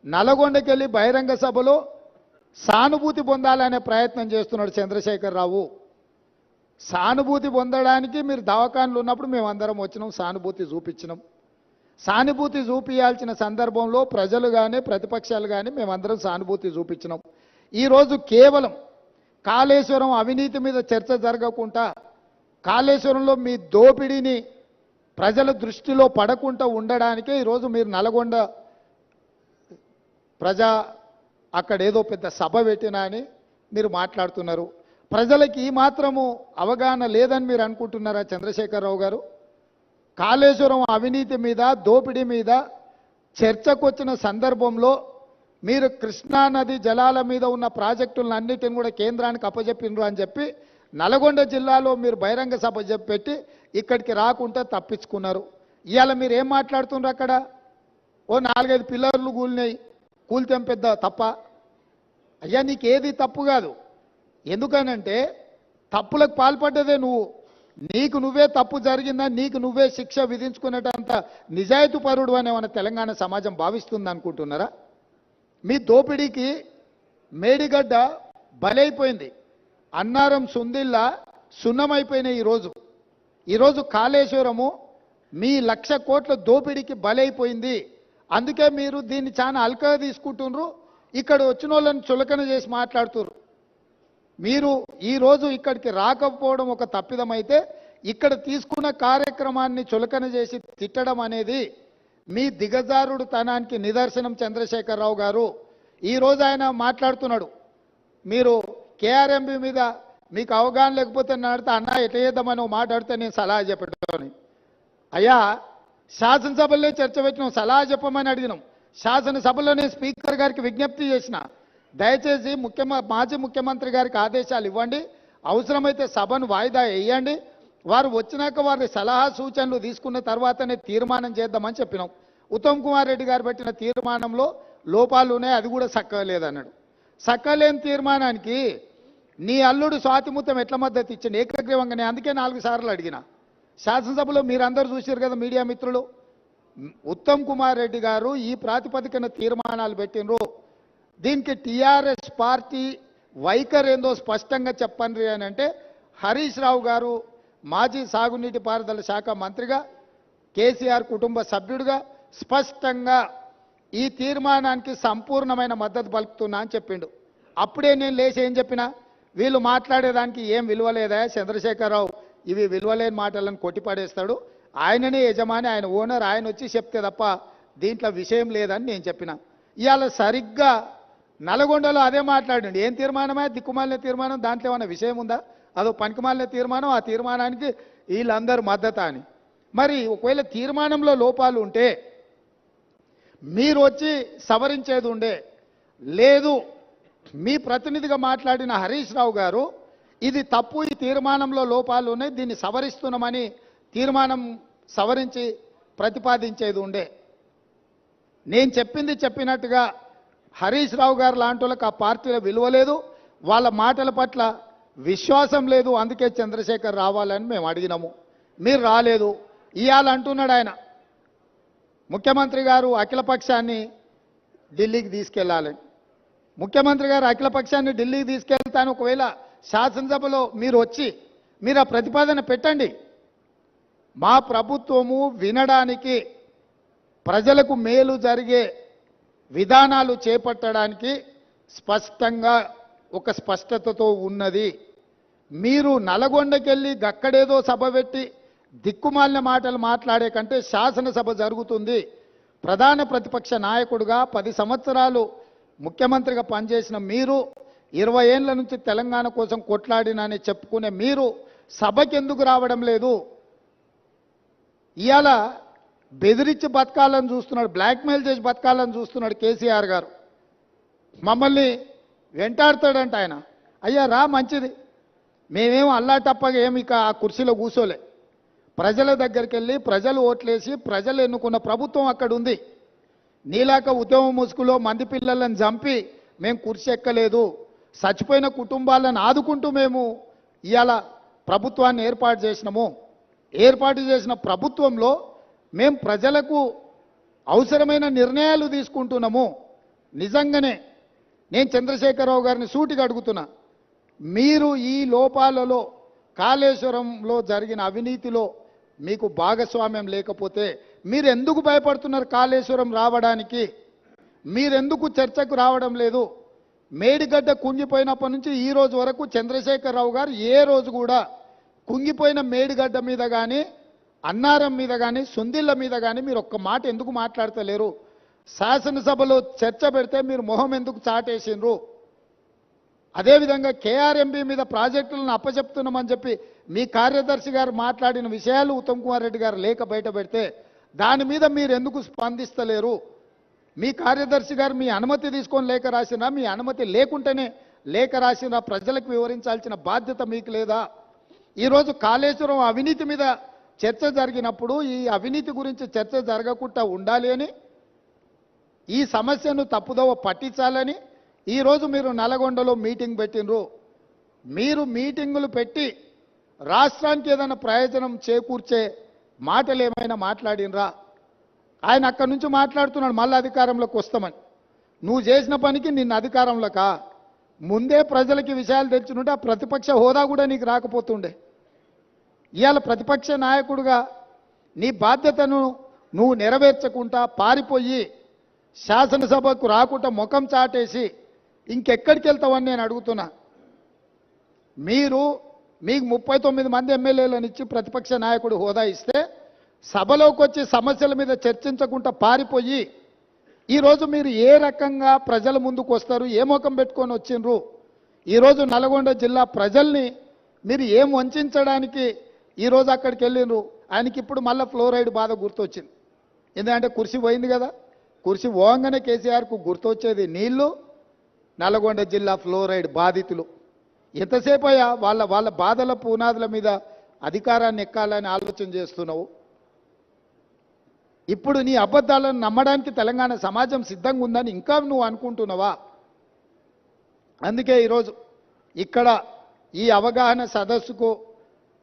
నల్గొండకి వెళ్ళి బహిరంగ సభలో సానుభూతి పొందాలనే ప్రయత్నం చేస్తున్నాడు చంద్రశేఖరరావు. సానుభూతి పొందడానికి మీరు దవాఖానలు ఉన్నప్పుడు మేమందరం వచ్చినాం, సానుభూతి చూపించినాం. సానుభూతి చూపించాల్సిన సందర్భంలో ప్రజలు కానీ ప్రతిపక్షాలు కానీ మేమందరం సానుభూతి చూపించినాం. ఈరోజు కేవలం కాళేశ్వరం అవినీతి మీద చర్చ జరగకుండా, కాళేశ్వరంలో మీ దోపిడీని ప్రజల దృష్టిలో పడకుండా ఉండడానికే ఈరోజు మీరు నల్గొండ ప్రజా అక్కడ ఏదో పెద్ద సభ పెట్టినా అని మీరు మాట్లాడుతున్నారు. ప్రజలకి ఈ మాత్రము అవగాహన లేదని మీరు అనుకుంటున్నారా చంద్రశేఖరరావు గారు? కాళేశ్వరం అవినీతి మీద దోపిడీ మీద చర్చకు వచ్చిన సందర్భంలో మీరు కృష్ణానది జలాల మీద ఉన్న ప్రాజెక్టులను అన్నిటిని కూడా కేంద్రానికి అప్పజెప్పినరు అని చెప్పి నల్గొండ జిల్లాలో మీరు బహిరంగ సభ పెట్టి ఇక్కడికి రాకుండా తప్పించుకున్నారు. ఇవాళ మీరు ఏం మాట్లాడుతున్నారు? అక్కడ ఓ 4-5 పిల్లర్లు కూలినాయి, కూలితేం పెద్ద తప్ప? అయ్యా నీకేది తప్పు కాదు. ఎందుకనంటే తప్పులకు పాల్పడ్డదే నువ్వు. నీకు నువ్వే తప్పు జరిగిందా, నీకు నువ్వే శిక్ష విధించుకునేటంత నిజాయితీ పరుడు అనే మన తెలంగాణ సమాజం భావిస్తుంది అనుకుంటున్నారా? మీ దోపిడీకి మేడిగడ్డ బలైపోయింది, అన్నారం సుందిల్లా సున్నమైపోయినాయి. ఈరోజు కాళేశ్వరము మీ 1,00,000 కోట్ల దోపిడీకి బలైపోయింది. అందుకే మీరు దీన్ని చాలా అల్కగా తీసుకుంటున్నారు. ఇక్కడ వచ్చిన వాళ్ళని చులకన చేసి మాట్లాడుతున్నారు. మీరు ఈరోజు ఇక్కడికి రాకపోవడం ఒక తప్పిదమైతే ఇక్కడ తీసుకున్న కార్యక్రమాన్ని చులకన చేసి తిట్టడం అనేది మీ దిగజారుడు తనానికి నిదర్శనం చంద్రశేఖరరావు గారు. ఈరోజు ఆయన మాట్లాడుతున్నాడు, మీరు కేఆర్ఎంబి మీద మీకు అవగాహన లేకపోతే నడితే అన్నా ఎట్లా చేద్దామని మాట్లాడితే నేను సలహా చెప్పాను. అయ్యా శాసనసభలో చర్చ పెట్టినాం, సలహా చెప్పమని అడిగినాం. శాసనసభలోనే స్పీకర్ గారికి విజ్ఞప్తి చేసిన, దయచేసి మాజీ ముఖ్యమంత్రి గారికి ఆదేశాలు ఇవ్వండి, అవసరమైతే సభను వాయిదా వేయండి, వారు వచ్చినాక వారి సలహా సూచనలు తీసుకున్న తర్వాతనే తీర్మానం చేద్దామని చెప్పినాం. ఉత్తమ్ కుమార్ రెడ్డి గారు పెట్టిన తీర్మానంలో లోపాలు ఉన్నాయి, అది కూడా సక్కలేదన్నాడు. సక్కలేని తీర్మానానికి నీ అల్లుడు స్వాతిముత్యం ఎట్లా మద్దతు ఇచ్చింది ఏకగ్రీవంగానే? అందుకే 4 సార్లు అడిగిన. శాసనసభలో మీరందరూ చూశారు కదా మీడియా మిత్రులు. ఉత్తమ్ కుమార్ రెడ్డి గారు ఈ ప్రాతిపదికన తీర్మానాలు పెట్టినరు. దీనికి టీఆర్ఎస్ పార్టీ వైఖరి ఏందో స్పష్టంగా చెప్పండి అని అంటే, హరీష్ రావు గారు మాజీ సాగునీటి పారుదల శాఖ మంత్రిగా, కేసీఆర్ కుటుంబ సభ్యుడిగా స్పష్టంగా ఈ తీర్మానానికి సంపూర్ణమైన మద్దతు పలుకుతున్నా అని చెప్పిండు. అప్పుడే నేను లేచి ఏం చెప్పినా, వీళ్ళు మాట్లాడేదానికి ఏం విలువలేదా చంద్రశేఖరరావు, ఇవి విలువలేని మాటలను కొట్టిపడేస్తాడు, ఆయననే యజమాని, ఆయన ఓనర్, ఆయన వచ్చి చెప్తే తప్ప దీంట్లో విషయం లేదని నేను చెప్పిన. ఇవాళ సరిగ్గా నల్గొండలో అదే మాట్లాడండి. ఏం తీర్మానమే? దిక్కుమాలిన తీర్మానం, దాంట్లో ఏమైనా విషయం ఉందా? అదో పనికిమాలిన తీర్మానం, ఆ తీర్మానానికి వీళ్ళందరూ మద్దతు అని. మరి ఒకవేళ తీర్మానంలో లోపాలు ఉంటే మీరు వచ్చి సవరించేది ఉండే. లేదు, మీ ప్రతినిధిగా మాట్లాడిన హరీష్ రావు గారు ఇది తప్పు, ఈ తీర్మానంలో లోపాలు ఉన్నాయి, దీన్ని సవరిస్తున్నామని తీర్మానం సవరించి ప్రతిపాదించేది ఉండే. నేను చెప్పింది చెప్పినట్టుగా హరీష్ రావు గారు లాంటి వాళ్ళకి ఆ పార్టీలో విలువ లేదు, వాళ్ళ మాటల పట్ల విశ్వాసం లేదు. అందుకే చంద్రశేఖర్ రావాలని మేము అడిగినాము, మీరు రాలేదు. ఇవాళ అంటున్నాడు ఆయన, ముఖ్యమంత్రి గారు అఖిలపక్షాన్ని ఢిల్లీకి తీసుకెళ్లాలని. ముఖ్యమంత్రి గారు అఖిలపక్షాన్ని ఢిల్లీకి తీసుకెళ్తాను, ఒకవేళ శాసనసభలో మీరు వచ్చి మీరు ఆ ప్రతిపాదన పెట్టండి. మా ప్రభుత్వము వినడానికి, ప్రజలకు మేలు జరిగే విధానాలు చేపట్టడానికి స్పష్టంగా ఒక స్పష్టతతో ఉన్నది. మీరు నల్గొండకెళ్ళి గక్కడేదో సభ పెట్టి దిక్కుమాలిన మాటలు మాట్లాడే కంటే శాసనసభ జరుగుతుంది. ప్రధాన ప్రతిపక్ష నాయకుడిగా 10 సంవత్సరాలు ముఖ్యమంత్రిగా పనిచేసిన మీరు, 20 ఏళ్ల నుంచి తెలంగాణ కోసం కొట్లాడినని చెప్పుకునే మీరు సభకి ఎందుకు రావడం లేదు? ఇవాళ బెదిరించి బతకాలని చూస్తున్నాడు, బ్లాక్మెయిల్ చేసి బతకాలని చూస్తున్నాడు కేసీఆర్ గారు. మమ్మల్ని వెంటాడతాడంట ఆయన. అయ్యా రా, మంచిది, మేమేమో అల్లాటప్పగా ఏమి ఇక ఆ కుర్చీలో కూర్చోలే. ప్రజల దగ్గరికి వెళ్ళి ప్రజలు ఓట్లేసి ప్రజలు ఎన్నుకున్న ప్రభుత్వం అక్కడ ఉంది. నీలాక ఉద్యమ ముసుగులో మంది పిల్లలను చంపి మేము కుర్చీ ఎక్కలేదు. చచ్చిపోయిన కుటుంబాలను ఆదుకుంటూ మేము ఇవాళ ప్రభుత్వాన్ని ఏర్పాటు చేసినాము. ఏర్పాటు చేసిన ప్రభుత్వంలో మేము ప్రజలకు అవసరమైన నిర్ణయాలు తీసుకుంటున్నాము. నిజంగానే నేను చంద్రశేఖరరావు గారిని సూటిగా అడుగుతున్నా, మీరు ఈ లోపాలలో కాళేశ్వరంలో జరిగిన అవినీతిలో మీకు భాగస్వామ్యం లేకపోతే మీరు ఎందుకు భయపడుతున్నారు కాళేశ్వరం రావడానికి? మీరెందుకు చర్చకు రావడం లేదు? మేడిగడ్డ కుంగిపోయినప్పటి నుంచి ఈ రోజు వరకు చంద్రశేఖరరావు గారు ఏ రోజు కూడా కుంగిపోయిన మేడిగడ్డ మీద కానీ, అన్నారం మీద కానీ, సుందిళ్ళ మీద కానీ మీరు ఒక్క మాట ఎందుకు మాట్లాడతలేరు? శాసనసభలో చర్చ పెడితే మీరు మొహం ఎందుకు చాటేసిండ్రు? అదేవిధంగా కేఆర్ఎంబీ మీద ప్రాజెక్టులను అప్పచెప్తున్నామని చెప్పి మీ కార్యదర్శి గారు మాట్లాడిన విషయాలు ఉత్తమ్ కుమార్ రెడ్డి గారు లేఖ బయట పెడితే దాని మీద మీరు ఎందుకు స్పందిస్తలేరు? మీ కార్యదర్శి గారు మీ అనుమతి తీసుకొని లేఖ రాసినా, మీ అనుమతి లేకుంటేనే లేఖ రాసినా ప్రజలకు వివరించాల్సిన బాధ్యత మీకు లేదా? ఈరోజు కాళేశ్వరం అవినీతి మీద చర్చ జరిగినప్పుడు ఈ అవినీతి గురించి చర్చ జరగకుండా ఉండాలి అని, ఈ సమస్యను తప్పుదోవ పట్టించాలని ఈరోజు మీరు నల్గొండలో మీటింగ్ పెట్టినరు. మీరు మీటింగులు పెట్టి రాష్ట్రానికి ఏదైనా ప్రయోజనం చేకూర్చే మాటలు ఏమైనా మాట్లాడినరా? ఆయన అక్కడి నుంచి మాట్లాడుతున్నాడు మళ్ళీ అధికారంలోకి వస్తామని. నువ్వు చేసిన పనికి నిన్ను అధికారంలోకా? ముందే ప్రజలకి విషయాలు తెచ్చుకుంటే ఆ ప్రతిపక్ష హోదా కూడా నీకు రాకపోతుండే. ఇవాళ ప్రతిపక్ష నాయకుడిగా నీ బాధ్యతను నువ్వు నెరవేర్చకుండా పారిపోయి శాసనసభకు రాకుండా ముఖం చాటేసి ఇంకెక్కడికి వెళ్తావని నేను అడుగుతున్నా. మీకు 39 మంది ఎమ్మెల్యేలను ఇచ్చి ప్రతిపక్ష నాయకుడు హోదా ఇస్తే సభలోకి వచ్చి సమస్యల మీద చర్చించకుండా పారిపోయి ఈరోజు మీరు ఏ రకంగా ప్రజల ముందుకు వస్తారు? ఏ ముఖం పెట్టుకొని వచ్చిండ్రు? ఈరోజు నల్గొండ జిల్లా ప్రజల్ని మీరు ఏం వంచడానికి ఈరోజు అక్కడికి వెళ్ళిండ్రు? ఆయనకి ఇప్పుడు మళ్ళీ ఫ్లోరైడ్ బాధ గుర్తొచ్చింది. ఎందుకంటే కుర్చీ పోయింది కదా. కుర్చీ పోగానే కేసీఆర్కు గుర్తొచ్చేది నీళ్లు, నల్గొండ జిల్లా ఫ్లోరైడ్ బాధితులు. ఎంతసేపు అయ్యా వాళ్ళ బాధల పునాదుల మీద అధికారాన్ని ఎక్కాలని ఆలోచన చేస్తున్నావు? ఇప్పుడు నీ అబద్ధాలను నమ్మడానికి తెలంగాణ సమాజం సిద్ధంగా ఉందని ఇంకా నువ్వు అనుకుంటున్నావా? అందుకే ఈరోజు ఇక్కడ ఈ అవగాహన సదస్సుకు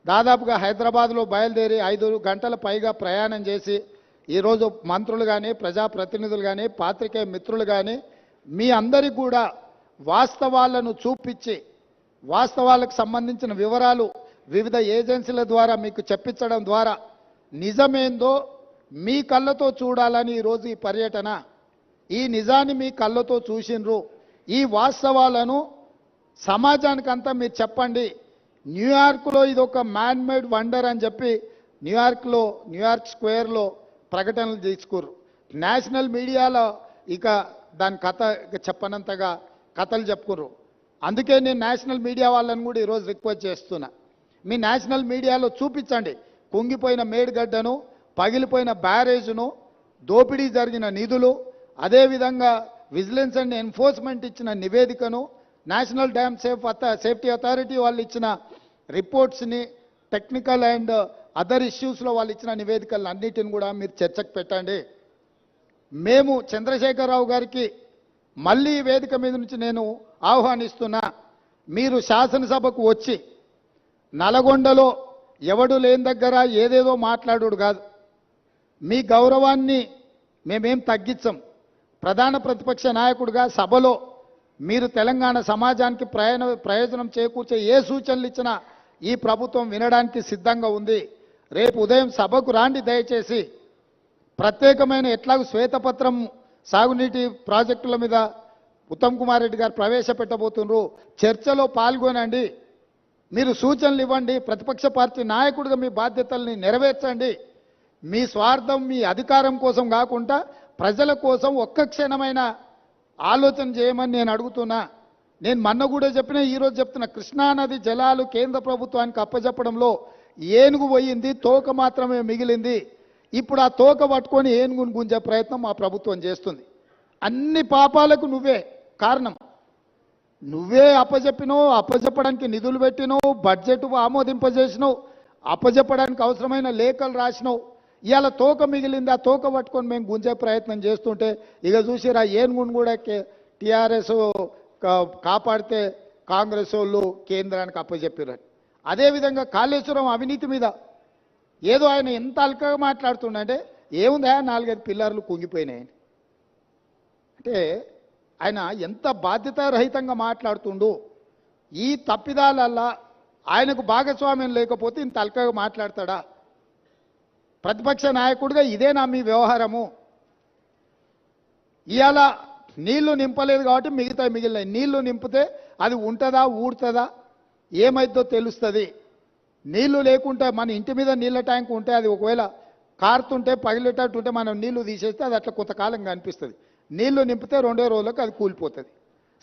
దాదాపుగా హైదరాబాద్లో బయలుదేరి 5 గంటల పైగా ప్రయాణం చేసి ఈరోజు మంత్రులు కానీ, ప్రజాప్రతినిధులు కానీ, పాత్రికేయ మిత్రులు కానీ మీ అందరికీ కూడా వాస్తవాలను చూపించి వాస్తవాలకు సంబంధించిన వివరాలు వివిధ ఏజెన్సీల ద్వారా మీకు చెప్పించడం ద్వారా నిజమేందో మీ కళ్ళతో చూడాలని ఈరోజు ఈ పర్యటన. ఈ నిజాన్ని మీ కళ్ళతో చూసిండ్రు. ఈ వాస్తవాలను సమాజానికంతా మీరు చెప్పండి. న్యూయార్క్లో ఇది ఒక మ్యాన్ మేడ్ వండర్ అని చెప్పి న్యూయార్క్ స్క్వేర్లో ప్రకటనలు తీసుకుర్రు. నేషనల్ మీడియాలో ఇక దాని కథ చెప్పనంతగా కథలు చెప్పుకుర్రు. అందుకే నేను నేషనల్ మీడియా వాళ్ళని కూడా ఈరోజు రిక్వెస్ట్ చేస్తున్నా, మీ నేషనల్ మీడియాలో చూపించండి కుంగిపోయిన మేడిగడ్డను, పగిలిపోయిన బ్యారేజ్ను, దోపిడీ జరిగిన నిధులు, అదేవిధంగా విజిలెన్స్ అండ్ ఎన్ఫోర్స్మెంట్ ఇచ్చిన నివేదికను, నేషనల్ డ్యామ్ సేఫ్టీ అథారిటీ వాళ్ళు ఇచ్చిన రిపోర్ట్స్ని, టెక్నికల్ అండ్ అదర్ ఇష్యూస్లో వాళ్ళు ఇచ్చిన నివేదికలను అన్నిటిని కూడా మీరు చర్చకు పెట్టండి. మేము చంద్రశేఖరరావు గారికి మళ్ళీ ఈ వేదిక మీద నుంచి నేను ఆహ్వానిస్తున్నా, మీరు శాసనసభకు వచ్చి నల్గొండలో ఎవడు లేని దగ్గర ఏదేదో మాట్లాడు కాదు. మీ గౌరవాన్ని మేమేం తగ్గించం. ప్రధాన ప్రతిపక్ష నాయకుడిగా సభలో మీరు తెలంగాణ సమాజానికి ప్రయోజనం చేకూర్చే ఏ సూచనలు ఇచ్చినా ఈ ప్రభుత్వం వినడానికి సిద్ధంగా ఉంది. రేపు ఉదయం సభకు రాండి దయచేసి. ప్రత్యేకమైన ఎట్లాగూ శ్వేతపత్రం సాగునీటి ప్రాజెక్టుల మీద ఉత్తమ్ కుమార్ రెడ్డి గారు ప్రవేశపెట్టబోతున్నారు. చర్చలో పాల్గొనండి, మీరు సూచనలు ఇవ్వండి, ప్రతిపక్ష పార్టీ నాయకుడిగా మీ బాధ్యతల్ని నెరవేర్చండి. మీ స్వార్థం మీ అధికారం కోసం కాకుండా ప్రజల కోసం ఒక్క క్షణమైన ఆలోచన చేయమని నేను అడుగుతున్నా. నేను మొన్న కూడా చెప్పిన, ఈరోజు చెప్తున్నా, కృష్ణానది జలాలు కేంద్ర ప్రభుత్వానికి అప్పచెప్పడంలో ఏనుగు పోయింది, తోక మాత్రమే మిగిలింది. ఇప్పుడు ఆ తోక పట్టుకొని ఏనుగును గుంజే ప్రయత్నం మా ప్రభుత్వం చేస్తుంది. అన్ని పాపాలకు నువ్వే కారణం. నువ్వే అప్పచెప్పినావు, అప్పచెప్పడానికి నిధులు పెట్టినావు, బడ్జెట్ ఆమోదింపజేసినావు, అప్పచెప్పడానికి అవసరమైన లేఖలు రాసినావు. ఇవాళ తోక మిగిలింది, ఆ తోక పట్టుకొని మేము గుంజే ప్రయత్నం చేస్తుంటే ఇక చూసిరా ఏనుగును కూడా టీఆర్ఎస్ కాపాడితే కాంగ్రెస్ వాళ్ళు కేంద్రానికి అప్పచెప్పారు. అదేవిధంగా కాళేశ్వరం అవినీతి మీద ఏదో ఆయన ఎంత అల్కగా మాట్లాడుతుండే, ఏముందా 4-5 పిల్లర్లు కుంగిపోయినాయని. అంటే ఆయన ఎంత బాధ్యతారహితంగా మాట్లాడుతుండు. ఈ తప్పిదాలల్లా ఆయనకు భాగస్వామ్యం లేకపోతే ఇంత అల్కగా మాట్లాడతాడా? ప్రతిపక్ష నాయకుడిగా ఇదేనా మీ వ్యవహారము? ఇవాళ నీళ్లు నింపలేదు కాబట్టి మిగతా మిగిలినాయి. నీళ్లు నింపితే అది ఉంటుందా, ఊడుతుందా, ఏమైద్దో తెలుస్తుంది. నీళ్లు లేకుంటే మన ఇంటి మీద నీళ్ళ ట్యాంక్ ఉంటే అది ఒకవేళ కారుతుంటే పగిలేటట్టు ఉంటే మనం నీళ్లు తీసేస్తే అది అట్లా కొంతకాలం కనిపిస్తుంది. నీళ్లు నింపితే 2 రోజులకు అది కూలిపోతుంది.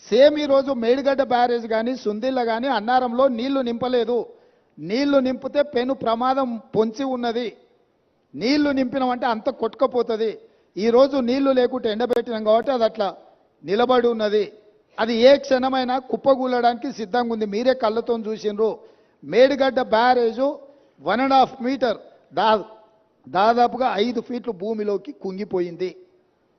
సేమ్ ఈరోజు మేడిగడ్డ బ్యారేజ్ కానీ సుందిల్ల కానీ అన్నారంలో నీళ్లు నింపలేదు. నీళ్లు నింపితే పెను ప్రమాదం పొంచి ఉన్నది. నీళ్లు నింపినామంటే అంత కొట్టుకపోతుంది. ఈరోజు నీళ్లు లేకుంటే ఎండబెట్టినాం కాబట్టి అది అట్లా నిలబడి ఉన్నది. అది ఏ క్షణమైనా కుప్పగూలడానికి సిద్ధంగా ఉంది. మీరే కళ్ళతో చూసిండ్రు. మేడిగడ్డ బ్యారేజు 1.5 మీటర్ దాదాపుగా 5 ఫీట్లు భూమిలోకి కుంగిపోయింది.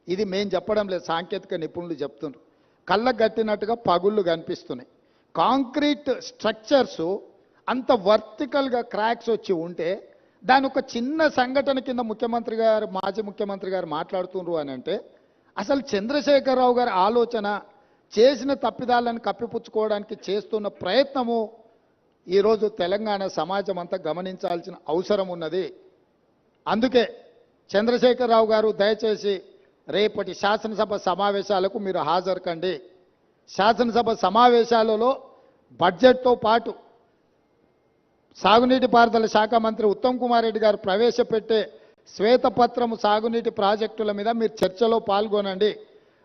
ఇది మేం చెప్పడం లేదు, సాంకేతిక నిపుణులు చెప్తున్నారు. కళ్ళకు గట్టినట్టుగా పగుళ్ళు కనిపిస్తున్నాయి. కాంక్రీట్ స్ట్రక్చర్స్ అంత వర్టికల్గా క్రాక్స్ వచ్చి ఉంటే దాని ఒక చిన్న సంఘటన కింద ముఖ్యమంత్రి గారు, మాజీ ముఖ్యమంత్రి గారు మాట్లాడుతున్నారు అని అంటే అసలు చంద్రశేఖరరావు గారి ఆలోచన, చేసిన తప్పిదాలను కప్పిపుచ్చుకోవడానికి చేస్తున్న ప్రయత్నము ఈరోజు తెలంగాణ సమాజం అంతా గమనించాల్సిన అవసరం ఉన్నది. అందుకే చంద్రశేఖరరావు గారు దయచేసి రేపటి శాసనసభ సమావేశాలకు మీరు హాజరు కండి. శాసనసభ సమావేశాలలో బడ్జెట్తో పాటు సాగునీటి పారుదల శాఖ మంత్రి ఉత్తమ్ కుమార్ రెడ్డి గారు ప్రవేశపెట్టే శ్వేతపత్రము సాగునీటి ప్రాజెక్టుల మీద మీరు చర్చలో పాల్గొనండి.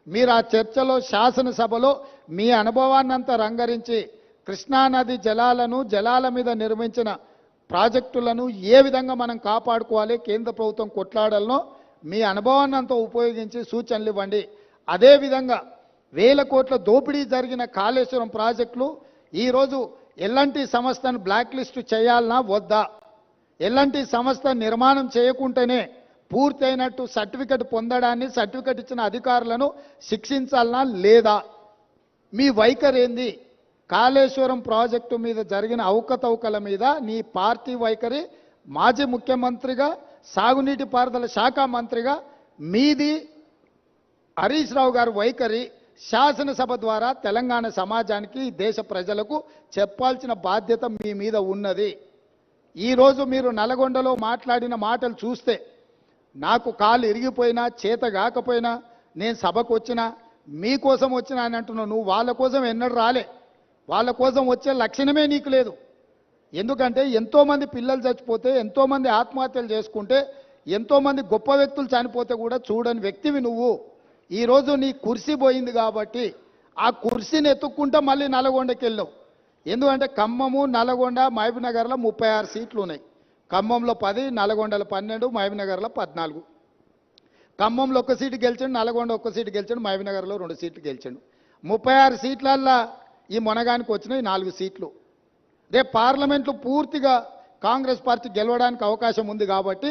మీరు ఆ చర్చలో శాసనసభలో మీ అనుభవాన్నంతా రంగరించి కృష్ణానది జలాల మీద నిర్మించిన ప్రాజెక్టులను ఏ విధంగా మనం కాపాడుకోవాలి, కేంద్ర ప్రభుత్వం కొట్లాడాలనో మీ అనుభవాన్నంతా ఉపయోగించి సూచనలు ఇవ్వండి. అదేవిధంగా 1000 కోట్ల దోపిడీ జరిగిన కాళేశ్వరం ప్రాజెక్టులు ఈరోజు ఎల్ఎన్టీ సంస్థను బ్లాక్ లిస్ట్ చేయాలనా వద్దా, ఎల్ఎన్టీ సంస్థ నిర్మాణం చేయకుంటేనే పూర్తయినట్టు సర్టిఫికెట్ పొందడాన్ని, సర్టిఫికెట్ ఇచ్చిన అధికారులను శిక్షించాలనా లేదా, మీ వైఖరి ఏంది? కాళేశ్వరం ప్రాజెక్టు మీద జరిగిన అవకతవకల మీద నీ పార్టీ వైఖరి, మాజీ ముఖ్యమంత్రిగా సాగునీటి పారుదల శాఖ మంత్రిగా మీది హరీష్ రావు గారి వైఖరి శాసనసభ ద్వారా తెలంగాణ సమాజానికి, దేశ ప్రజలకు చెప్పాల్సిన బాధ్యత మీ మీద ఉన్నది. ఈరోజు మీరు నల్గొండలో మాట్లాడిన మాటలు చూస్తే నాకు కాలు ఇరిగిపోయినా, చేత కాకపోయినా, నేను సభకు వచ్చినా, మీకోసం వచ్చినా అని అంటున్నావు. నువ్వు వాళ్ళ కోసం ఎన్నడూ రాలే. వాళ్ళ కోసం వచ్చే లక్షణమే నీకు లేదు. ఎందుకంటే ఎంతోమంది పిల్లలు చచ్చిపోతే, ఎంతోమంది ఆత్మహత్యలు చేసుకుంటే, ఎంతోమంది గొప్ప వ్యక్తులు చనిపోతే కూడా చూడని వ్యక్తివి నువ్వు. ఈరోజు నీ కుర్సీ పోయింది కాబట్టి ఆ కుర్సీని ఎత్తుక్కుంటా మళ్ళీ నల్గొండకి వెళ్ళావు. ఎందుకంటే ఖమ్మము, నల్గొండ, మహబూబ్నగర్లో 36 సీట్లు ఉన్నాయి. ఖమ్మంలో 10, నల్గొండలో 12, మహబూబ్నగర్లో 14. ఖమ్మంలో 1 సీటు గెలిచాడు, నల్గొండ 1 సీటు గెలిచాడు, మహబూబ్నగర్లో 2 సీట్లు గెలిచాడు. 36 సీట్లల్లో ఈ మొనగానికి వచ్చినాయి 4 సీట్లు. రేపు పార్లమెంట్లో పూర్తిగా కాంగ్రెస్ పార్టీ గెలవడానికి అవకాశం ఉంది కాబట్టి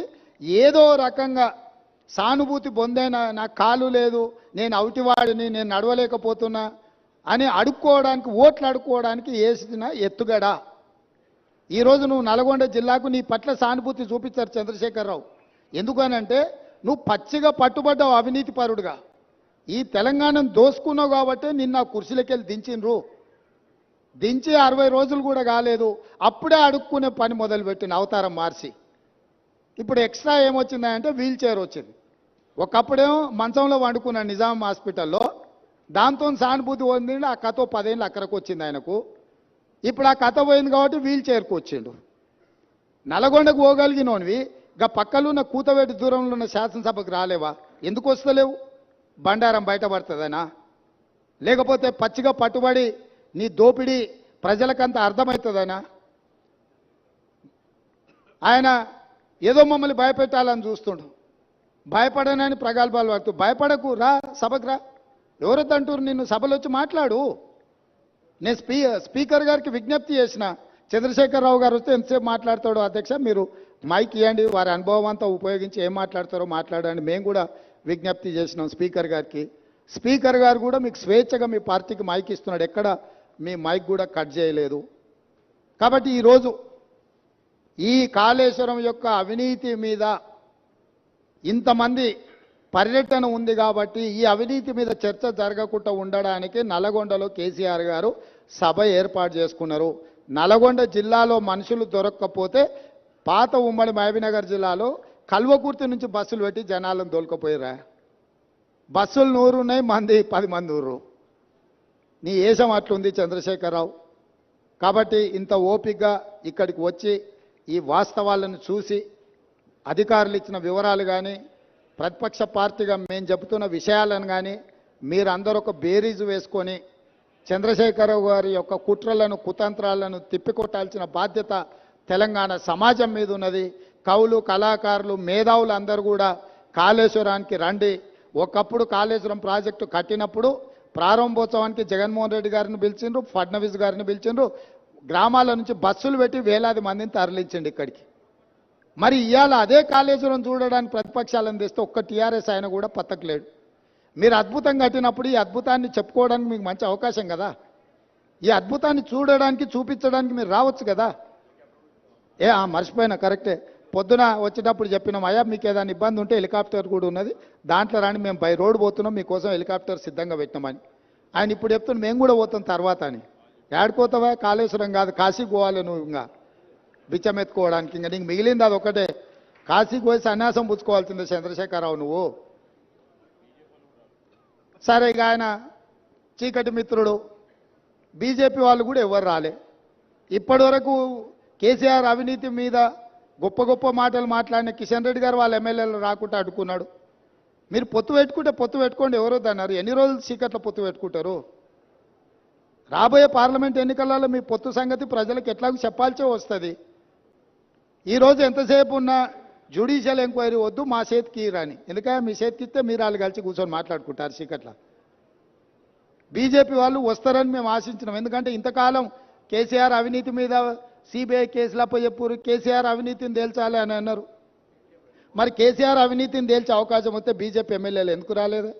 ఏదో రకంగా సానుభూతి పొందైనా నాకు కాలు లేదు, నేను అవుటివాడిని, నేను నడవలేకపోతున్నా అని అడుక్కోవడానికి, ఓట్లు అడుక్కోవడానికి వేసిన ఎత్తుగడ. ఈరోజు నువ్వు నల్గొండ జిల్లాకు నీ పట్ల సానుభూతి చూపించారు చంద్రశేఖరరావు. ఎందుకనంటే నువ్వు పచ్చిగా పట్టుబడ్డావు అవినీతి పరుడుగా. ఈ తెలంగాణను దోసుకున్నావు కాబట్టి నిన్న కుర్చీలకి వెళ్ళి దించిండ్రు. దించి 60 రోజులు కూడా కాలేదు, అప్పుడే అడుక్కునే పని మొదలుపెట్టిన అవతారం మార్చి. ఇప్పుడు ఎక్స్ట్రా ఏమొచ్చిందంటే వీల్ చైర్ వచ్చింది. ఒకప్పుడేమో మంచంలో వండుకున్నాను నిజాం హాస్పిటల్లో, దాంతో సానుభూతి పొందిండు. ఆ కథ 10 ఏళ్ళు అక్కడికి వచ్చింది ఆయనకు. ఇప్పుడు ఆ కథ పోయింది కాబట్టి వీల్ చైర్కు వచ్చిండు. నల్గొండకు పోగలిగినోనివి గా పక్కలున్న కూతవేటి దూరంలో ఉన్న శాసనసభకు రాలేవా? ఎందుకు వస్తలేవు? బండారం బయటపడుతుందనా? లేకపోతే పచ్చిగా పట్టుబడి నీ దోపిడీ ప్రజలకంతా అర్థమవుతుందనా? ఆయన ఏదో మమ్మల్ని భయపెట్టాలని చూస్తుండు. భయపడనని ప్రగల్భాలు పడుతూ భయపడకు, రా సభకు రా. ఎవరొద్దంటారు నిన్ను? సభలో వచ్చి మాట్లాడు. నేను స్పీకర్ గారికి విజ్ఞప్తి చేసిన, చంద్రశేఖరరావు గారు వస్తే ఎంతసేపు మాట్లాడతాడో అధ్యక్ష మీరు మైక్ ఇవ్వండి, వారి అనుభవం అంతా ఉపయోగించి ఏం మాట్లాడతారో మాట్లాడండి. మేము కూడా విజ్ఞప్తి చేసినాం స్పీకర్ గారికి. స్పీకర్ గారు కూడా మీకు స్వేచ్ఛగా మీ పార్టీకి మైక్ ఇస్తున్నాడు, ఎక్కడ మీ మైక్ కూడా కట్ చేయలేదు. కాబట్టి ఈరోజు ఈ కాళేశ్వరం యొక్క అవినీతి మీద ఇంతమంది పర్యటన ఉంది కాబట్టి ఈ అవినీతి మీద చర్చ జరగకుండా ఉండడానికి నల్గొండలో కేసీఆర్ గారు సభ ఏర్పాటు చేసుకున్నారు. నల్గొండ జిల్లాలో మనుషులు దొరక్కపోతే పాత ఉమ్మడి మహబూబ్నగర్ జిల్లాలో కల్వకుర్తి నుంచి బస్సులు పెట్టి జనాలను దొలకపోయారా? బస్సులు 100 ఉన్నాయి, మంది 10 మంది ఊరు. నీ ఏషం అట్లుంది చంద్రశేఖరరావు. కాబట్టి ఇంత ఓపికగా ఇక్కడికి వచ్చి ఈ వాస్తవాలను చూసి అధికారులు ఇచ్చిన వివరాలు కానీ ప్రతిపక్ష పార్టీగా మేము చెబుతున్న విషయాలను కానీ మీరందరూ ఒక బేరీజు వేసుకొని చంద్రశేఖరరావు గారి యొక్క కుట్రలను కుతంత్రాలను తిప్పికొట్టాల్సిన బాధ్యత తెలంగాణ సమాజం మీద ఉన్నది. కవులు, కళాకారులు, మేధావులు అందరూ కూడా కాళేశ్వరానికి రండి. ఒకప్పుడు కాళేశ్వరం ప్రాజెక్టు కట్టినప్పుడు ప్రారంభోత్సవానికి జగన్మోహన్ రెడ్డి గారిని పిలిచిండ్రు, ఫడ్నవీస్ గారిని పిలిచిండ్రు. గ్రామాల నుంచి బస్సులు పెట్టి వేలాది మందిని తరలించండి ఇక్కడికి. మరి ఇవాళ అదే కాళేశ్వరం చూడడానికి ప్రతిపక్షాలను తెస్తే ఒక్క టీఆర్ఎస్ ఆయన కూడా పత్తకలేడు. మీరు అద్భుతం కట్టినప్పుడు ఈ అద్భుతాన్ని చెప్పుకోవడానికి మీకు మంచి అవకాశం కదా. ఈ అద్భుతాన్ని చూడడానికి చూపించడానికి మీరు రావచ్చు కదా. మర్చిపోయినా, కరెక్టే. పొద్దున వచ్చేటప్పుడు చెప్పినాం, అయ్యా మీకు ఏదైనా ఇబ్బంది ఉంటే హెలికాప్టర్ కూడా ఉన్నది, దాంట్లో రాని, మేము బై రోడ్ పోతున్నాం, మీకోసం హెలికాప్టర్ సిద్ధంగా పెట్టినామని. ఆయన ఇప్పుడు చెప్తున్నాం మేము కూడా పోతాం తర్వాత అని. ఏడుకోతావా? కాళేశ్వరం కాదు, కాశీకి పోవాలి నువ్వు. ఇంకా బిచ్చం ఎత్తుకోవడానికి ఇంకా నీకు మిగిలింది అది ఒకటే. కాశీకి పోయి సన్యాసం పుచ్చుకోవాల్సిందే చంద్రశేఖరరావు నువ్వు. సరే, ఇక ఆయన చీకటి మిత్రుడు. బీజేపీ వాళ్ళు కూడా ఎవరు రాలే ఇప్పటి వరకు. కేసీఆర్ అవినీతి మీద గొప్ప గొప్ప మాటలు మాట్లాడిన కిషన్ రెడ్డి గారు వాళ్ళ ఎమ్మెల్యేలు రాకుండా అడ్డుకున్నాడు. మీరు పొత్తు పెట్టుకుంటే పొత్తు పెట్టుకోండి, ఎవరో అన్నారు. ఎన్ని రోజులు చీకట్లో పొత్తు పెట్టుకుంటారు? రాబోయే పార్లమెంట్ ఎన్నికలలో మీ పొత్తు సంగతి ప్రజలకు ఎట్లాగో చెప్పాల్సే వస్తుంది. ఈరోజు ఎంతసేపు ఉన్నా జ్యుడిషియల్ ఎంక్వైరీ వద్దు, మా చేతికి రాని. ఎందుకంటే మీ చేతికి ఇస్తే మీరు వాళ్ళు కలిసి కూర్చొని మాట్లాడుకుంటారు చీకట్ల. బీజేపీ వాళ్ళు వస్తారని మేము ఆశించినాం. ఎందుకంటే ఇంతకాలం కేసీఆర్ అవినీతి మీద సిబిఐ కేసులు అప్పచెప్పారు, కేసీఆర్ అవినీతిని తేల్చాలి అని అన్నారు. మరి కేసీఆర్ అవినీతిని తేల్చే అవకాశం వస్తే బీజేపీ ఎమ్మెల్యేలు ఎందుకు రాలేదు?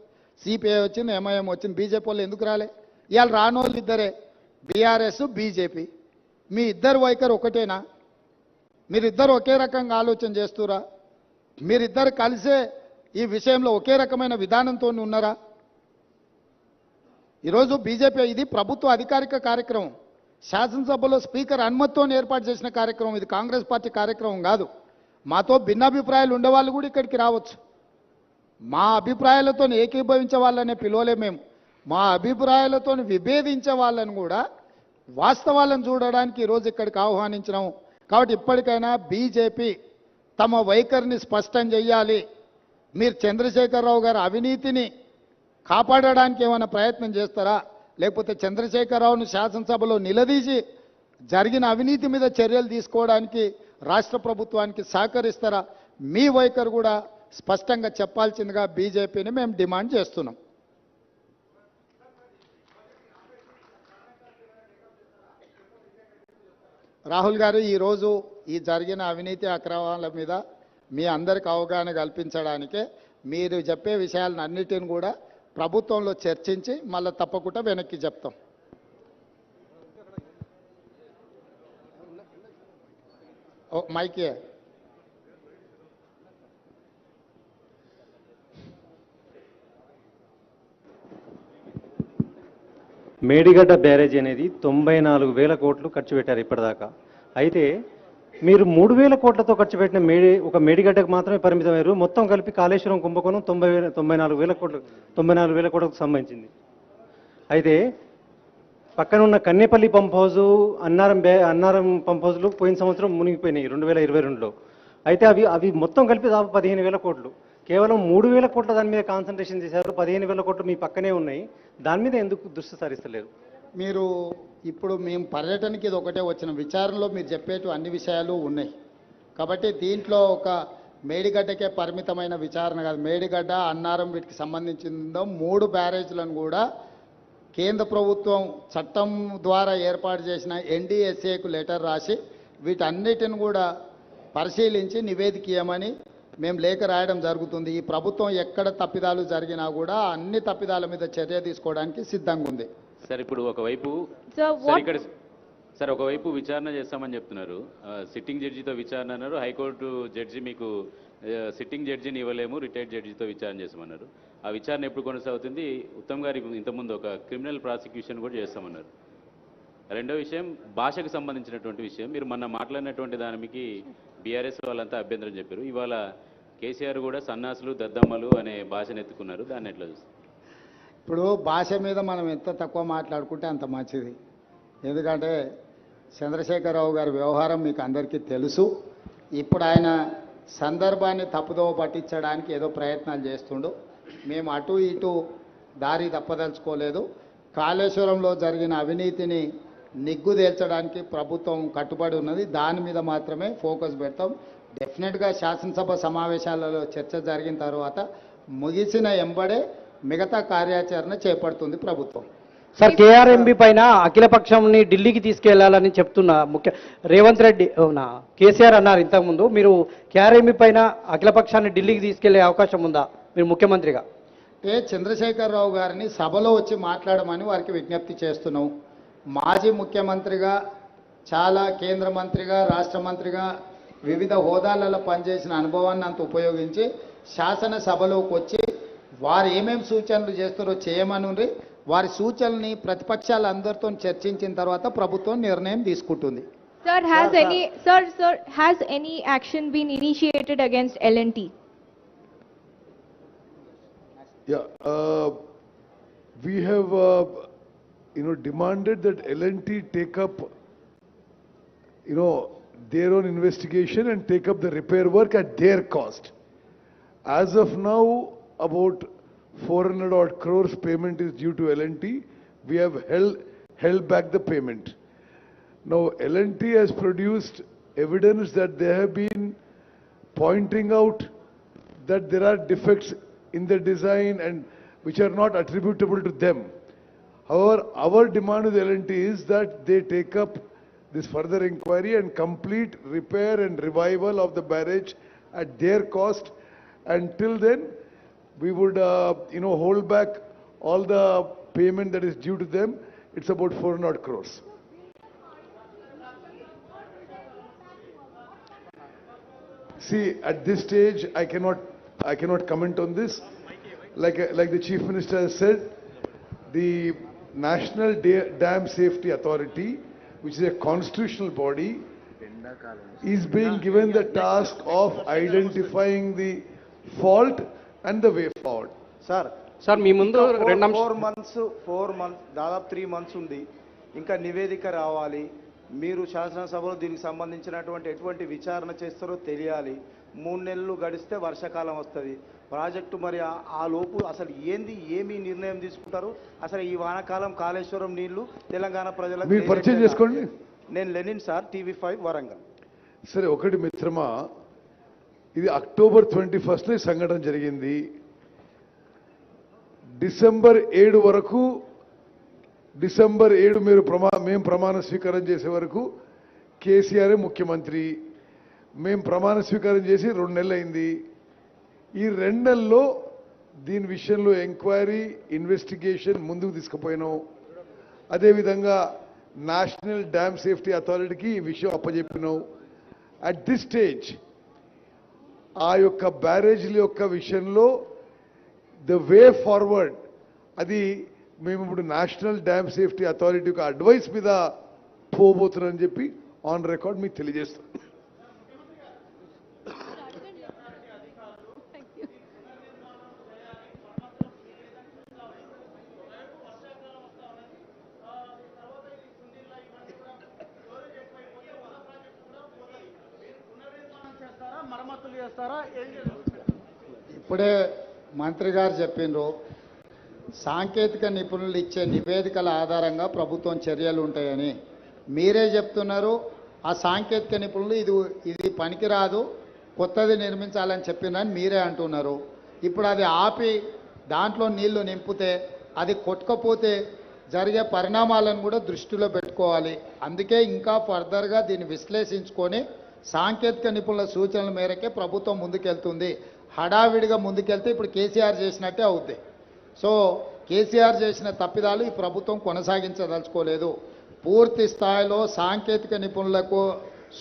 సిపిఐ వచ్చింది, ఎంఐఎం వచ్చింది, బీజేపీ వాళ్ళు ఎందుకు రాలే? ఇవాళ రానోళ్ళు ఇద్దరే, బీఆర్ఎస్, బీజేపీ. మీ ఇద్దరు వైఖరి ఒకటేనా? మీరిద్దరు ఒకే రకంగా ఆలోచన చేస్తురా? మీరిద్దరు కలిసే ఈ విషయంలో ఒకే రకమైన విధానంతో ఉన్నారా? ఈరోజు బీజేపీ ఇది ప్రభుత్వ అధికారిక కార్యక్రమం, శాసనసభలో స్పీకర్ అనుమతితో ఏర్పాటు చేసిన కార్యక్రమం. ఇది కాంగ్రెస్ పార్టీ కార్యక్రమం కాదు. మాతో భిన్నాభిప్రాయాలు ఉండేవాళ్ళు కూడా ఇక్కడికి రావచ్చు. మా అభిప్రాయాలతో ఏకీభవించే వాళ్ళనే పిలవలే మేము. మా అభిప్రాయాలతో విభేదించే వాళ్ళని కూడా వాస్తవాలను చూడడానికి ఈరోజు ఇక్కడికి ఆహ్వానించినాము. కాబట్టి ఇప్పటికైనా బీజేపీ తమ వైఖరిని స్పష్టం చేయాలి. మీరు చంద్రశేఖరరావు గారి అవినీతిని కాపాడడానికి ఏమైనా ప్రయత్నం చేస్తారా? లేకపోతే చంద్రశేఖరరావును శాసనసభలో నిలదీసి జరిగిన అవినీతి మీద చర్యలు తీసుకోవడానికి రాష్ట్ర ప్రభుత్వానికి సహకరిస్తారా? మీ వైఖరి కూడా స్పష్టంగా చెప్పాల్సిందిగా బీజేపీని మేము డిమాండ్ చేస్తున్నాం. రాహుల్ గారు, ఈరోజు ఈ జరిగిన అవినీతి అక్రమాల మీద మీ అందరికి అవగాహన కల్పించడానికే మీరు చెప్పే విషయాలను అన్నిటిని కూడా ప్రభుత్వంలో చర్చించి మళ్ళీ తప్పకుండా వెనక్కి చెప్తాం. మైకే మేడిగడ్డ బ్యారేజ్ అనేది 94,000 కోట్లు ఖర్చు పెట్టారు ఇప్పటిదాకా. అయితే మీరు 3,000 కోట్లతో ఖర్చు పెట్టిన ఒక మేడిగడ్డకు మాత్రమే పరిమితమయ్యారు. మొత్తం కలిపి కాళేశ్వరం కుంభకోణం 94,000 కోట్లకు సంబంధించింది. అయితే పక్కన ఉన్న Kannepalli pump house, Annaram pump హౌస్లు పోయిన సంవత్సరం మునిగిపోయినాయి 2022లో. అయితే అవి అవి మొత్తం కలిపి దాదాపు 15,000 కోట్లు. కేవలం 3,000 కోట్ల దాని మీద కాన్సన్ట్రేషన్ చేశారు. 15,000 కోట్లు మీ పక్కనే ఉన్నాయి. దాని మీద ఎందుకు దృష్టి సారిస్తలేరు? మీరు ఇప్పుడు మేము పర్యటనకి ఇది ఒకటే వచ్చిన విచారణలో మీరు చెప్పేటు అన్ని విషయాలు ఉన్నాయి. కాబట్టి దీంట్లో ఒక మేడిగడ్డకే పరిమితమైన విచారణ కాదు. మేడిగడ్డ, అన్నారం వీటికి సంబంధించిందో 3 బ్యారేజ్లను కూడా కేంద్ర ప్రభుత్వం చట్టం ద్వారా ఏర్పాటు చేసిన ఎన్డీఎస్ఏకు లెటర్ రాసి వీటన్నిటిని కూడా పరిశీలించి నివేదిక ఇవ్వమని మేము లేఖ రాయడం జరుగుతుంది. ఈ ప్రభుత్వం ఎక్కడ తప్పిదాలు జరిగినా కూడా అన్ని తప్పిదాల మీద చర్య తీసుకోవడానికి సిద్ధంగా ఉంది. సార్ ఇప్పుడు ఒకవైపు ఒకవైపు విచారణ చేస్తామని చెప్తున్నారు. సిట్టింగ్ జడ్జితో విచారణ అన్నారు. హైకోర్టు జడ్జి మీకు సిట్టింగ్ జడ్జిని ఇవ్వలేము, రిటైర్డ్ జడ్జితో విచారణ చేస్తామన్నారు. ఆ విచారణ ఎప్పుడు కొనసాగుతుంది? ఉత్తమ్ గారి ఇంతకుముందు ఒక క్రిమినల్ ప్రాసిక్యూషన్ కూడా చేస్తామన్నారు. రెండో విషయం భాషకు సంబంధించినటువంటి విషయం. మీరు మొన్న మాట్లాడినటువంటి దానికి బీఆర్ఎస్ వాళ్ళంతా అభ్యంతరం చెప్పారు. ఇవాళ కేసీఆర్ కూడా సన్నాసులు, దద్దమ్మలు అనే భాషను ఎత్తుకున్నారు. దాన్ని ఎట్లా చూస్తారు? ఇప్పుడు భాష మీద మనం ఎంత తక్కువ మాట్లాడుకుంటే అంత మంచిది. ఎందుకంటే చంద్రశేఖరరావు గారి వ్యవహారం మీకు అందరికీ తెలుసు. ఇప్పుడు ఆయన సందర్భాన్ని తప్పుదోవ పట్టించడానికి ఏదో ప్రయత్నాలు చేస్తుండు. మేము అటు ఇటు దారి తప్పదలుచుకోలేదు. కాళేశ్వరంలో జరిగిన అవినీతిని నిగ్గుదేల్చడానికి ప్రభుత్వం కట్టుబడి ఉన్నది. దాని మీద మాత్రమే ఫోకస్ పెడతాం. డెఫినెట్గా శాసనసభ సమావేశాలలో చర్చ జరిగిన తర్వాత ముగిసిన ఎంబడే మిగతా కార్యాచరణ చేపడుతుంది ప్రభుత్వం. సార్, కేఆర్ఎంబి పైన అఖిలపక్షంని ఢిల్లీకి తీసుకెళ్లాలని చెప్తున్న రేవంత్ రెడ్డి కేసీఆర్ అన్నారు ఇంతకుముందు. మీరు కేఆర్ఎంబి పైన అఖిలపక్షాన్ని ఢిల్లీకి తీసుకెళ్లే అవకాశం ఉందా మీరు ముఖ్యమంత్రిగా? చంద్రశేఖరరావు గారిని సభలో వచ్చి మాట్లాడమని వారికి విజ్ఞప్తి చేస్తున్నాం. మాజీ ముఖ్యమంత్రిగా, చాలా కేంద్ర మంత్రిగా, రాష్ట్ర మంత్రిగా వివిధ హోదాలలో పనిచేసిన అనుభవాన్ని అంత ఉపయోగించి శాసనసభలోకి వచ్చి వారు ఏమేమి సూచనలు చేస్తారో చేయమని వారి సూచనల్ని ప్రతిపక్షాలందరితో చర్చించిన తర్వాత ప్రభుత్వం నిర్ణయం తీసుకుంటుంది. Sir, has any action been initiated against L&T? Yeah, we have demanded that L&T take up their own investigation and take up the repair work at their cost. As of now, about 400 odd crores payment is due to L&T. We have held back the payment. Now L&T has produced evidence that they have been pointing out that there are defects in the design and which are not attributable to them. However, our demand with L&T is that they take up this further inquiry and complete repair and revival of the barrage at their cost. Until then, we would hold back all the payment that is due to them. It's about 400 crores. See, at this stage, I cannot comment on this. Like the Chief Minister has said, the National Dam Safety Authority, which is a constitutional body, is being given the task of identifying the fault and the way forward. Sir మీ ముందు 4 months దాదాపు 3 months ఉంది. ఇంకా నివేదిక రావాలి. మీరు శాసనసభలో దీనికి సంబంధించినటువంటి ఎటువంటి విచారణ చేస్తారో తెలియాలి. 3 నెలలు గడిస్తే వర్షాకాలం వస్తుంది. ప్రాజెక్టు మరి ఆ లోపు అసలు ఏమి నిర్ణయం తీసుకుంటారు? అసలు ఈ వానాకాలం కాళేశ్వరం నీళ్లు తెలంగాణ ప్రజలకు మీరు పరిచయం చేసుకోండి. నేను లెనిన్ సార్, TV5 వరంగల్. సరే, ఒకటి మిత్రమా, ఇది October 21st సంఘటన జరిగింది. డిసెంబర్ 7 వరకు, డిసెంబర్ 7 మేము ప్రమాణ స్వీకారం చేసే వరకు కేసీఆర్ ముఖ్యమంత్రి. మేము ప్రమాణ స్వీకారం చేసి 2 నెలలు అయింది. ఈ 2 నెలల్లో దీని విషయంలో ఎంక్వైరీ, ఇన్వెస్టిగేషన్ ముందుకు తీసుకుపోయినాం. అదేవిధంగా నేషనల్ డ్యామ్ సేఫ్టీ అథారిటీకి ఈ విషయం అప్పచెప్పినాం. అట్ దిస్ స్టేజ్ ఆ యొక్క బ్యారేజీల యొక్క విషయంలో ద వే ఫార్వర్డ్ అది మేము ఇప్పుడు నేషనల్ డ్యామ్ సేఫ్టీ అథారిటీ యొక్క అడ్వైస్ మీద పోబోతున్నారని చెప్పి ఆన్ రికార్డ్ మీకు తెలియజేస్తాం. మరమ్మతులు చేస్తారా? ఏం చేస్తారు? ఇప్పుడే మంత్రి గారు చెప్పిండ్రు, సాంకేతిక నిపుణులు ఇచ్చే నివేదికల ఆధారంగా ప్రభుత్వం చర్యలు ఉంటాయని. మీరే చెప్తున్నారు ఆ సాంకేతిక నిపుణులు ఇది పనికిరాదు, కొత్తది నిర్మించాలని చెప్పినని మీరే అంటున్నారు. ఇప్పుడు అది ఆపి దాంట్లో నీళ్లు నింపితే అది కొట్టుకపోతే జరిగే పరిణామాలను కూడా దృష్టిలో పెట్టుకోవాలి. అందుకే ఇంకా ఫర్దర్గా దీన్ని విశ్లేషించుకొని సాంకేతిక నిపుణుల సూచనల మేరకే ప్రభుత్వం ముందుకెళ్తుంది. హడావిడిగా ముందుకెళ్తే ఇప్పుడు కేసీఆర్ చేసినట్టే అవుద్ది. సో కేసీఆర్ చేసిన తప్పిదాలు ఈ ప్రభుత్వం కొనసాగించదలుచుకోలేదు. పూర్తి స్థాయిలో సాంకేతిక నిపుణులకు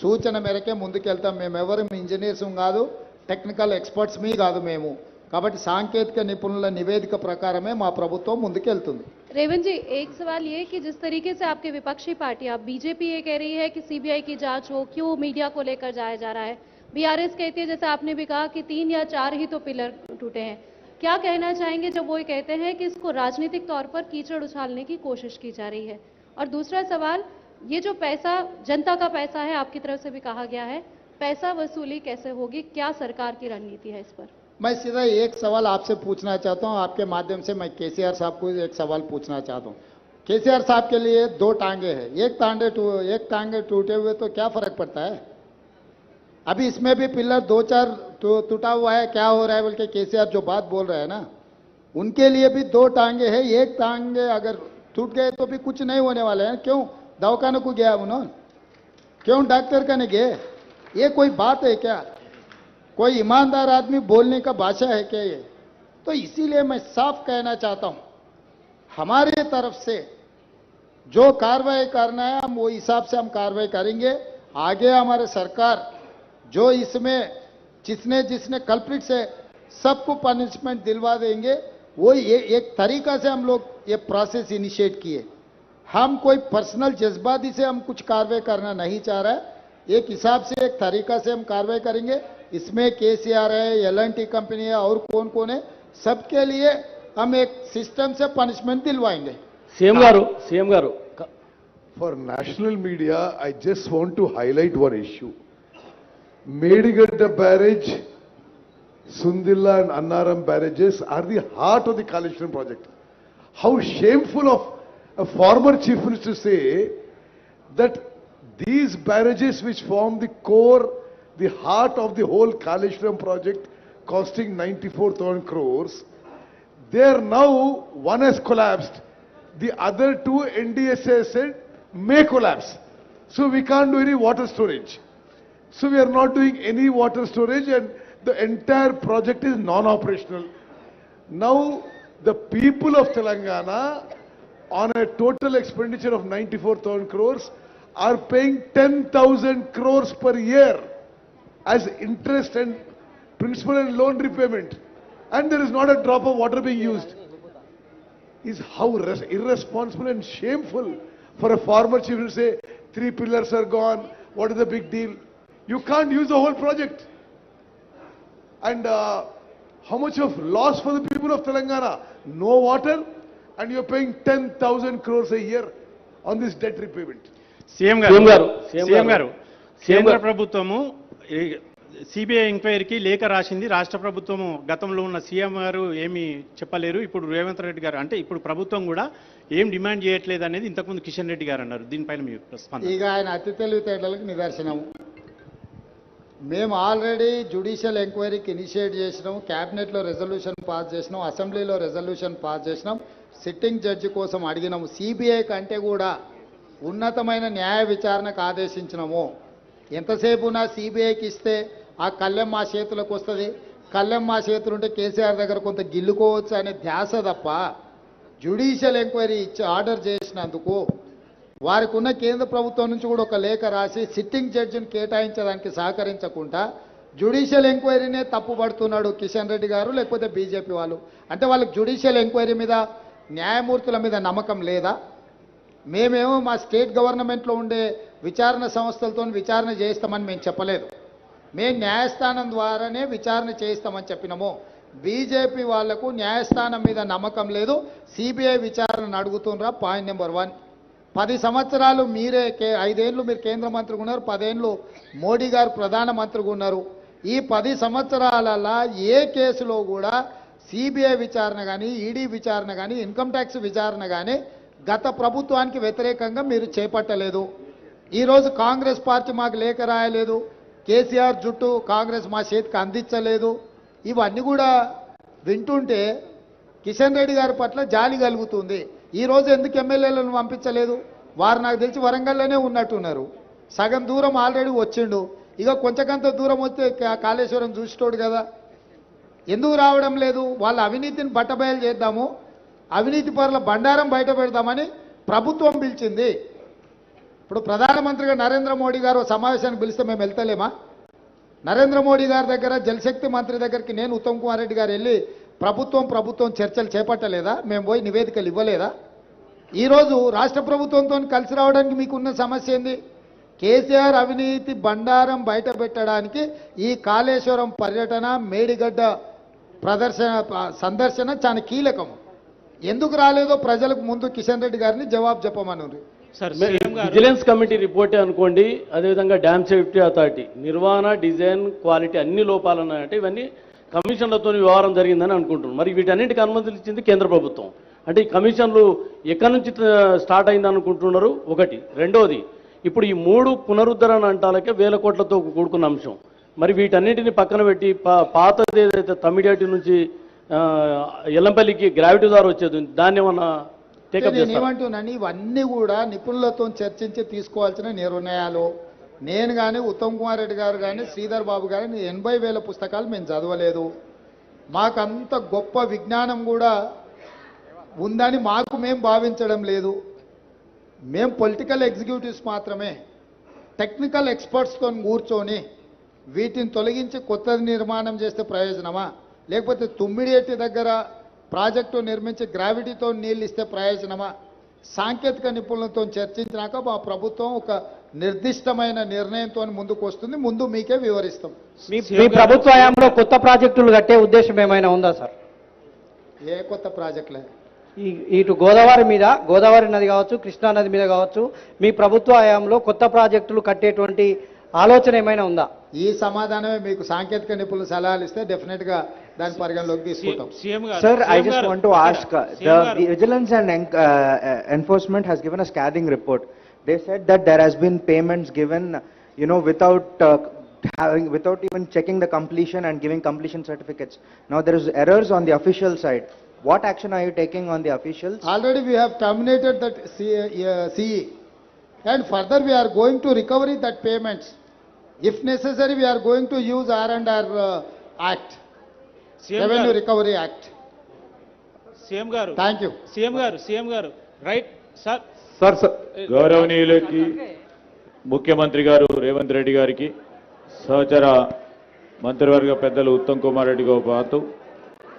సూచన మేరకే ముందుకెళ్తాం. మేమెవరు ఇంజనీర్స్ కాదు, టెక్నికల్ ఎక్స్పర్ట్స్ మీ కాదు మేము. కాబట్టి సాంకేతిక నిపుణుల నివేదిక ప్రకారమే మా ప్రభుత్వం ముందుకెళ్తుంది. रेवंत जी, एक सवाल ये कि जिस तरीके से आपके विपक्षी पार्टी, आप बीजेपी ये कह रही है कि सीबीआई की जांच हो, क्यों मीडिया को लेकर जाया जा रहा है, बीआरएस कहती है, जैसे आपने भी कहा कि 3 या 4 ही तो पिलर टूटे हैं, क्या कहना चाहेंगे जब वो कहते हैं कि इसको राजनीतिक तौर पर कीचड़ उछालने की कोशिश की जा रही है? और दूसरा सवाल, ये जो पैसा जनता का पैसा है, आपकी तरफ से भी कहा गया है, पैसा वसूली कैसे होगी, क्या सरकार की रणनीति है इस पर? मैं सीधा एक सवाल आपसे पूछना चाहता हूं, आपके माध्यम से मैं केसीआर साहब को एक सवाल पूछना चाहता हूं। केसीआर साहब के लिए 2 टांगे हैं, एक टांगे टूटे हुए तो क्या फर्क पड़ता है? अभी इसमें भी पिलर 2-4 टूटा हुआ है, क्या हो रहा है बोल के केसीआर जो बात बोल रहे हैं ना, उनके लिए भी 2 टांगे हैं। एक टांगे अगर टूट गए तो भी कुछ नहीं होने वाले हैं। क्यों दवाखाने को गया उन्होंने, क्यों डॉक्टर का नहीं गए? ये कोई बात है क्या? कोई ईमानदार आदमी बोलने का भाषा है क्या ये? तो इसीलिए मैं साफ कहना चाहता हूं, हमारे तरफ से जो कार्रवाई करना है हम वो हिसाब से हम कार्रवाई करेंगे। आगे हमारे सरकार जो इसमें जिसने कल्प्रिट से सबको पनिशमेंट दिलवा देंगे, वो ये एक तरीका से हम लोग ये प्रोसेस इनिशिएट किए। हम कोई पर्सनल जज्बाती से हम कुछ कार्रवाई करना नहीं चाह रहा है, एक हिसाब से एक तरीका से हम कार्रवाई करेंगे। इसमें केसीआर है, एल&टी कंपनी है और कौन कौन है, सबके लिए हम एक सिस्टम से पनिशमेंट दिलवाएंगे। CM garu For national media, I just want to highlight one issue. Medigadda barrage, Sundilla and Annaram barrages are the heart of the Kaleshwaram project. How shameful of a former chief minister to say that these barrages which form the core, the heart of the whole Kaleshwaram project costing 94,000 crores, there now one has collapsed. The other 2 NDSA said may collapse. So we can't do any water storage. So we are not doing any water storage and the entire project is non-operational. Now the people of Telangana on a total expenditure of 94,000 crores are paying 10,000 crores per year as interest and principal and loan repayment, and there is not a drop of water being used. Is how irresponsible and shameful for a former chief to say 3 pillars are gone, what is the big deal? You can't use the whole project. And how much of loss for the people of Telangana? No water, and you're paying 10,000 crores a year on this debt repayment. CM గారు కేంద్ర ప్రభుత్వము సిబిఐ ఎంక్వైరీకి లేఖ రాసింది. రాష్ట్ర ప్రభుత్వము గతంలో ఉన్న సీఎం గారు ఏమీ చెప్పలేరు. ఇప్పుడు రేవంత్ రెడ్డి గారు అంటే ఇప్పుడు ప్రభుత్వం కూడా ఏం డిమాండ్ చేయట్లేదు అనేది ఇంతకుముందు కిషన్ రెడ్డి గారు అన్నారు. దీనిపైన మీ స్పందన? ఇక ఆయన అతి తెలివితేటలకు నిదర్శనం. మేము ఆల్రెడీ జ్యుడిషియల్ ఎంక్వైరీకి ఇనిషియేట్ చేసినాం, క్యాబినెట్లో రెజల్యూషన్ పాస్ చేసినాం, అసెంబ్లీలో రెజల్యూషన్ పాస్ చేసినాం, సిట్టింగ్ జడ్జి కోసం అడిగినాము. సిబిఐ కంటే కూడా ఉన్నతమైన న్యాయ విచారణకు ఆదేశించినాము. ఎంతసేపు నా సిబిఐకి ఇస్తే ఆ కళ్ళెం మా చేతులకు వస్తుంది, కళ్ళెం మా చేతులు ఉంటే కేసీఆర్ దగ్గర కొంత గిల్లుకోవచ్చు అనే ధ్యాస తప్ప జ్యుడిషియల్ ఎంక్వైరీ ఇచ్చి ఆర్డర్ చేసినందుకు వారికి ఉన్న కేంద్ర ప్రభుత్వం నుంచి కూడా ఒక లేఖ రాసి సిట్టింగ్ జడ్జిని కేటాయించడానికి సహకరించకుండా జ్యుడిషియల్ ఎంక్వైరీనే తప్పుపడుతున్నాడు కిషన్ రెడ్డి గారు, లేకపోతే బీజేపీ వాళ్ళు. అంటే వాళ్ళకి జ్యుడిషియల్ ఎంక్వైరీ మీద, న్యాయమూర్తుల మీద నమ్మకం లేదా? మేమేమో మా స్టేట్ గవర్నమెంట్లో ఉండే విచారణ సంస్థలతో విచారణ చేయిస్తామని మేము చెప్పలేదు. మేము న్యాయస్థానం ద్వారానే విచారణ చేయిస్తామని చెప్పినాము. బీజేపీ వాళ్లకు న్యాయస్థానం మీద నమ్మకం లేదు, సిబిఐ విచారణ అడుగుతుండ్రా. Point number 1. 10 సంవత్సరాలు మీరే 5 ఏళ్ళు మీరు కేంద్ర మంత్రిగా ఉన్నారు, 10 ఏళ్ళు మోడీ గారు ప్రధానమంత్రిగా ఉన్నారు. ఈ 10 సంవత్సరాలలో ఏ కేసులో కూడా సిబిఐ విచారణ కానీ, ఈడీ విచారణ కానీ, ఇన్కమ్ ట్యాక్స్ విచారణ కానీ గత ప్రభుత్వానికి వ్యతిరేకంగా మీరు చేపట్టలేదు. ఈరోజు కాంగ్రెస్ పార్టీ మాకు లేఖ రాయలేదు, కేసీఆర్ జుట్టు కాంగ్రెస్ మా చేతికి అందించలేదు. ఇవన్నీ కూడా వింటుంటే కిషన్ రెడ్డి గారి పట్ల జాలి కలుగుతుంది. ఈరోజు ఎందుకు ఎమ్మెల్యేలను పంపించలేదు? వారు నాకు తెలిసి వరంగల్లోనే ఉన్నట్టున్నారు. సగం దూరం ఆల్రెడీ వచ్చిండు. ఇక కొంచెంకంత దూరం వస్తే కాళేశ్వరం చూసిటోడు కదా. ఎందుకు రావడం లేదు? వాళ్ళ అవినీతిని బట్టబయలు చేద్దాము, అవినీతి పరుల బండారం బయట పెడదామని ప్రభుత్వం పిలిచింది. ఇప్పుడు ప్రధానమంత్రిగా నరేంద్ర మోడీ గారు సమావేశానికి పిలిస్తే మేము వెళ్తలేమా? నరేంద్ర మోడీ గారి దగ్గర జలశక్తి మంత్రి దగ్గరికి నేను ఉత్తమ్ కుమార్ రెడ్డి గారు వెళ్ళి ప్రభుత్వం చర్చలు చేపట్టలేదా? మేము పోయి నివేదికలు ఇవ్వలేదా? ఈరోజు రాష్ట్ర ప్రభుత్వంతో కలిసి రావడానికి మీకున్న సమస్య ఏంది? కేసీఆర్ అవినీతి బండారం బయట పెట్టడానికి ఈ కాళేశ్వరం పర్యటన, మేడిగడ్డ సందర్శన చాలా కీలకం. ఎందుకు రాలేదో ప్రజలకు ముందు కిషన్ రెడ్డి గారిని జవాబు చెప్పమన్నారు. విజిలెన్స్ కమిటీ రిపోర్టే అనుకోండి, అదేవిధంగా డ్యామ్ సేఫ్టీ అథారిటీ నిర్వహణ, డిజైన్, క్వాలిటీ అన్ని లోపాలు ఉన్నాయంటే ఇవన్నీ కమిషన్లతో వ్యవహారం జరిగిందని అనుకుంటున్నాం. మరి వీటన్నింటికి అనుమతులు ఇచ్చింది కేంద్ర ప్రభుత్వం. అంటే ఈ కమిషన్లు ఎక్కడి నుంచి స్టార్ట్ అయింది అనుకుంటున్నారు? ఒకటి. రెండోది, ఇప్పుడు ఈ 3 పునరుద్ధరణ అంటాలకే 1000 కోట్లతో కూడుకున్న అంశం. మరి వీటన్నిటిని పక్కన పెట్టి పాతది ఏదైతే తమిడియాటి నుంచి ఎల్లంపల్లికి గ్రావిటీ ద్వారా వచ్చేది దాన్ని ఏమన్నా ఏమంటున్నాను? ఇవన్నీ కూడా నిపుణులతో చర్చించి తీసుకోవాల్సిన నిర్ణయాలు. నేను కానీ, ఉత్తమ్ కుమార్ రెడ్డి గారు కానీ, శ్రీధర్ బాబు గారు 80,000 పుస్తకాలు మేము చదవలేదు. మాకంత గొప్ప విజ్ఞానం కూడా ఉందని మాకు మేము భావించడం లేదు. మేము పొలిటికల్ ఎగ్జిక్యూటివ్స్ మాత్రమే. టెక్నికల్ ఎక్స్పర్ట్స్తో కూర్చొని వీటిని తొలగించి కొత్తది నిర్మాణం చేస్తే ప్రయోజనమా, లేకపోతే తుమ్మిడియేటి దగ్గర ప్రాజెక్టు నిర్మించి గ్రావిటీతో నీళ్ళు ఇస్తే ప్రయోజనమా? సాంకేతిక నిపుణులతో చర్చించినాక మా ప్రభుత్వం ఒక నిర్దిష్టమైన నిర్ణయంతో ముందుకు వస్తుంది. ముందు మీకే వివరిస్తాం. మీ ప్రభుత్వ హయాంలో కొత్త ప్రాజెక్టులు కట్టే ఉద్దేశం ఏమైనా ఉందా సార్? ఏ కొత్త ప్రాజెక్టులే? ఇటు గోదావరి మీద, గోదావరి నది కావచ్చు, కృష్ణా నది మీద కావచ్చు, మీ ప్రభుత్వ హయాంలో కొత్త ప్రాజెక్టులు కట్టేటువంటి ఆలోచన ఏమైనా ఉందా? ఈ సమాధానమే మీకు సాంకేతిక నిపుణులు సలహాలు ఇస్తే డెఫినెట్ గా దాని పరిగణలోకి తీసుకుంటాం. Sir, I just want to ask, the Vigilance and Enforcement has given a scathing report. They said that there has been payments given, without even checking the completion and giving completion certificates. Now there is errors on the official side. What action are you taking on the officials? Already we have terminated that CE, and further we are going to recover that payments. If necessary, we are going to use R&R Act, Revenue Recovery Act. CM గారు, థ్యాంక్ యూ. సీఎం గారు రైట్ సార్. గౌరవనీయులకి ముఖ్యమంత్రి గారు రేవంత్ రెడ్డి గారికి, సహచర మంత్రివర్గ పెద్దలు ఉత్తమ్ కుమార్ రెడ్డితో పాటు